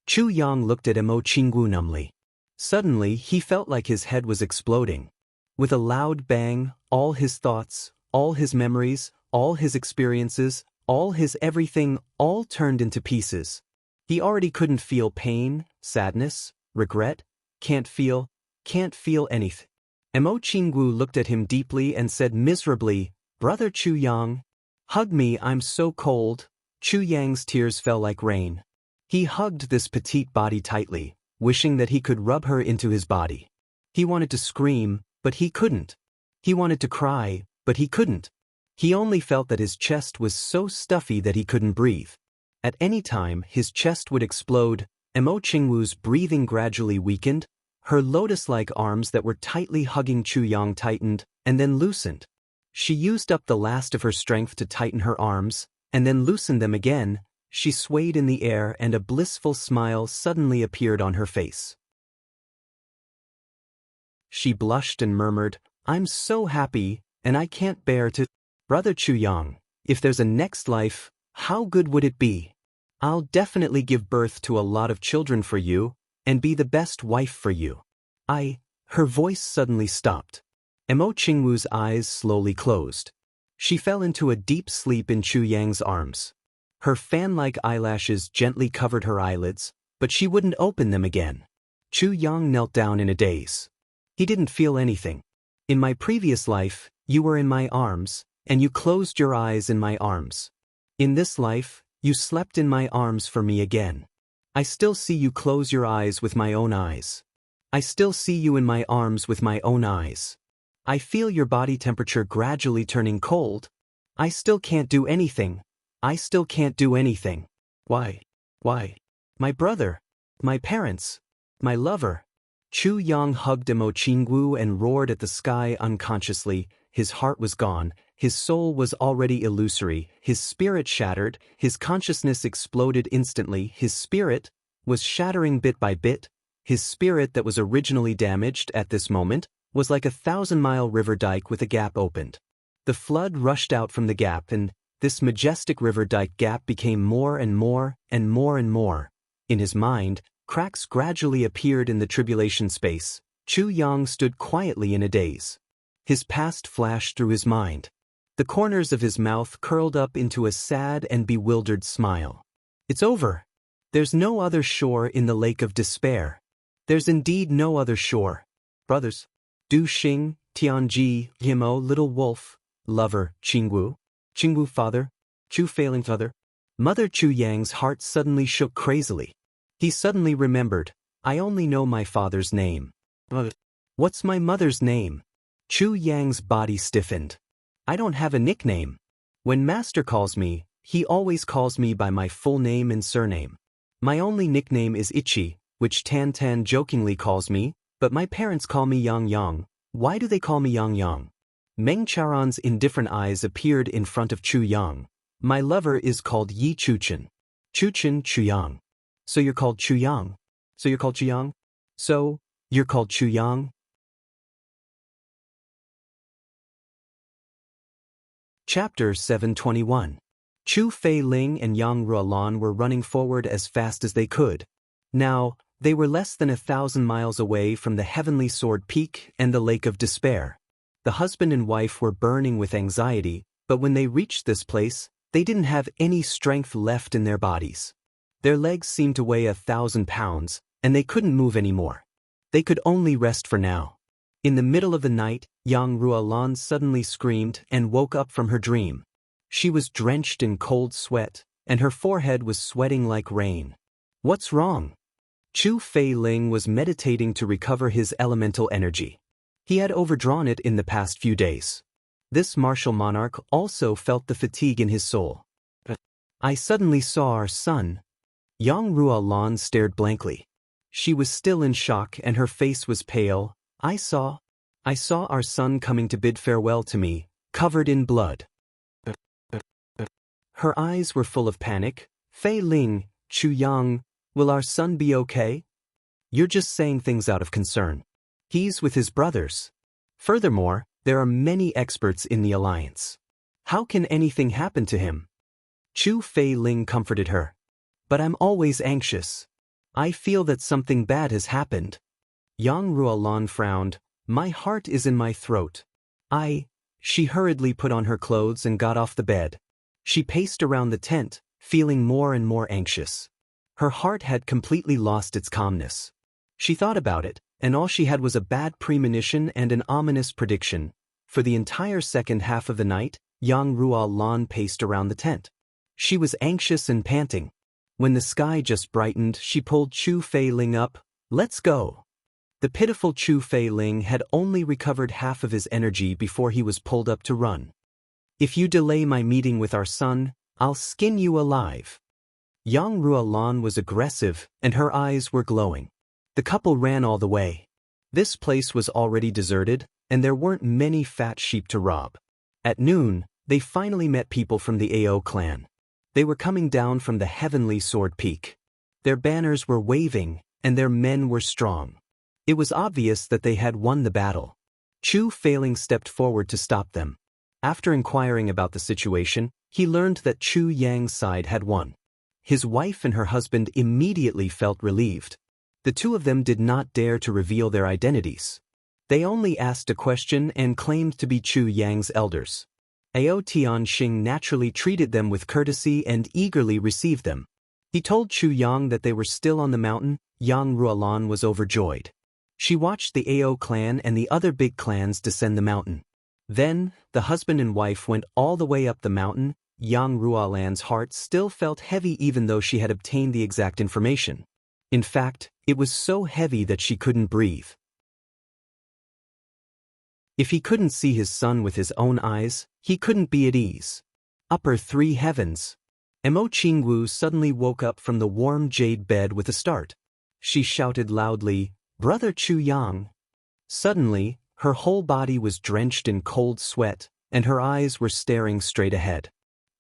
Chu Yang looked at Emo Qingwu numbly. Suddenly, he felt like his head was exploding. With a loud bang, all his thoughts, all his memories, all his experiences, all his everything, all turned into pieces. He already couldn't feel pain, sadness, regret, can't feel anything. Emo Qingwu looked at him deeply and said miserably, "Brother Chu Yang, hug me, I'm so cold." Chu Yang's tears fell like rain. He hugged this petite body tightly, wishing that he could rub her into his body. He wanted to scream, but he couldn't. He wanted to cry, but he couldn't. He only felt that his chest was so stuffy that he couldn't breathe. At any time, his chest would explode. Emo Qingwu's breathing gradually weakened. Her lotus-like arms that were tightly hugging Chu Yang tightened, and then loosened. She used up the last of her strength to tighten her arms, and then loosened them again. She swayed in the air and a blissful smile suddenly appeared on her face. She blushed and murmured, "I'm so happy, and I can't bear to—" "Brother Chu Yang, if there's a next life, how good would it be? I'll definitely give birth to a lot of children for you, and be the best wife for you." Her voice suddenly stopped. Emo Qingwu's eyes slowly closed. She fell into a deep sleep in Chu Yang's arms. Her fan-like eyelashes gently covered her eyelids, but she wouldn't open them again. Chu Yang knelt down in a daze. He didn't feel anything. "In my previous life, you were in my arms, and you closed your eyes in my arms. In this life, you slept in my arms for me again. I still see you close your eyes with my own eyes. I still see you in my arms with my own eyes. I feel your body temperature gradually turning cold. I still can't do anything. I still can't do anything. Why? My brother, my parents, my lover." Chu Yang hugged Emo Qingwu and roared at the sky unconsciously. His heart was gone, his soul was already illusory, his spirit shattered, his consciousness exploded instantly, his spirit was shattering bit by bit. His spirit that was originally damaged at this moment was like a 1,000-mile river dike with a gap opened. The flood rushed out from the gap, and this majestic river dike gap became more and more and more and more. In his mind, cracks gradually appeared in the tribulation space. Chu Yang stood quietly in a daze. His past flashed through his mind. The corners of his mouth curled up into a sad and bewildered smile. "It's over. There's no other shore in the lake of despair. There's indeed no other shore. Brothers, Du Xing, Tianji, Himo, little wolf, lover, Qingwu, Qingwu father, Chu failing father." Mother Chu Yang's heart suddenly shook crazily. He suddenly remembered, "I only know my father's name. What's my mother's name?" Chu Yang's body stiffened. "I don't have a nickname. When master calls me, he always calls me by my full name and surname. My only nickname is Ichi, which Tan Tan jokingly calls me, but my parents call me Yang Yang." "Why do they call me Yang Yang?" Meng Charon's indifferent eyes appeared in front of Chu Yang. "My lover is called Yi Chuchen. Chuchen Chu Yang. So you're called Chu Yang? So you're called Chu Yang? So, you're called Chu Yang?" Chapter 721. Chu Fei Ling and Yang Ruolan were running forward as fast as they could. Now, they were less than 1,000 miles away from the Heavenly Sword Peak and the Lake of Despair. The husband and wife were burning with anxiety, but when they reached this place, they didn't have any strength left in their bodies. Their legs seemed to weigh 1,000 pounds, and they couldn't move anymore. They could only rest for now. In the middle of the night, Yang Ruolan suddenly screamed and woke up from her dream. She was drenched in cold sweat, and her forehead was sweating like rain. "What's wrong?" Chu Fei Ling was meditating to recover his elemental energy. He had overdrawn it in the past few days. This martial monarch also felt the fatigue in his soul. I suddenly saw our son. Yang Ruolan stared blankly. She was still in shock and her face was pale. I saw our son coming to bid farewell to me, covered in blood. Her eyes were full of panic. Fei Ling, Chu Yang, will our son be okay? You're just saying things out of concern. He's with his brothers. Furthermore, there are many experts in the alliance. How can anything happen to him? Chu Fei Ling comforted her. But I'm always anxious. I feel that something bad has happened. Yang Ruolan frowned. My heart is in my throat. She hurriedly put on her clothes and got off the bed. She paced around the tent, feeling more and more anxious. Her heart had completely lost its calmness. She thought about it, and all she had was a bad premonition and an ominous prediction. For the entire second half of the night, Yang Ruolan paced around the tent. She was anxious and panting. When the sky just brightened, she pulled Chu Fei Ling up. Let's go. The pitiful Chu Fei Ling had only recovered half of his energy before he was pulled up to run. If you delay my meeting with our son, I'll skin you alive. Yang Ruolan was aggressive, and her eyes were glowing. The couple ran all the way. This place was already deserted, and there weren't many fat sheep to rob. At noon, they finally met people from the Ao clan. They were coming down from the heavenly sword peak. Their banners were waving, and their men were strong. It was obvious that they had won the battle. Chu Feiling stepped forward to stop them. After inquiring about the situation, he learned that Chu Yang's side had won. His wife and her husband immediately felt relieved. The two of them did not dare to reveal their identities. They only asked a question and claimed to be Chu Yang's elders. Ao Tianxing naturally treated them with courtesy and eagerly received them. He told Chu Yang that they were still on the mountain. Yang Ruolan was overjoyed. She watched the Ao clan and the other big clans descend the mountain. Then, the husband and wife went all the way up the mountain. Yang Ruolan's heart still felt heavy even though she had obtained the exact information. In fact, it was so heavy that she couldn't breathe. If he couldn't see his son with his own eyes, he couldn't be at ease. Upper three heavens. Mo Qingwu suddenly woke up from the warm jade bed with a start. She shouted loudly, "Brother Chu Yang!" Suddenly, her whole body was drenched in cold sweat, and her eyes were staring straight ahead.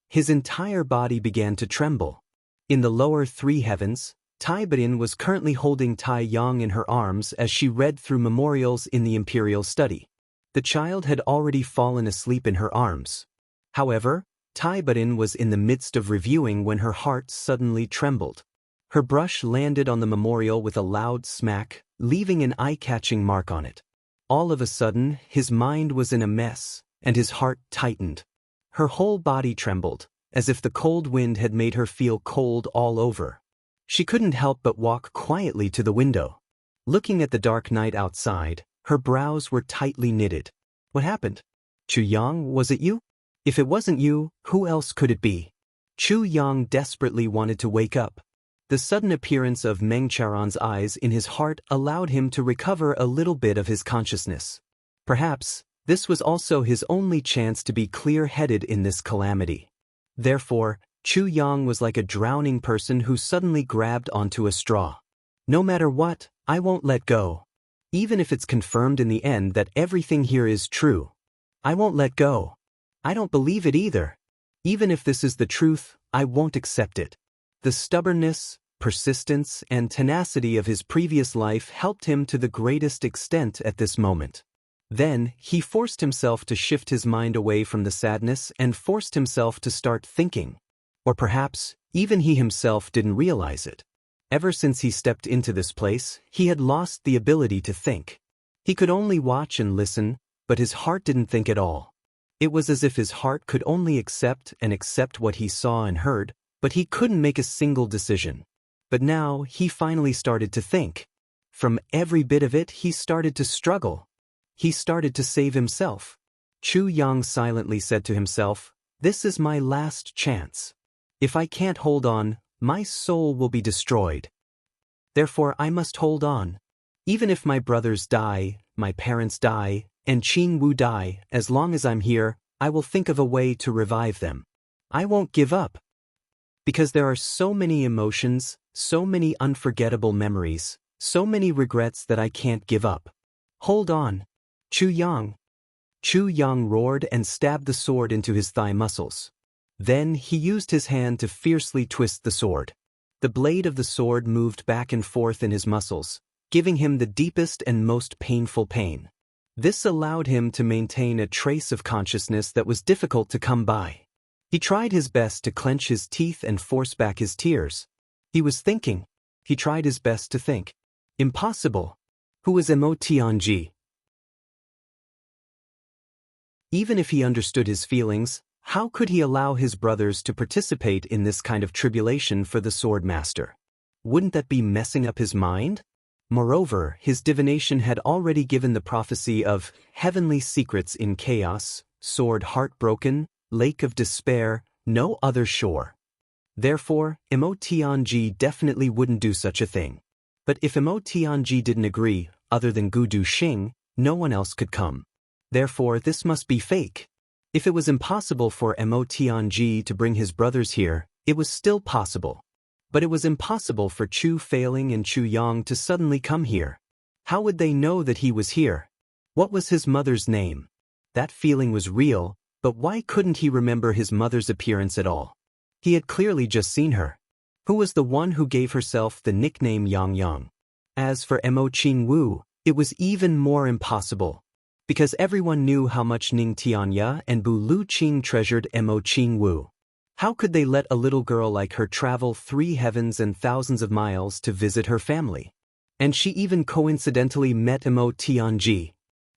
His entire body began to tremble. In the lower three heavens, Tai Badin was currently holding Tai Yang in her arms as she read through memorials in the imperial study. The child had already fallen asleep in her arms. However, Tai Badin was in the midst of reviewing when her heart suddenly trembled. Her brush landed on the memorial with a loud smack, leaving an eye-catching mark on it. All of a sudden, his mind was in a mess, and his heart tightened. Her whole body trembled, as if the cold wind had made her feel cold all over. She couldn't help but walk quietly to the window. Looking at the dark night outside, her brows were tightly knitted. What happened? Chu Yang, was it you? If it wasn't you, who else could it be? Chu Yang desperately wanted to wake up. The sudden appearance of Meng Charon's eyes in his heart allowed him to recover a little bit of his consciousness. Perhaps, this was also his only chance to be clear-headed in this calamity. Therefore, Chu Yang was like a drowning person who suddenly grabbed onto a straw. No matter what, I won't let go. Even if it's confirmed in the end that everything here is true, I won't let go. I don't believe it either. Even if this is the truth, I won't accept it. The stubbornness, persistence, and tenacity of his previous life helped him to the greatest extent at this moment. Then, he forced himself to shift his mind away from the sadness and forced himself to start thinking. Or perhaps, even he himself didn't realize it. Ever since he stepped into this place, he had lost the ability to think. He could only watch and listen, but his heart didn't think at all. It was as if his heart could only accept what he saw and heard, but he couldn't make a single decision. But now, he finally started to think. From every bit of it, he started to struggle. He started to save himself. Chu Yang silently said to himself, "This is my last chance. If I can't hold on, my soul will be destroyed. Therefore I must hold on. Even if my brothers die, my parents die, and Jianghu die, as long as I'm here, I will think of a way to revive them. I won't give up. Because there are so many emotions, so many unforgettable memories, so many regrets that I can't give up. Hold on. Chu Yang. Chu Yang roared and stabbed the sword into his thigh muscles. Then he used his hand to fiercely twist the sword. The blade of the sword moved back and forth in his muscles, giving him the deepest and most painful pain. This allowed him to maintain a trace of consciousness that was difficult to come by. He tried his best to clench his teeth and force back his tears. He was thinking. He tried his best to think. Impossible. Who was Mo. Even if he understood his feelings, how could he allow his brothers to participate in this kind of tribulation for the sword master? Wouldn't that be messing up his mind? Moreover, his divination had already given the prophecy of heavenly secrets in chaos, sword heartbroken, lake of despair, no other shore. Therefore, Mo definitely wouldn't do such a thing. But if Mo didn't agree, other than Gu Duxing, no one else could come. Therefore, this must be fake. If it was impossible for Mo to bring his brothers here, it was still possible. But it was impossible for Chu Feiling and Chu Yang to suddenly come here. How would they know that he was here? What was his mother's name? That feeling was real, but why couldn't he remember his mother's appearance at all? He had clearly just seen her. Who was the one who gave herself the nickname Yang Yang? As for Mo Qingwu, it was even more impossible. Because everyone knew how much Ning Tianya and Bu Lu Qing treasured Mo Qingwu. How could they let a little girl like her travel 3 heavens and thousands of miles to visit her family? And she even coincidentally met Mo Tianji.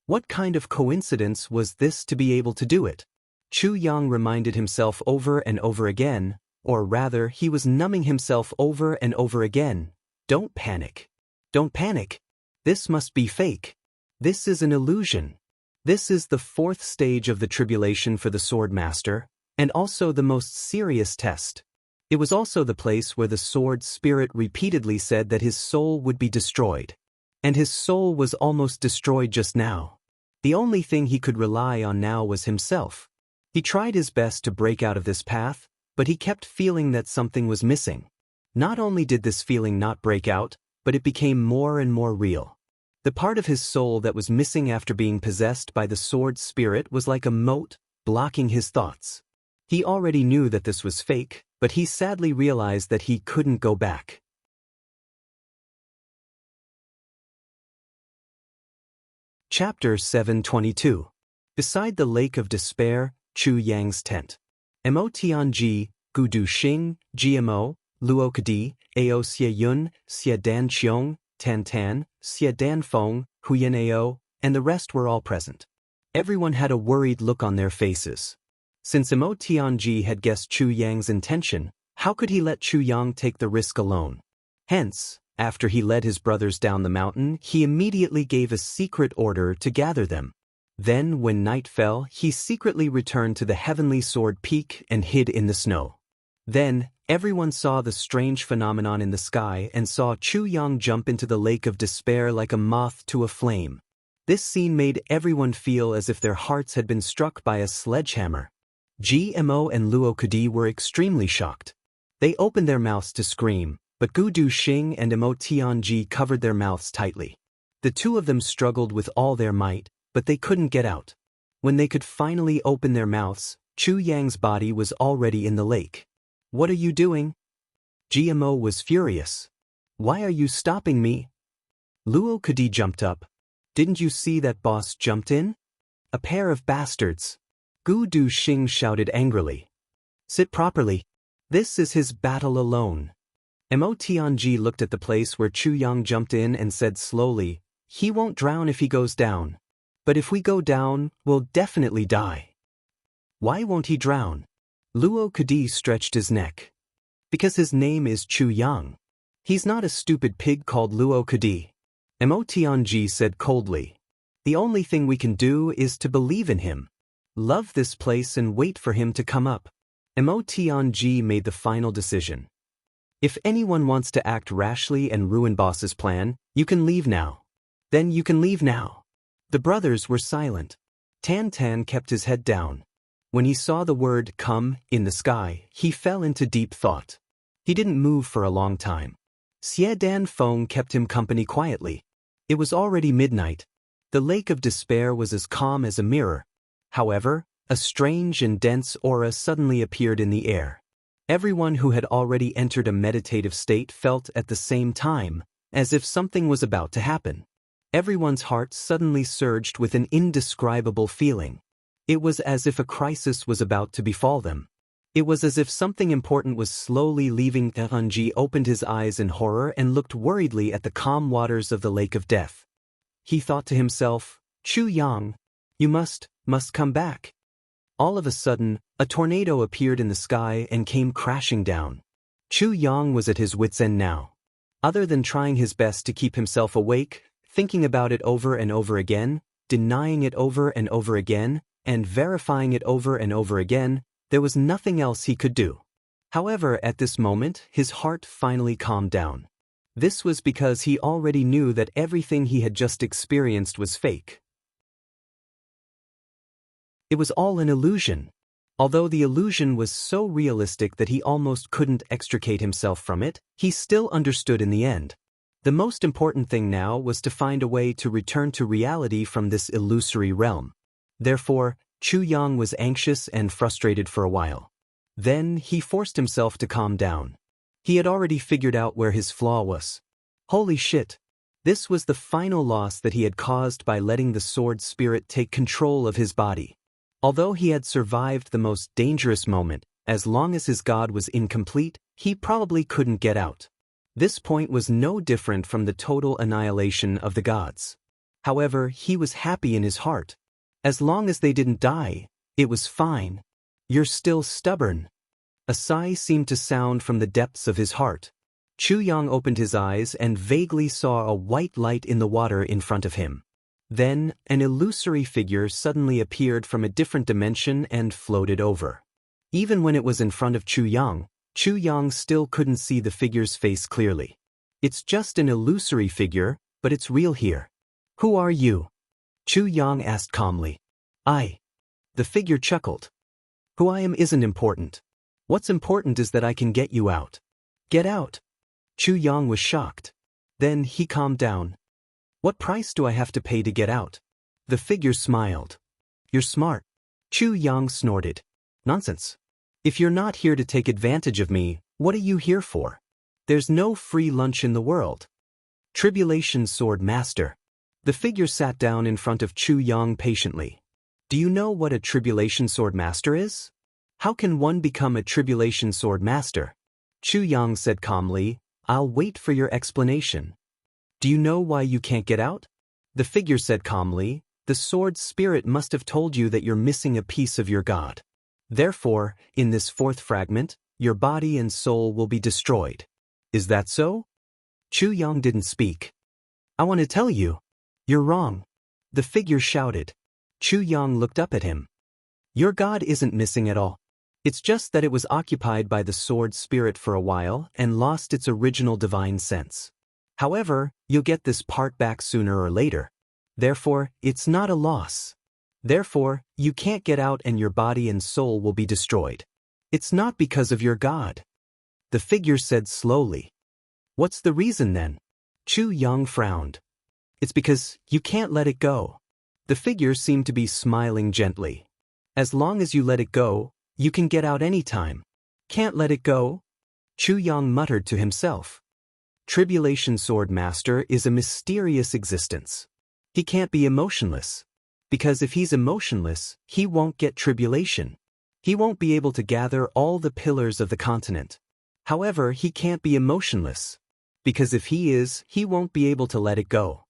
What kind of coincidence was this to be able to do it? Chu Yang reminded himself over and over again, or rather he was numbing himself over and over again. Don't panic. Don't panic. This must be fake. This is an illusion. This is the 4th stage of the tribulation for the sword master, and also the most serious test. It was also the place where the sword spirit repeatedly said that his soul would be destroyed. And his soul was almost destroyed just now. The only thing he could rely on now was himself. He tried his best to break out of this path, but he kept feeling that something was missing. Not only did this feeling not break out, but it became more and more real. The part of his soul that was missing after being possessed by the sword spirit was like a moat, blocking his thoughts. He already knew that this was fake, but he sadly realized that he couldn't go back. Chapter 722. Beside the Lake of Despair, Chu Yang's tent. Mo Tianji, Gu Duxing, GMO, Luo Kadi, Ao Xie Yun, Xie Dan Qiong, Tan Tan, Xie Dan Feng, Huyan Ao, and the rest were all present. Everyone had a worried look on their faces. Since Mo Tianji had guessed Chu Yang's intention, how could he let Chu Yang take the risk alone? Hence, after he led his brothers down the mountain, he immediately gave a secret order to gather them. Then, when night fell, he secretly returned to the heavenly sword peak and hid in the snow. Then, everyone saw the strange phenomenon in the sky and saw Chu Yang jump into the lake of despair like a moth to a flame. This scene made everyone feel as if their hearts had been struck by a sledgehammer. GMO and Luo Kadi were extremely shocked. They opened their mouths to scream, but Gu Duxing and Mo Tianji covered their mouths tightly. The two of them struggled with all their might, but they couldn't get out. When they could finally open their mouths, Chu Yang's body was already in the lake. "What are you doing?" GMO was furious. "Why are you stopping me?" Luo Kadi jumped up. "Didn't you see that boss jumped in? A pair of bastards." Gu Duxing shouted angrily. "Sit properly. This is his battle alone." Mo Tianji looked at the place where Chu Yang jumped in and said slowly, "He won't drown if he goes down. But if we go down, we'll definitely die." "Why won't he drown?" Luo Kadi stretched his neck. "Because his name is Chu Yang. He's not a stupid pig called Luo Kadi." Mo Tianji said coldly, "The only thing we can do is to believe in him. Love this place and wait for him to come up." Mo Tianji made the final decision. "If anyone wants to act rashly and ruin boss's plan, you can leave now. Then you can leave now." The brothers were silent. Tan Tan kept his head down. When he saw the word come in the sky, he fell into deep thought. He didn't move for a long time. Xie Dan Feng kept him company quietly. It was already midnight. The lake of despair was as calm as a mirror. However, a strange and dense aura suddenly appeared in the air. Everyone who had already entered a meditative state felt at the same time, as if something was about to happen. Everyone's heart suddenly surged with an indescribable feeling. It was as if a crisis was about to befall them. It was as if something important was slowly leaving. Teranji opened his eyes in horror and looked worriedly at the calm waters of the Lake of Death. He thought to himself, Chu Yang, you must come back. All of a sudden, a tornado appeared in the sky and came crashing down. Chu Yang was at his wits' end now. Other than trying his best to keep himself awake, thinking about it over and over again, denying it over and over again, and verifying it over and over again, there was nothing else he could do. However, at this moment, his heart finally calmed down. This was because he already knew that everything he had just experienced was fake. It was all an illusion. Although the illusion was so realistic that he almost couldn't extricate himself from it, he still understood in the end. The most important thing now was to find a way to return to reality from this illusory realm. Therefore, Chu Yang was anxious and frustrated for a while. Then he forced himself to calm down. He had already figured out where his flaw was. Holy shit! This was the final loss that he had caused by letting the sword spirit take control of his body. Although he had survived the most dangerous moment, as long as his god was incomplete, he probably couldn't get out. This point was no different from the total annihilation of the gods. However, he was happy in his heart. As long as they didn't die, it was fine. You're still stubborn. A sigh seemed to sound from the depths of his heart. Chu Yang opened his eyes and vaguely saw a white light in the water in front of him. Then, an illusory figure suddenly appeared from a different dimension and floated over. Even when it was in front of Chu Yang still couldn't see the figure's face clearly. It's just an illusory figure, but it's real here. Who are you? Chu Yang asked calmly. The figure chuckled. Who I am isn't important. What's important is that I can get you out. Get out. Chu Yang was shocked. Then he calmed down. What price do I have to pay to get out? The figure smiled. You're smart. Chu Yang snorted. Nonsense. If you're not here to take advantage of me, what are you here for? There's no free lunch in the world. Tribulation Sword Master. The figure sat down in front of Chu Yang patiently. Do you know what a Tribulation Sword Master is? How can one become a Tribulation Sword Master? Chu Yang said calmly, I'll wait for your explanation. Do you know why you can't get out? The figure said calmly, the sword spirit must have told you that you're missing a piece of your god. Therefore, in this fourth fragment, your body and soul will be destroyed. Is that so? Chu Yang didn't speak. I want to tell you. You're wrong. The figure shouted. Chu Yang looked up at him. Your god isn't missing at all. It's just that it was occupied by the sword spirit for a while and lost its original divine sense. However, you'll get this part back sooner or later. Therefore, it's not a loss. Therefore, you can't get out and your body and soul will be destroyed. It's not because of your god. The figure said slowly. What's the reason then? Chu Yang frowned. It's because you can't let it go. The figure seemed to be smiling gently. As long as you let it go, you can get out anytime. Can't let it go? Chu Yang muttered to himself. Tribulation Sword Master is a mysterious existence. He can't be emotionless. Because if he's emotionless, he won't get tribulation. He won't be able to gather all the pillars of the continent. However, he can't be emotionless. Because if he is, he won't be able to let it go.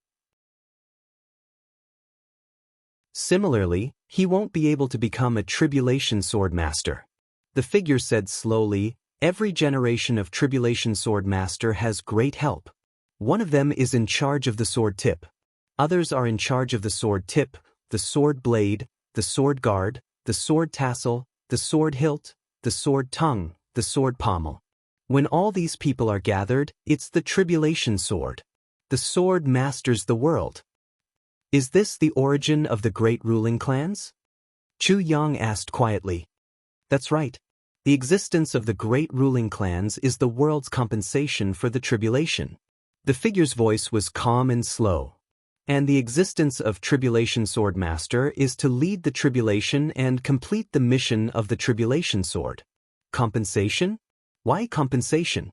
Similarly, he won't be able to become a Tribulation Sword Master. The figure said slowly, every generation of Tribulation Sword Master has great help. One of them is in charge of the sword tip. Others are in charge of the sword tip, the sword blade, the sword guard, the sword tassel, the sword hilt, the sword tongue, the sword pommel. When all these people are gathered, it's the Tribulation Sword. The sword masters the world. Is this the origin of the great ruling clans? Chu Yang asked quietly. That's right. The existence of the great ruling clans is the world's compensation for the tribulation. The figure's voice was calm and slow. And the existence of Tribulation Sword Master is to lead the tribulation and complete the mission of the Tribulation Sword. Compensation? Why compensation?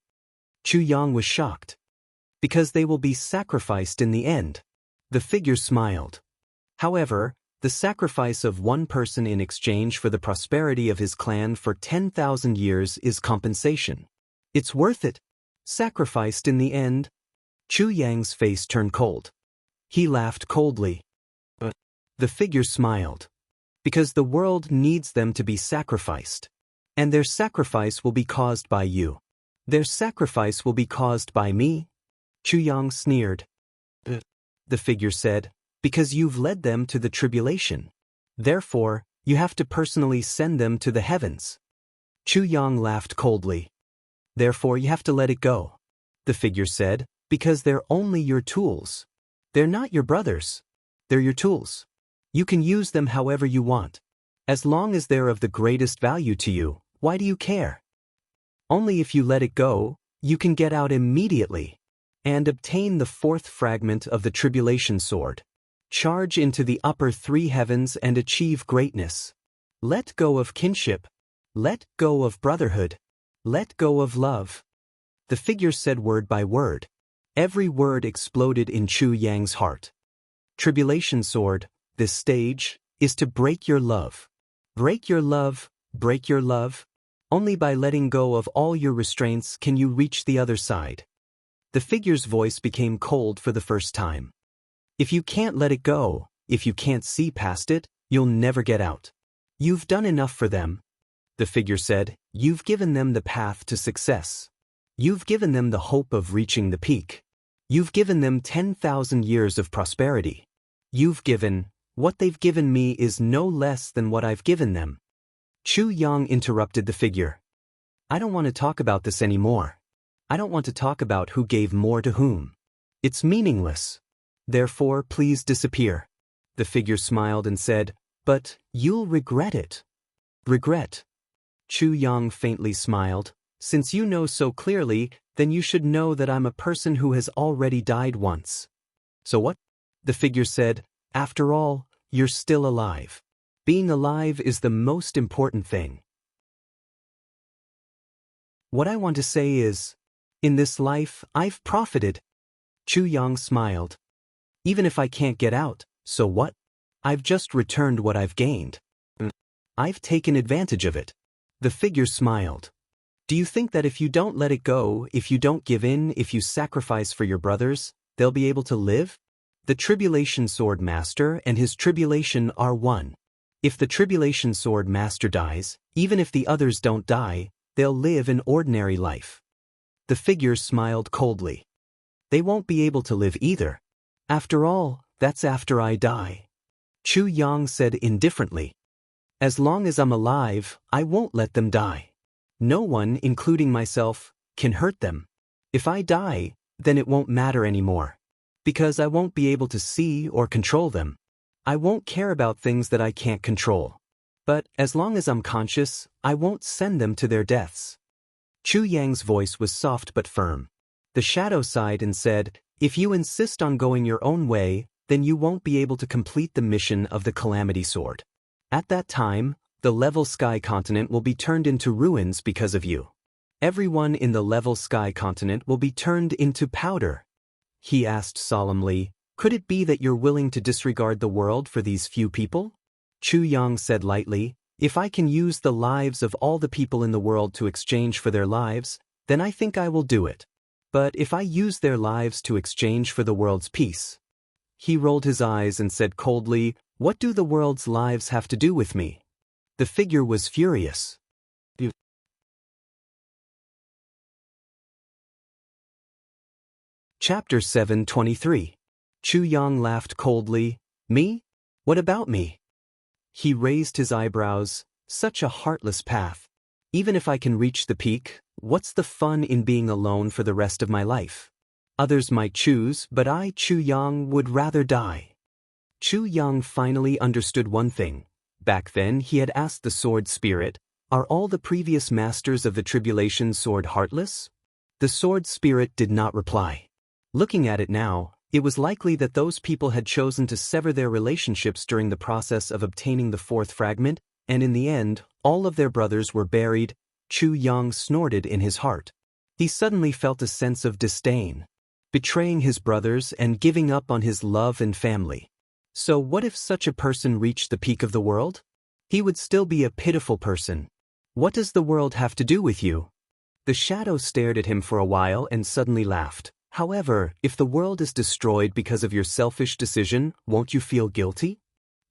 Chu Yang was shocked. Because they will be sacrificed in the end. The figure smiled. However, the sacrifice of one person in exchange for the prosperity of his clan for 10,000 years is compensation. It's worth it. Sacrificed in the end. Chu Yang's face turned cold. He laughed coldly. But the figure smiled. Because the world needs them to be sacrificed. And their sacrifice will be caused by you. Their sacrifice will be caused by me? Chu Yang sneered. The figure said, because you've led them to the tribulation. Therefore, you have to personally send them to the heavens. Chu Yang laughed coldly. Therefore you have to let it go. The figure said, because they're only your tools. They're not your brothers. They're your tools. You can use them however you want. As long as they're of the greatest value to you, why do you care? Only if you let it go, you can get out immediately and obtain the fourth fragment of the Tribulation Sword. Charge into the upper three heavens and achieve greatness. Let go of kinship. Let go of brotherhood. Let go of love. The figure said word by word. Every word exploded in Chu Yang's heart. Tribulation Sword, this stage, is to break your love. Break your love, break your love. Only by letting go of all your restraints can you reach the other side. The figure's voice became cold for the first time. If you can't let it go, if you can't see past it, you'll never get out. You've done enough for them. The figure said, you've given them the path to success. You've given them the hope of reaching the peak. You've given them 10,000 years of prosperity. You've given, what they've given me is no less than what I've given them. Chu Yang interrupted the figure. I don't want to talk about this anymore. I don't want to talk about who gave more to whom. It's meaningless. Therefore, please disappear. The figure smiled and said, but you'll regret it. Regret. Chu Yang faintly smiled. Since you know so clearly, then you should know that I'm a person who has already died once. So what? The figure said, after all, you're still alive. Being alive is the most important thing. What I want to say is, in this life, I've profited. Chu Yang smiled. Even if I can't get out, so what? I've just returned what I've gained. I've taken advantage of it. The figure smiled. Do you think that if you don't let it go, if you don't give in, if you sacrifice for your brothers, they'll be able to live? The Tribulation Sword Master and his tribulation are one. If the Tribulation Sword Master dies, even if the others don't die, they'll live an ordinary life. The figure smiled coldly. They won't be able to live either. After all, that's after I die. Chu Yang said indifferently. As long as I'm alive, I won't let them die. No one, including myself, can hurt them. If I die, then it won't matter anymore. Because I won't be able to see or control them. I won't care about things that I can't control. But as long as I'm conscious, I won't send them to their deaths. Chu Yang's voice was soft but firm. The shadow sighed and said, if you insist on going your own way, then you won't be able to complete the mission of the Calamity Sword. At that time, the Level Sky Continent will be turned into ruins because of you. Everyone in the Level Sky Continent will be turned into powder. He asked solemnly, could it be that you're willing to disregard the world for these few people? Chu Yang said lightly, if I can use the lives of all the people in the world to exchange for their lives, then I think I will do it. But if I use their lives to exchange for the world's peace? He rolled his eyes and said coldly, what do the world's lives have to do with me? The figure was furious. Chapter 723. Chu Yang laughed coldly. Me? What about me? He raised his eyebrows. Such a heartless path. Even if I can reach the peak, what's the fun in being alone for the rest of my life? Others might choose, but I, Chu Yang, would rather die. Chu Yang finally understood one thing. Back then he had asked the sword spirit, "Are all the previous masters of the tribulation sword heartless?" The sword spirit did not reply. Looking at it now, it was likely that those people had chosen to sever their relationships during the process of obtaining the fourth fragment, and in the end, all of their brothers were buried. Chu Yang snorted in his heart. He suddenly felt a sense of disdain. Betraying his brothers and giving up on his love and family. So what if such a person reached the peak of the world? He would still be a pitiful person. What does the world have to do with you? The shadow stared at him for a while and suddenly laughed. However, if the world is destroyed because of your selfish decision, won't you feel guilty?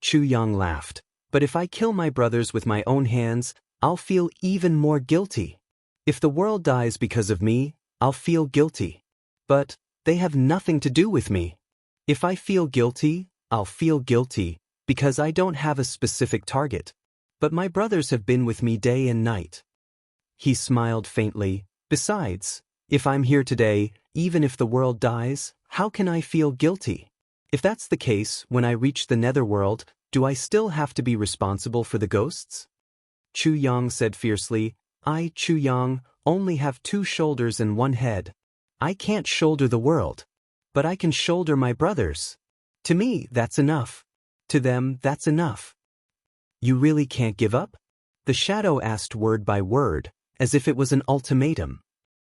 Chu Yang laughed. But if I kill my brothers with my own hands, I'll feel even more guilty. If the world dies because of me, I'll feel guilty. But they have nothing to do with me. If I feel guilty, I'll feel guilty because I don't have a specific target. But my brothers have been with me day and night. He smiled faintly. Besides, if I'm here today, even if the world dies, how can I feel guilty? If that's the case, when I reach the netherworld, do I still have to be responsible for the ghosts? Chu Yang said fiercely, I, Chu Yang, only have 2 shoulders and 1 head. I can't shoulder the world. But I can shoulder my brothers. To me, that's enough. To them, that's enough. You really can't give up? The shadow asked word by word, as if it was an ultimatum.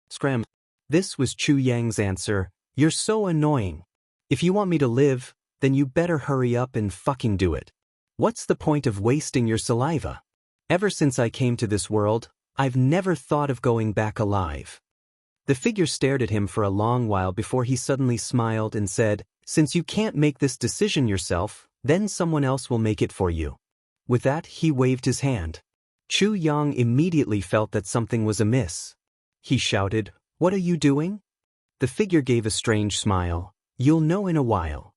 Scram. This was Chu Yang's answer. You're so annoying. If you want me to live, then you better hurry up and fucking do it. What's the point of wasting your saliva? Ever since I came to this world, I've never thought of going back alive. The figure stared at him for a long while before he suddenly smiled and said, Since you can't make this decision yourself, then someone else will make it for you. With that, he waved his hand. Chu Yang immediately felt that something was amiss. He shouted, What are you doing? The figure gave a strange smile. You'll know in a while.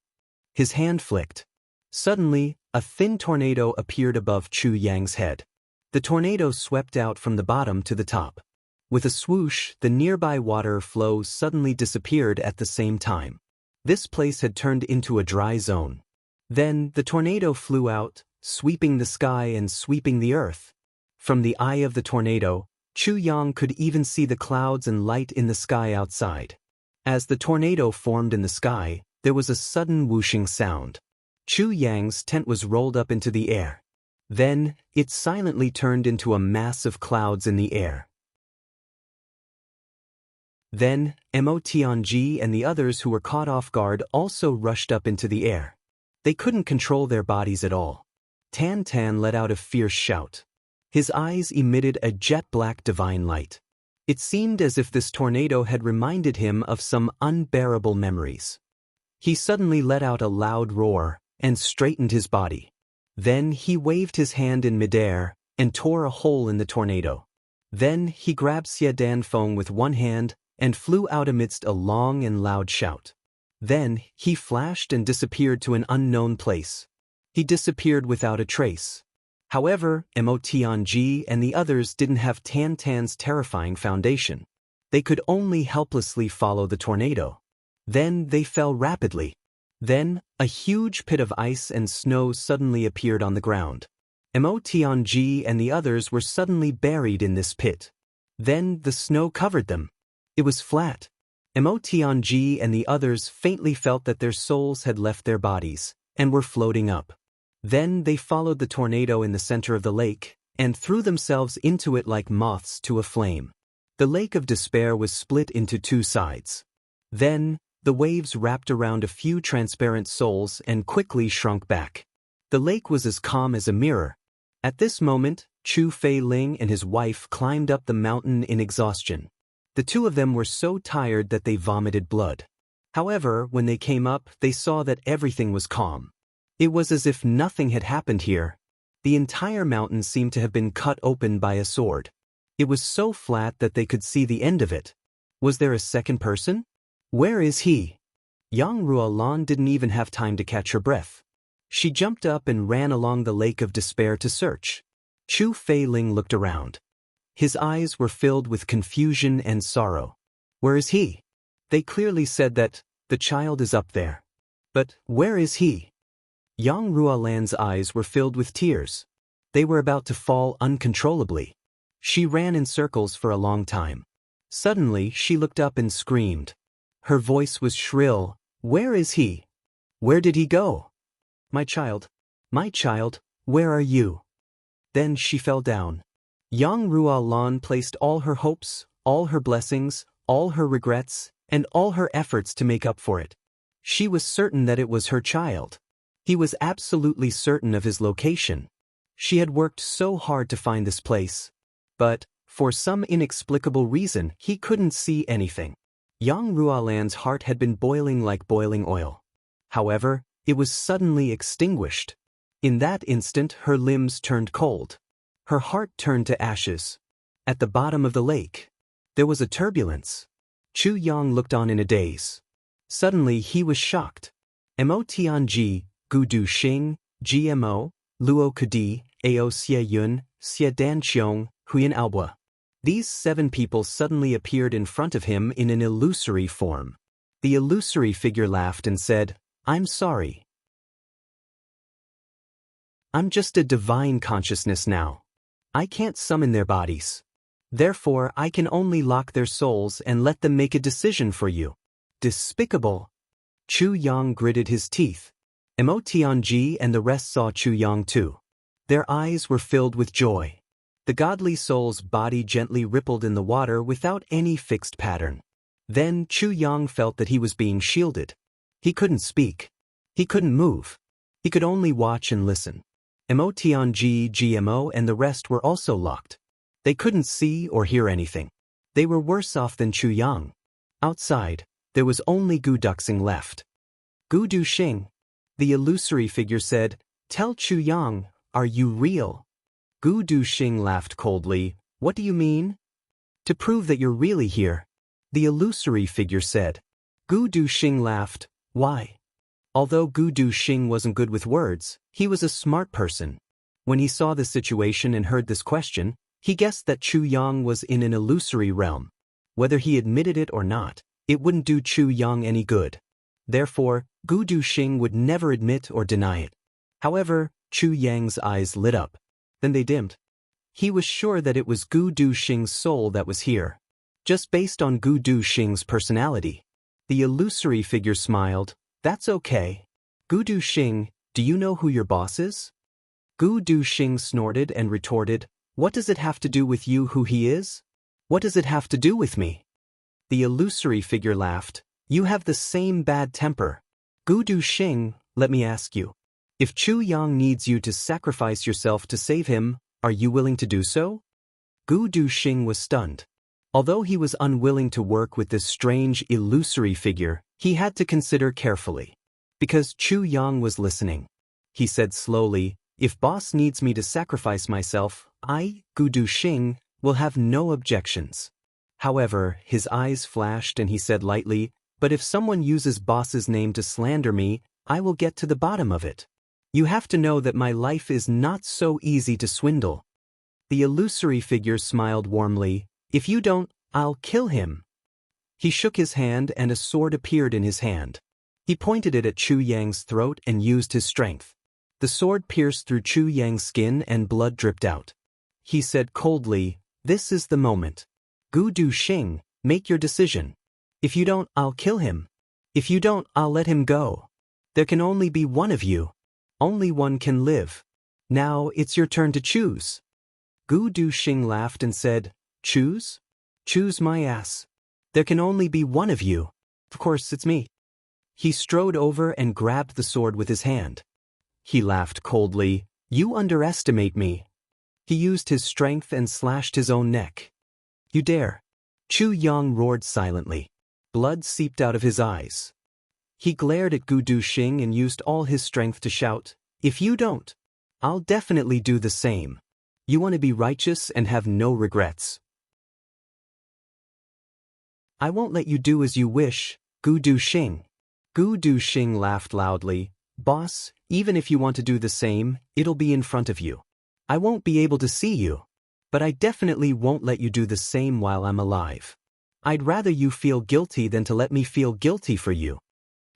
His hand flicked. Suddenly, a thin tornado appeared above Chu Yang's head. The tornado swept out from the bottom to the top. With a swoosh, the nearby water flow suddenly disappeared at the same time. This place had turned into a dry zone. Then, the tornado flew out, sweeping the sky and sweeping the earth. From the eye of the tornado, Chu Yang could even see the clouds and light in the sky outside. As the tornado formed in the sky, there was a sudden whooshing sound. Chu Yang's tent was rolled up into the air. Then, it silently turned into a mass of clouds in the air. Then, Mo Tianji and the others who were caught off guard also rushed up into the air. They couldn't control their bodies at all. Tan Tan let out a fierce shout. His eyes emitted a jet-black divine light. It seemed as if this tornado had reminded him of some unbearable memories. He suddenly let out a loud roar and straightened his body. Then he waved his hand in midair and tore a hole in the tornado. Then he grabbed Xie Danfeng with one hand and flew out amidst a long and loud shout. Then he flashed and disappeared to an unknown place. He disappeared without a trace. However, Mo Tianji and the others didn't have Tan Tan's terrifying foundation. They could only helplessly follow the tornado. Then they fell rapidly. Then, a huge pit of ice and snow suddenly appeared on the ground. Mo Tianji and the others were suddenly buried in this pit. Then the snow covered them. It was flat. Mo Tianji and the others faintly felt that their souls had left their bodies and were floating up. Then they followed the tornado in the center of the lake and threw themselves into it like moths to a flame. The lake of despair was split into 2 sides. Then, the waves wrapped around a few transparent souls and quickly shrunk back. The lake was as calm as a mirror. At this moment, Chu Feiling and his wife climbed up the mountain in exhaustion. The 2 of them were so tired that they vomited blood. However, when they came up, they saw that everything was calm. It was as if nothing had happened here. The entire mountain seemed to have been cut open by a sword. It was so flat that they could see the end of it. Was there a second person? Where is he? Yang Ruolan didn't even have time to catch her breath. She jumped up and ran along the lake of despair to search. Chu Feiling looked around. His eyes were filled with confusion and sorrow. Where is he? They clearly said that the child is up there. But where is he? Yang Ruolan's eyes were filled with tears. They were about to fall uncontrollably. She ran in circles for a long time. Suddenly, she looked up and screamed. Her voice was shrill. Where is he? Where did he go? My child, where are you? Then she fell down. Yang Ruolan placed all her hopes, all her blessings, all her regrets, and all her efforts to make up for it. She was certain that it was her child. He was absolutely certain of his location. She had worked so hard to find this place. But, for some inexplicable reason, he couldn't see anything. Yang Ruolan's heart had been boiling like boiling oil. However, it was suddenly extinguished. In that instant, her limbs turned cold. Her heart turned to ashes. At the bottom of the lake, there was a turbulence. Chu Yang looked on in a daze. Suddenly, he was shocked. Mo Tianji, Gu Du Xing, GMO, Luo Kudi, Ao Xie Yun, Xie Dan Qiong, Huyan Albua. These 7 people suddenly appeared in front of him in an illusory form. The illusory figure laughed and said, I'm sorry. I'm just a divine consciousness now. I can't summon their bodies. Therefore, I can only lock their souls and let them make a decision for you. Despicable. Chu Yang gritted his teeth. Mo Tianji and the rest saw Chu Yang too. Their eyes were filled with joy. The godly soul's body gently rippled in the water without any fixed pattern. Then Chu Yang felt that he was being shielded. He couldn't speak. He couldn't move. He could only watch and listen. Mo Tianji, GMO and the rest were also locked. They couldn't see or hear anything. They were worse off than Chu Yang. Outside, there was only Gu Duxing left. Gu Du Xing. The illusory figure said, Tell Chu Yang, are you real? Gu Du Xing laughed coldly. What do you mean? To prove that you're really here. The illusory figure said. Gu Du Xing laughed. Why? Although Gu Du Xing wasn't good with words, he was a smart person. When he saw the situation and heard this question, he guessed that Chu Yang was in an illusory realm. Whether he admitted it or not, it wouldn't do Chu Yang any good. Therefore, Gu Du Xing would never admit or deny it. However, Chu Yang's eyes lit up. Then they dimmed. He was sure that it was Gu Du Xing's soul that was here. Just based on Gu Du Xing's personality. The illusory figure smiled. That's okay. Gu Du Xing, do you know who your boss is? Gu Du Xing snorted and retorted, What does it have to do with you who he is? What does it have to do with me? The illusory figure laughed. You have the same bad temper. Gu Du Xing, let me ask you. If Chu Yang needs you to sacrifice yourself to save him, are you willing to do so? Gu Du Xing was stunned. Although he was unwilling to work with this strange, illusory figure, he had to consider carefully. Because Chu Yang was listening. He said slowly, If boss needs me to sacrifice myself, I, Gu Du Xing, will have no objections. However, his eyes flashed and he said lightly, But if someone uses boss's name to slander me, I will get to the bottom of it. You have to know that my life is not so easy to swindle. The illusory figure smiled warmly. If you don't, I'll kill him. He shook his hand and a sword appeared in his hand. He pointed it at Chu Yang's throat and used his strength. The sword pierced through Chu Yang's skin and blood dripped out. He said coldly, This is the moment. Gu Du Xing, make your decision. If you don't, I'll kill him. If you don't, I'll let him go. There can only be one of you. Only one can live. Now it's your turn to choose. Gu Du Xing laughed and said, Choose? Choose my ass. There can only be one of you. Of course, it's me. He strode over and grabbed the sword with his hand. He laughed coldly. You underestimate me. He used his strength and slashed his own neck. You dare. Chu Yang roared silently. Blood seeped out of his eyes. He glared at Gu Du Xing and used all his strength to shout, If you don't, I'll definitely do the same. You want to be righteous and have no regrets. I won't let you do as you wish, Gu Du Xing. Gu Du Xing laughed loudly. Boss, even if you want to do the same, it'll be in front of you. I won't be able to see you. But I definitely won't let you do the same while I'm alive. I'd rather you feel guilty than to let me feel guilty for you.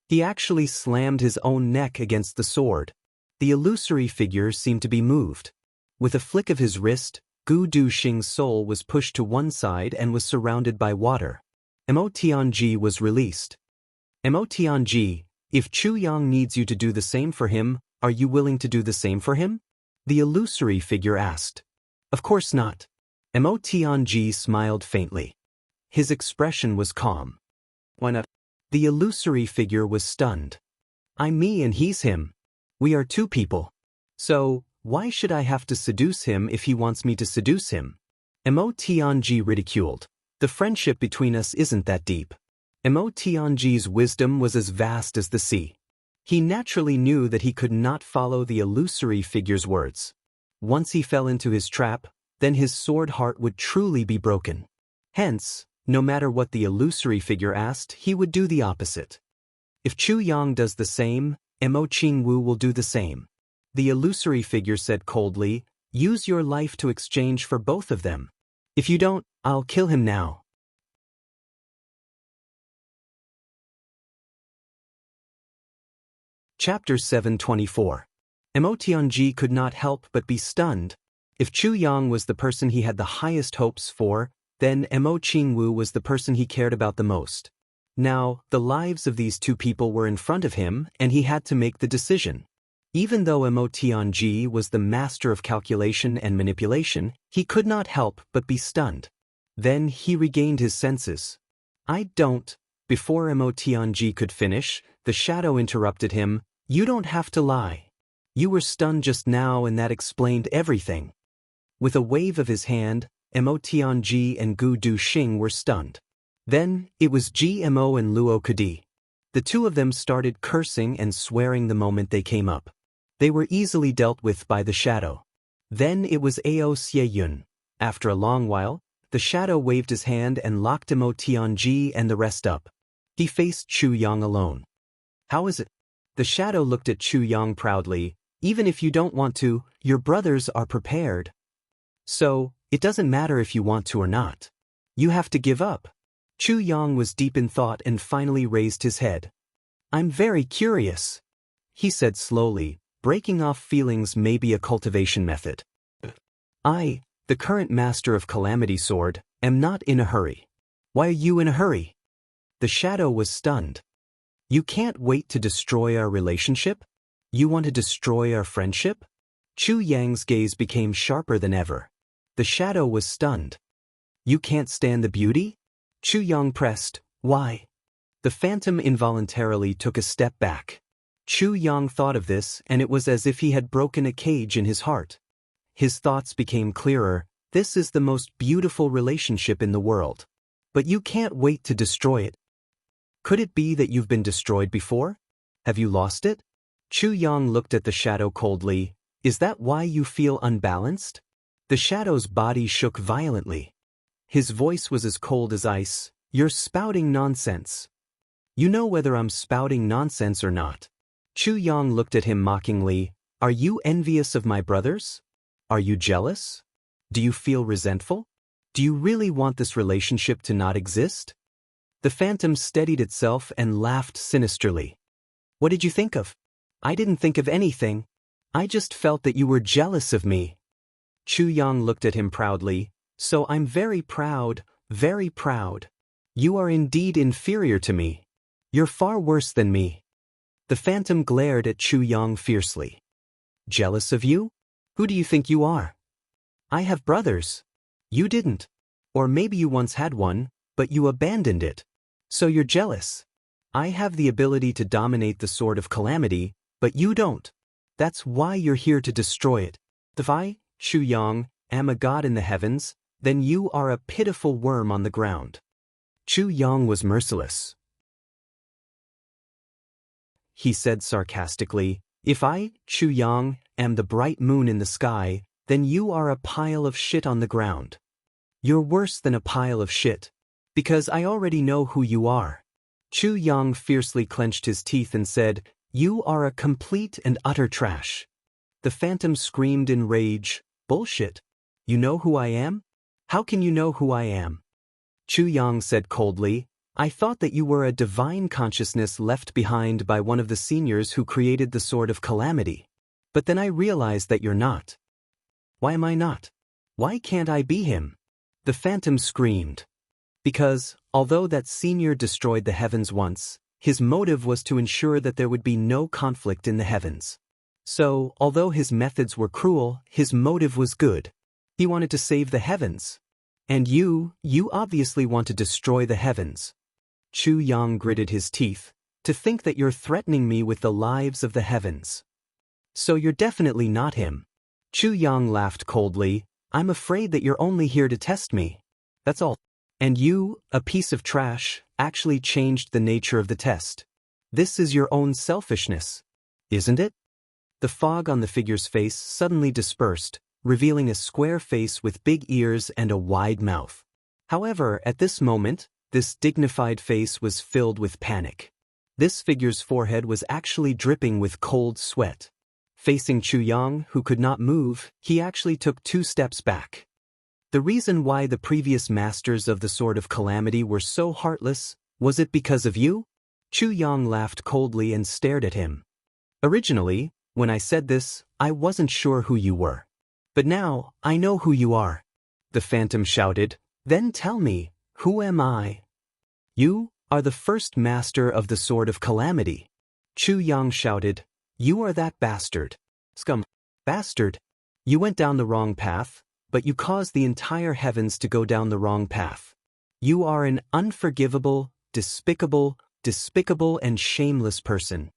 He actually slammed his own neck against the sword. The illusory figure seemed to be moved. With a flick of his wrist, Gu Duxing's soul was pushed to one side and was surrounded by water. Emotianji was released. Emotianji, if Chu Yang needs you to do the same for him, are you willing to do the same for him? The illusory figure asked. Of course not. Emotianji smiled faintly. His expression was calm. Why not? The illusory figure was stunned. I'm me and he's him. We are two people. So, why should I have to seduce him if he wants me to seduce him? Emotianji ridiculed. The friendship between us isn't that deep. Emotianji's wisdom was as vast as the sea. He naturally knew that he could not follow the illusory figure's words. Once he fell into his trap, then his sword heart would truly be broken. Hence, no matter what the illusory figure asked, he would do the opposite. If Chu Yang does the same, Emo Qingwu will do the same. The illusory figure said coldly, use your life to exchange for both of them. If you don't, I'll kill him now. Chapter 724. Emotianji could not help but be stunned. If Chu Yang was the person he had the highest hopes for, then Emo Qingwu was the person he cared about the most. Now, the lives of these two people were in front of him, and he had to make the decision. Even though Emotianji was the master of calculation and manipulation, he could not help but be stunned. Then he regained his senses. I don't. Before Emotianji could finish, the shadow interrupted him. You don't have to lie. You were stunned just now and that explained everything. With a wave of his hand, Emotianji and Gu Duxing were stunned. Then, it was GMO and Luo Kadi. The two of them started cursing and swearing the moment they came up. They were easily dealt with by the shadow. Then it was Ao Xieyun. After a long while, the shadow waved his hand and locked Emotianji and the rest up. He faced Chu Yang alone. How is it? The shadow looked at Chu Yang proudly. Even if you don't want to, your brothers are prepared. So, it doesn't matter if you want to or not. You have to give up. Chu Yang was deep in thought and finally raised his head. I'm very curious, he said slowly. Breaking off feelings may be a cultivation method. I, the current master of Calamity Sword, am not in a hurry. Why are you in a hurry? The shadow was stunned. You can't wait to destroy our relationship? You want to destroy our friendship? Chu Yang's gaze became sharper than ever. The shadow was stunned. You can't stand the beauty? Chu Yang pressed, why? The phantom involuntarily took a step back. Chu Yang thought of this, and it was as if he had broken a cage in his heart. His thoughts became clearer. This is the most beautiful relationship in the world. But you can't wait to destroy it. Could it be that you've been destroyed before? Have you lost it? Chu Yang looked at the shadow coldly. Is that why you feel unbalanced? The shadow's body shook violently. His voice was as cold as ice. You're spouting nonsense. You know whether I'm spouting nonsense or not. Chu Yang looked at him mockingly. Are you envious of my brothers? Are you jealous? Do you feel resentful? Do you really want this relationship to not exist? The phantom steadied itself and laughed sinisterly. What did you think of? I didn't think of anything. I just felt that you were jealous of me. Chu Yang looked at him proudly. So I'm very proud, very proud. You are indeed inferior to me. You're far worse than me. The phantom glared at Chu Yang fiercely. Jealous of you? Who do you think you are? I have brothers. You didn't. Or maybe you once had one, but you abandoned it. So you're jealous. I have the ability to dominate the Sword of Calamity, but you don't. That's why you're here to destroy it. If I, Chu Yang, am a god in the heavens, then you are a pitiful worm on the ground. Chu Yang was merciless. He said sarcastically, if I, Chu Yang, am the bright moon in the sky, then you are a pile of shit on the ground. You're worse than a pile of shit. Because I already know who you are. Chu Yang fiercely clenched his teeth and said, you are a complete and utter trash. The phantom screamed in rage, bullshit. You know who I am? How can you know who I am? Chu Yang said coldly, I thought that you were a divine consciousness left behind by one of the seniors who created the Sword of Calamity. But then I realized that you're not. Why am I not? Why can't I be him? The phantom screamed. Because, although that senior destroyed the heavens once, his motive was to ensure that there would be no conflict in the heavens. So, although his methods were cruel, his motive was good. He wanted to save the heavens. And you obviously want to destroy the heavens. Chu Yang gritted his teeth. To think that you're threatening me with the lives of the heavens. So you're definitely not him. Chu Yang laughed coldly. I'm afraid that you're only here to test me. That's all. And you, a piece of trash, actually changed the nature of the test. This is your own selfishness, isn't it? The fog on the figure's face suddenly dispersed, revealing a square face with big ears and a wide mouth. However, at this moment, this dignified face was filled with panic. This figure's forehead was actually dripping with cold sweat. Facing Chu Yang, who could not move, he actually took 2 steps back. The reason why the previous masters of the Sword of Calamity were so heartless, was it because of you? Chu Yang laughed coldly and stared at him. Originally, when I said this, I wasn't sure who you were. But now, I know who you are. The phantom shouted. Then tell me, who am I? You are the first master of the Sword of Calamity. Chu Yang shouted. You are that bastard. Scum. Bastard. You went down the wrong path, but you caused the entire heavens to go down the wrong path. You are an unforgivable, despicable and shameless person.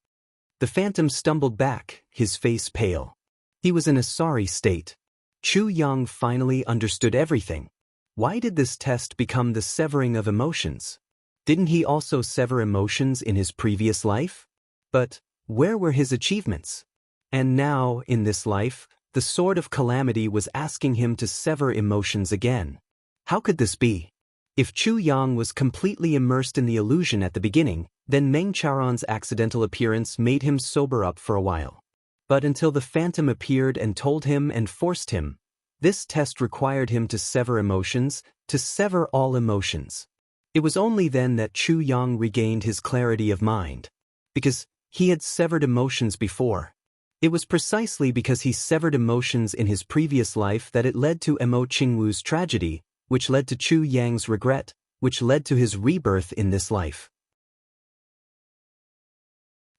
The phantom stumbled back, his face pale. He was in a sorry state. Chu Yang finally understood everything. Why did this test become the severing of emotions? Didn't he also sever emotions in his previous life? But where were his achievements? And now, in this life, the Sword of Calamity was asking him to sever emotions again. How could this be? If Chu Yang was completely immersed in the illusion at the beginning, then Meng Charon's accidental appearance made him sober up for a while. But until the phantom appeared and told him and forced him, this test required him to sever emotions, to sever all emotions. It was only then that Chu Yang regained his clarity of mind. Because he had severed emotions before. It was precisely because he severed emotions in his previous life that it led to Mo Qingwu's tragedy, which led to Chu Yang's regret, which led to his rebirth in this life.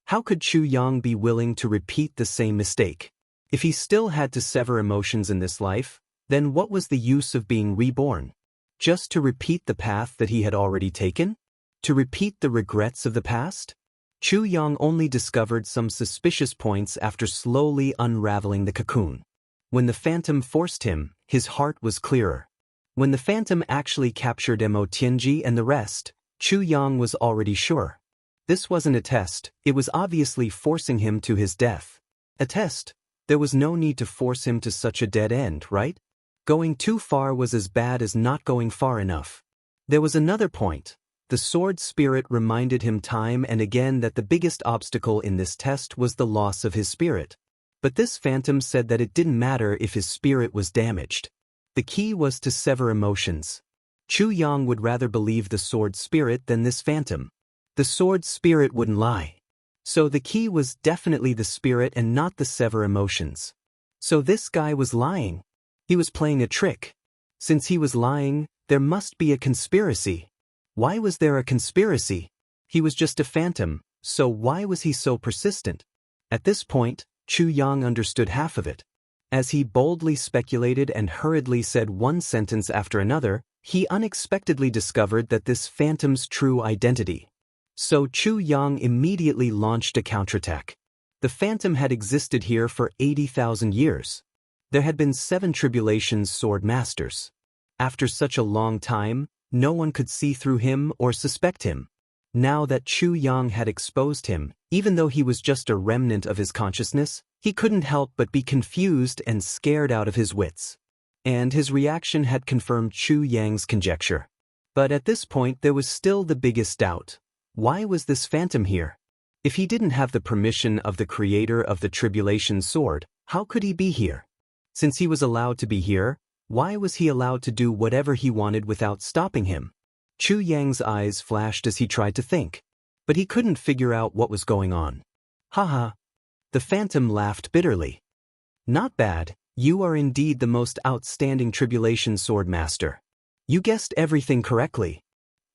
How could Chu Yang be willing to repeat the same mistake? If he still had to sever emotions in this life, then what was the use of being reborn? Just to repeat the path that he had already taken? To repeat the regrets of the past? Chu Yang only discovered some suspicious points after slowly unraveling the cocoon. When the phantom forced him, his heart was clearer. When the phantom actually captured Mo Tianji and the rest, Chu Yang was already sure. This wasn't a test, it was obviously forcing him to his death. A test? There was no need to force him to such a dead end, right? Going too far was as bad as not going far enough. There was another point. The sword spirit reminded him time and again that the biggest obstacle in this test was the loss of his spirit. But this phantom said that it didn't matter if his spirit was damaged. The key was to sever emotions. Chu Yang would rather believe the sword spirit than this phantom. The sword spirit wouldn't lie. So the key was definitely the spirit and not the sever emotions. So this guy was lying. He was playing a trick. Since he was lying, there must be a conspiracy. Why was there a conspiracy? He was just a phantom, so why was he so persistent? At this point, Chu Yang understood half of it. As he boldly speculated and hurriedly said one sentence after another, he unexpectedly discovered that this phantom's true identity. So Chu Yang immediately launched a counterattack. The phantom had existed here for 80,000 years. There had been 7 tribulations sword masters. After such a long time, no one could see through him or suspect him. Now that Chu Yang had exposed him, even though he was just a remnant of his consciousness, he couldn't help but be confused and scared out of his wits. And his reaction had confirmed Chu Yang's conjecture. But at this point there was still the biggest doubt. Why was this phantom here? If he didn't have the permission of the creator of the Tribulation Sword, how could he be here? Since he was allowed to be here, why was he allowed to do whatever he wanted without stopping him? Chu Yang's eyes flashed as he tried to think. But he couldn't figure out what was going on. Haha. The phantom laughed bitterly. Not bad, you are indeed the most outstanding tribulation sword master. You guessed everything correctly.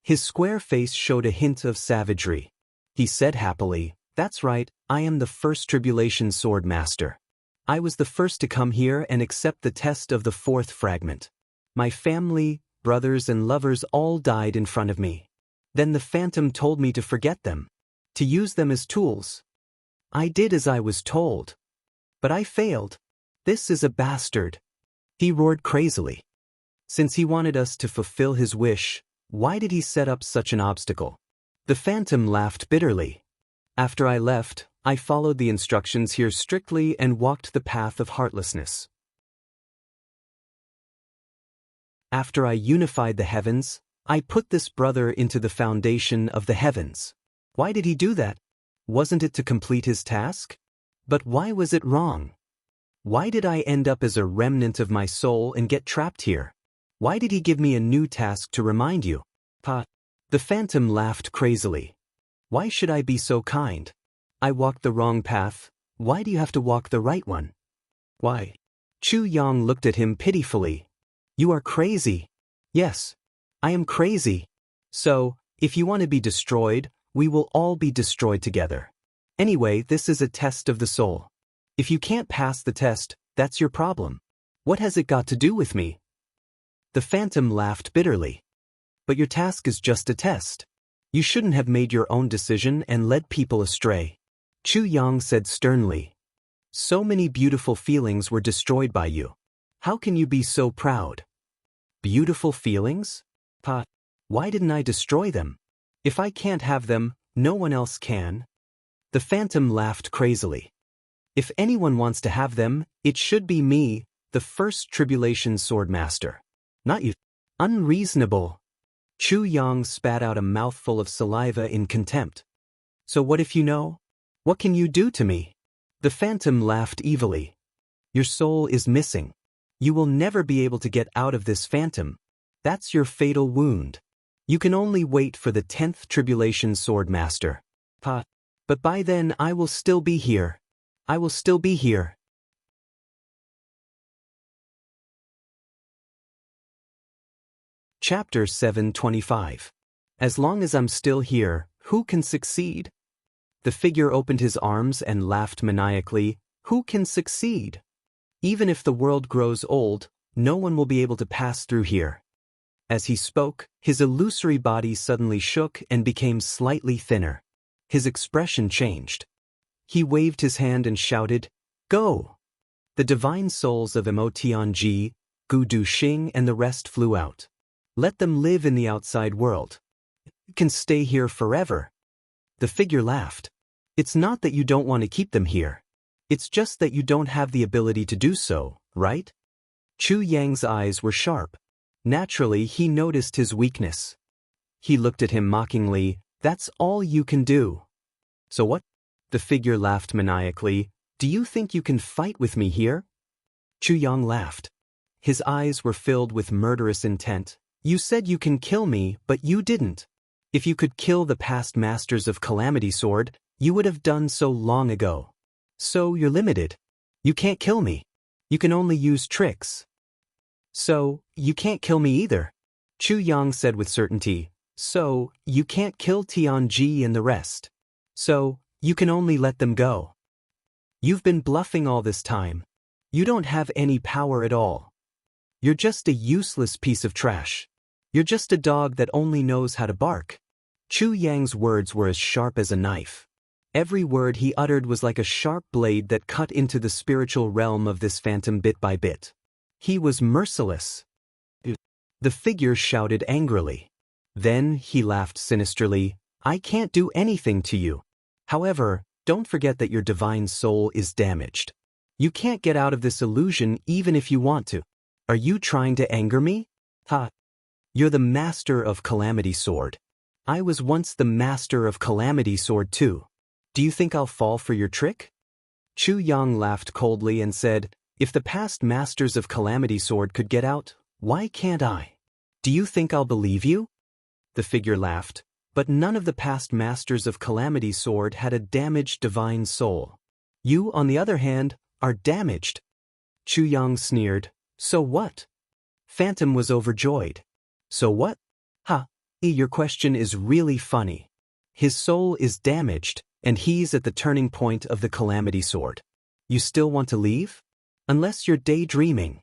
His square face showed a hint of savagery. He said happily, "That's right, I am the first tribulation sword master. I was the first to come here and accept the test of the fourth fragment. My family, brothers and lovers all died in front of me. Then the phantom told me to forget them, to use them as tools. I did as I was told. But I failed. This is a bastard." He roared crazily. Since he wanted us to fulfill his wish, why did he set up such an obstacle? The phantom laughed bitterly. After I left, I followed the instructions here strictly and walked the path of heartlessness. After I unified the heavens, I put this brother into the foundation of the heavens. Why did he do that? Wasn't it to complete his task? But why was it wrong? Why did I end up as a remnant of my soul and get trapped here? Why did he give me a new task to remind you? Pa. The phantom laughed crazily. Why should I be so kind? I walked the wrong path. Why do you have to walk the right one? Why? Chu Yang looked at him pitifully. You are crazy. Yes, I am crazy. So, if you want to be destroyed, we will all be destroyed together. Anyway, this is a test of the soul. If you can't pass the test, that's your problem. What has it got to do with me? The phantom laughed bitterly. But your task is just a test. You shouldn't have made your own decision and led people astray. Chu Yang said sternly. So many beautiful feelings were destroyed by you. How can you be so proud? Beautiful feelings? Pa, why didn't I destroy them? If I can't have them, no one else can. The phantom laughed crazily. If anyone wants to have them, it should be me, the first tribulation sword master. Not you. Unreasonable. Chu Yang spat out a mouthful of saliva in contempt. So what if you know? What can you do to me? The phantom laughed evilly. Your soul is missing. You will never be able to get out of this phantom. That's your fatal wound. You can only wait for the 10th tribulation sword master. Pa. But by then I will still be here. I will still be here. Chapter 725. As long as I'm still here, who can succeed? The figure opened his arms and laughed maniacally. Who can succeed? Even if the world grows old, no one will be able to pass through here. As he spoke, his illusory body suddenly shook and became slightly thinner. His expression changed. He waved his hand and shouted, "Go!" The divine souls of Emotianji, Gu Duxing and the rest flew out. Let them live in the outside world. You can stay here forever. The figure laughed. It's not that you don't want to keep them here. It's just that you don't have the ability to do so, right? Chu Yang's eyes were sharp. Naturally, he noticed his weakness. He looked at him mockingly. That's all you can do. So what? The figure laughed maniacally. Do you think you can fight with me here? Chu Yang laughed. His eyes were filled with murderous intent. You said you can kill me, but you didn't. If you could kill the past masters of Calamity Sword, you would have done so long ago. So you're limited. You can't kill me. You can only use tricks. So, you can't kill me either. Chu Yang said with certainty. So, you can't kill Tianji and the rest. So, you can only let them go. You've been bluffing all this time. You don't have any power at all. You're just a useless piece of trash. You're just a dog that only knows how to bark. Chu Yang's words were as sharp as a knife. Every word he uttered was like a sharp blade that cut into the spiritual realm of this phantom bit by bit. He was merciless. The figure shouted angrily. Then he laughed sinisterly. I can't do anything to you. However, don't forget that your divine soul is damaged. You can't get out of this illusion even if you want to. Are you trying to anger me? Ha! You're the master of Calamity Sword. I was once the master of Calamity Sword too. Do you think I'll fall for your trick? Chu Yang laughed coldly and said, if the past masters of Calamity Sword could get out, why can't I? Do you think I'll believe you? The figure laughed, but none of the past masters of Calamity Sword had a damaged divine soul. You, on the other hand, are damaged. Chu Yang sneered. So what? Phantom was overjoyed. So what? Ha, your question is really funny. His soul is damaged, and he's at the turning point of the Calamity Sword. You still want to leave? Unless you're daydreaming.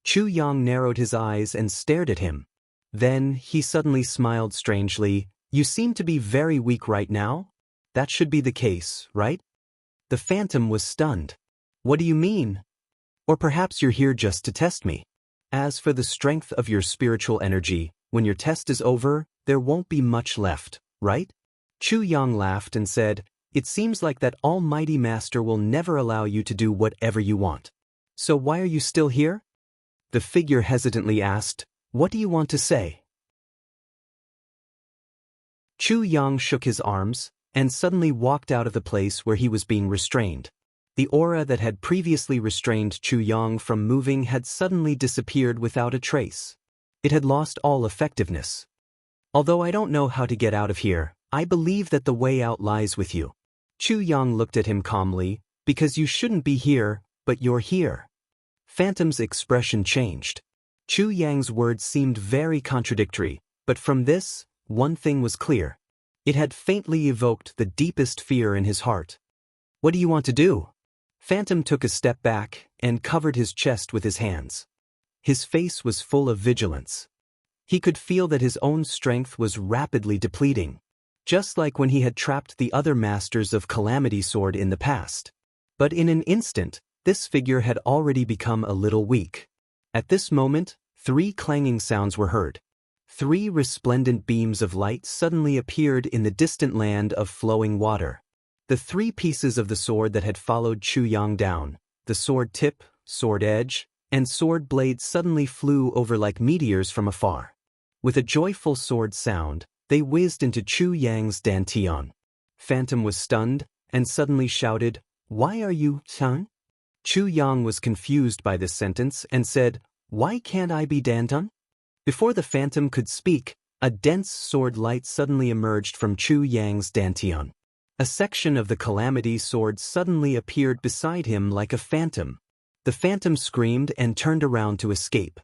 Chu Yang narrowed his eyes and stared at him. Then, he suddenly smiled strangely. You seem to be very weak right now? That should be the case, right? The Phantom was stunned. What do you mean? Or perhaps you're here just to test me. As for the strength of your spiritual energy, when your test is over, there won't be much left, right? Chu Yang laughed and said, It seems like that almighty master will never allow you to do whatever you want. So why are you still here? The figure hesitantly asked, What do you want to say? Chu Yang shook his arms, and suddenly walked out of the place where he was being restrained. The aura that had previously restrained Chu Yang from moving had suddenly disappeared without a trace. It had lost all effectiveness. Although I don't know how to get out of here, I believe that the way out lies with you. Chu Yang looked at him calmly, because you shouldn't be here, but you're here. Phantom's expression changed. Chu Yang's words seemed very contradictory, but from this, one thing was clear. It had faintly evoked the deepest fear in his heart. What do you want to do? Phantom took a step back and covered his chest with his hands. His face was full of vigilance. He could feel that his own strength was rapidly depleting, just like when he had trapped the other masters of Calamity Sword in the past. But in an instant, this figure had already become a little weak. At this moment, 3 clanging sounds were heard. 3 resplendent beams of light suddenly appeared in the distant land of flowing water. The 3 pieces of the sword that had followed Chu Yang down, the sword tip, sword edge, and sword blade suddenly flew over like meteors from afar. With a joyful sword sound, they whizzed into Chu Yang's dantian. Phantom was stunned, and suddenly shouted, Why are you, son? Chu Yang was confused by this sentence and said, Why can't I be dantian? Before the Phantom could speak, a dense sword light suddenly emerged from Chu Yang's dantian. A section of the Calamity Sword suddenly appeared beside him like a phantom. The Phantom screamed and turned around to escape.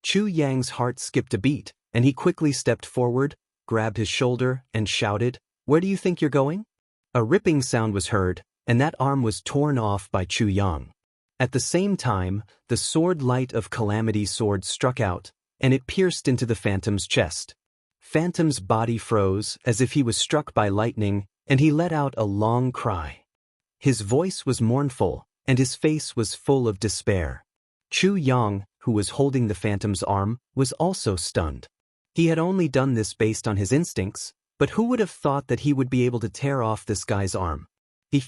Chu Yang's heart skipped a beat, and he quickly stepped forward, grabbed his shoulder, and shouted, Where do you think you're going? A ripping sound was heard, and that arm was torn off by Chu Yang. At the same time, the sword light of Calamity Sword struck out, and it pierced into the Phantom's chest. Phantom's body froze as if he was struck by lightning, and he let out a long cry. His voice was mournful, and his face was full of despair. Chu Yang, who was holding the Phantom's arm, was also stunned. He had only done this based on his instincts, but who would have thought that he would be able to tear off this guy's arm?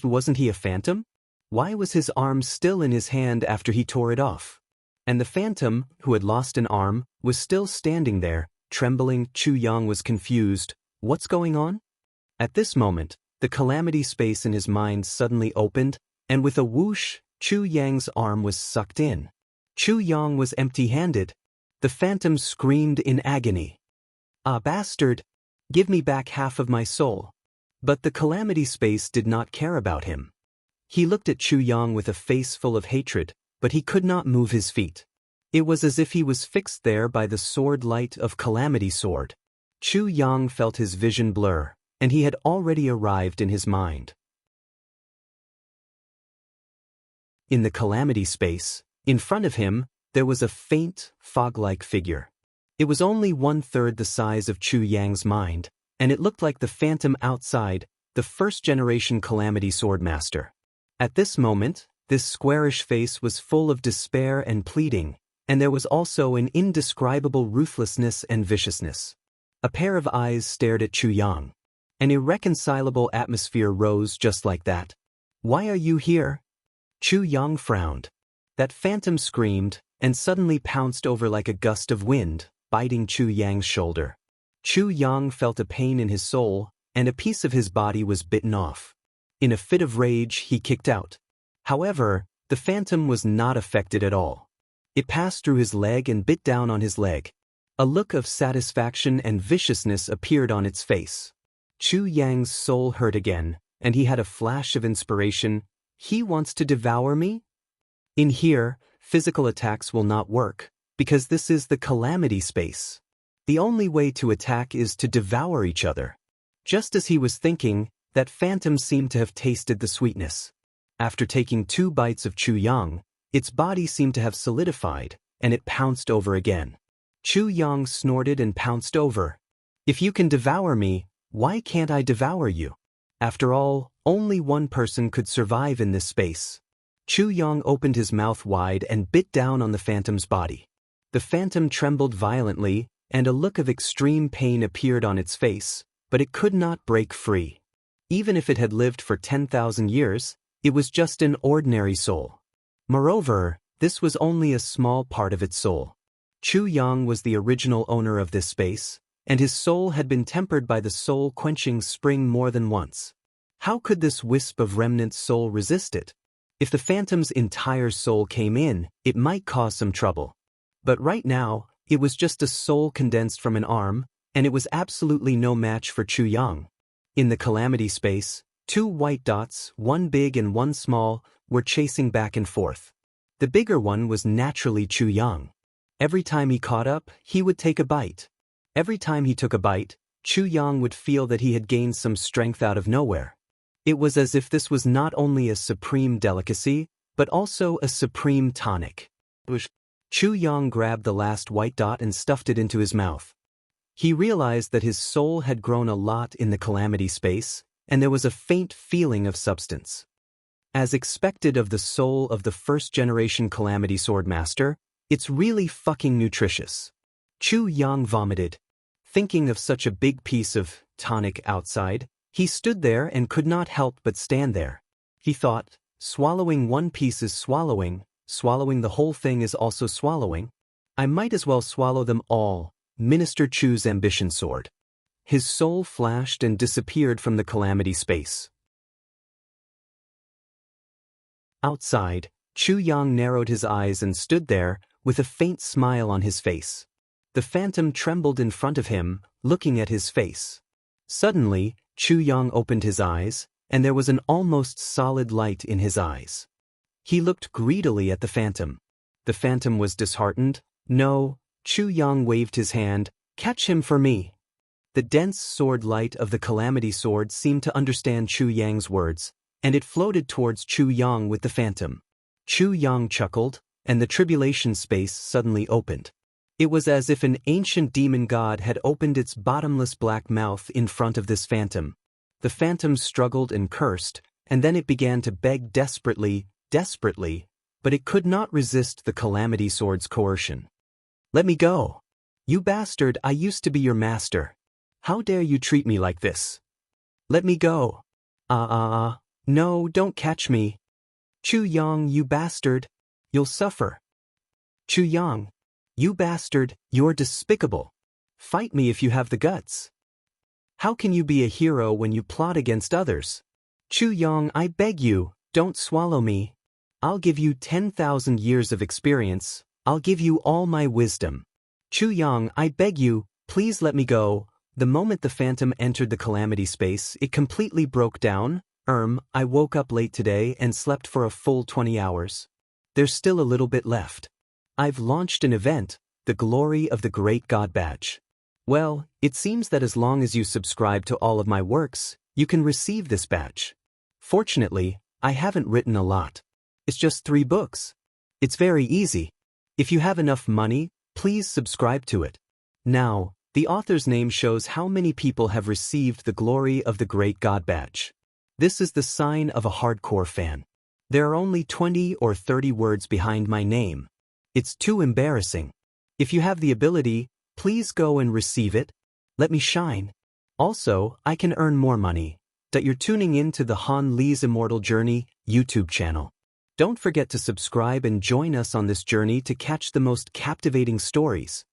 Wasn't he a phantom? Why was his arm still in his hand after he tore it off? And the Phantom, who had lost an arm, was still standing there, trembling. Chu Yang was confused. What's going on? At this moment, the calamity space in his mind suddenly opened, and with a whoosh, Chu Yang's arm was sucked in. Chu Yang was empty-handed. The Phantom screamed in agony. Ah, bastard! Give me back half of my soul. But the calamity space did not care about him. He looked at Chu Yang with a face full of hatred, but he could not move his feet. It was as if he was fixed there by the sword light of Calamity Sword. Chu Yang felt his vision blur, and he had already arrived in his mind. In the calamity space, in front of him, there was a faint, fog-like figure. It was only 1/3 the size of Chu Yang's mind, and it looked like the Phantom outside, the first-generation Calamity Swordmaster. At this moment, this squarish face was full of despair and pleading, and there was also an indescribable ruthlessness and viciousness. A pair of eyes stared at Chu Yang. An irreconcilable atmosphere rose just like that. Why are you here? Chu Yang frowned. That Phantom screamed, and suddenly pounced over like a gust of wind, biting Chu Yang's shoulder. Chu Yang felt a pain in his soul, and a piece of his body was bitten off. In a fit of rage, he kicked out. However, the Phantom was not affected at all. It passed through his leg and bit down on his leg. A look of satisfaction and viciousness appeared on its face. Chu Yang's soul hurt again, and he had a flash of inspiration. He wants to devour me? In here, Physical attacks will not work, because this is the calamity space. The only way to attack is to devour each other. Just as he was thinking, that phantom seemed to have tasted the sweetness. After taking 2 bites of Chu Yang, its body seemed to have solidified, and it pounced over again. Chu Yang snorted and pounced over. If you can devour me, why can't I devour you? After all, only one person could survive in this space. Chu Yang opened his mouth wide and bit down on the phantom's body. The phantom trembled violently, and a look of extreme pain appeared on its face, but it could not break free. Even if it had lived for 10,000 years, it was just an ordinary soul. Moreover, this was only a small part of its soul. Chu Yang was the original owner of this space, and his soul had been tempered by the soul-quenching spring more than once. How could this wisp of remnant soul resist it? If the phantom's entire soul came in, it might cause some trouble. But right now, it was just a soul condensed from an arm, and it was absolutely no match for Chu Yang. In the calamity space, 2 white dots, one big and one small, were chasing back and forth. The bigger one was naturally Chu Yang. Every time he caught up, he would take a bite. Every time he took a bite, Chu Yang would feel that he had gained some strength out of nowhere. It was as if this was not only a supreme delicacy, but also a supreme tonic. Chu Yang grabbed the last white dot and stuffed it into his mouth. He realized that his soul had grown a lot in the calamity space, and there was a faint feeling of substance. As expected of the soul of the first-generation calamity swordmaster, it's really fucking nutritious. Chu Yang vomited. Thinking of such a big piece of tonic outside, he stood there and could not help but stand there. He thought, swallowing one piece is swallowing the whole thing is also swallowing. I might as well swallow them all, Minister Chu's ambition soared. His soul flashed and disappeared from the calamity space. Outside, Chu Yang narrowed his eyes and stood there, with a faint smile on his face. The phantom trembled in front of him, looking at his face. Suddenly, Chu Yang opened his eyes, and there was an almost solid light in his eyes. He looked greedily at the phantom. The phantom was disheartened. No, Chu Yang waved his hand. Catch him for me. The dense sword light of the calamity sword seemed to understand Chu Yang's words, and it floated towards Chu Yang with the phantom. Chu Yang chuckled, and the tribulation space suddenly opened. It was as if an ancient demon god had opened its bottomless black mouth in front of this phantom. The phantom struggled and cursed, and then it began to beg desperately, but it could not resist the calamity sword's coercion. Let me go. You bastard, I used to be your master. How dare you treat me like this? Let me go. No, don't catch me. Chu Yang, you bastard. You'll suffer. Chu Yang. You bastard, you're despicable. Fight me if you have the guts. How can you be a hero when you plot against others? Chu Yang, I beg you, don't swallow me. I'll give you 10,000 years of experience. I'll give you all my wisdom. Chu Yang, I beg you, please let me go. The moment the phantom entered the calamity space, it completely broke down. I woke up late today and slept for a full 20 hours. There's still a little bit left. I've launched an event, the Glory of the Great God Badge. Well, it seems that as long as you subscribe to all of my works, you can receive this badge. Fortunately, I haven't written a lot. It's just 3 books. It's very easy. If you have enough money, please subscribe to it. Now, the author's name shows how many people have received the Glory of the Great God Badge. This is the sign of a hardcore fan. There are only 20 or 30 words behind my name. It's too embarrassing. If you have the ability, please go and receive it. Let me shine. Also, I can earn more money. That you're tuning in to the Han Lee's Immortal Journey YouTube channel. Don't forget to subscribe and join us on this journey to catch the most captivating stories.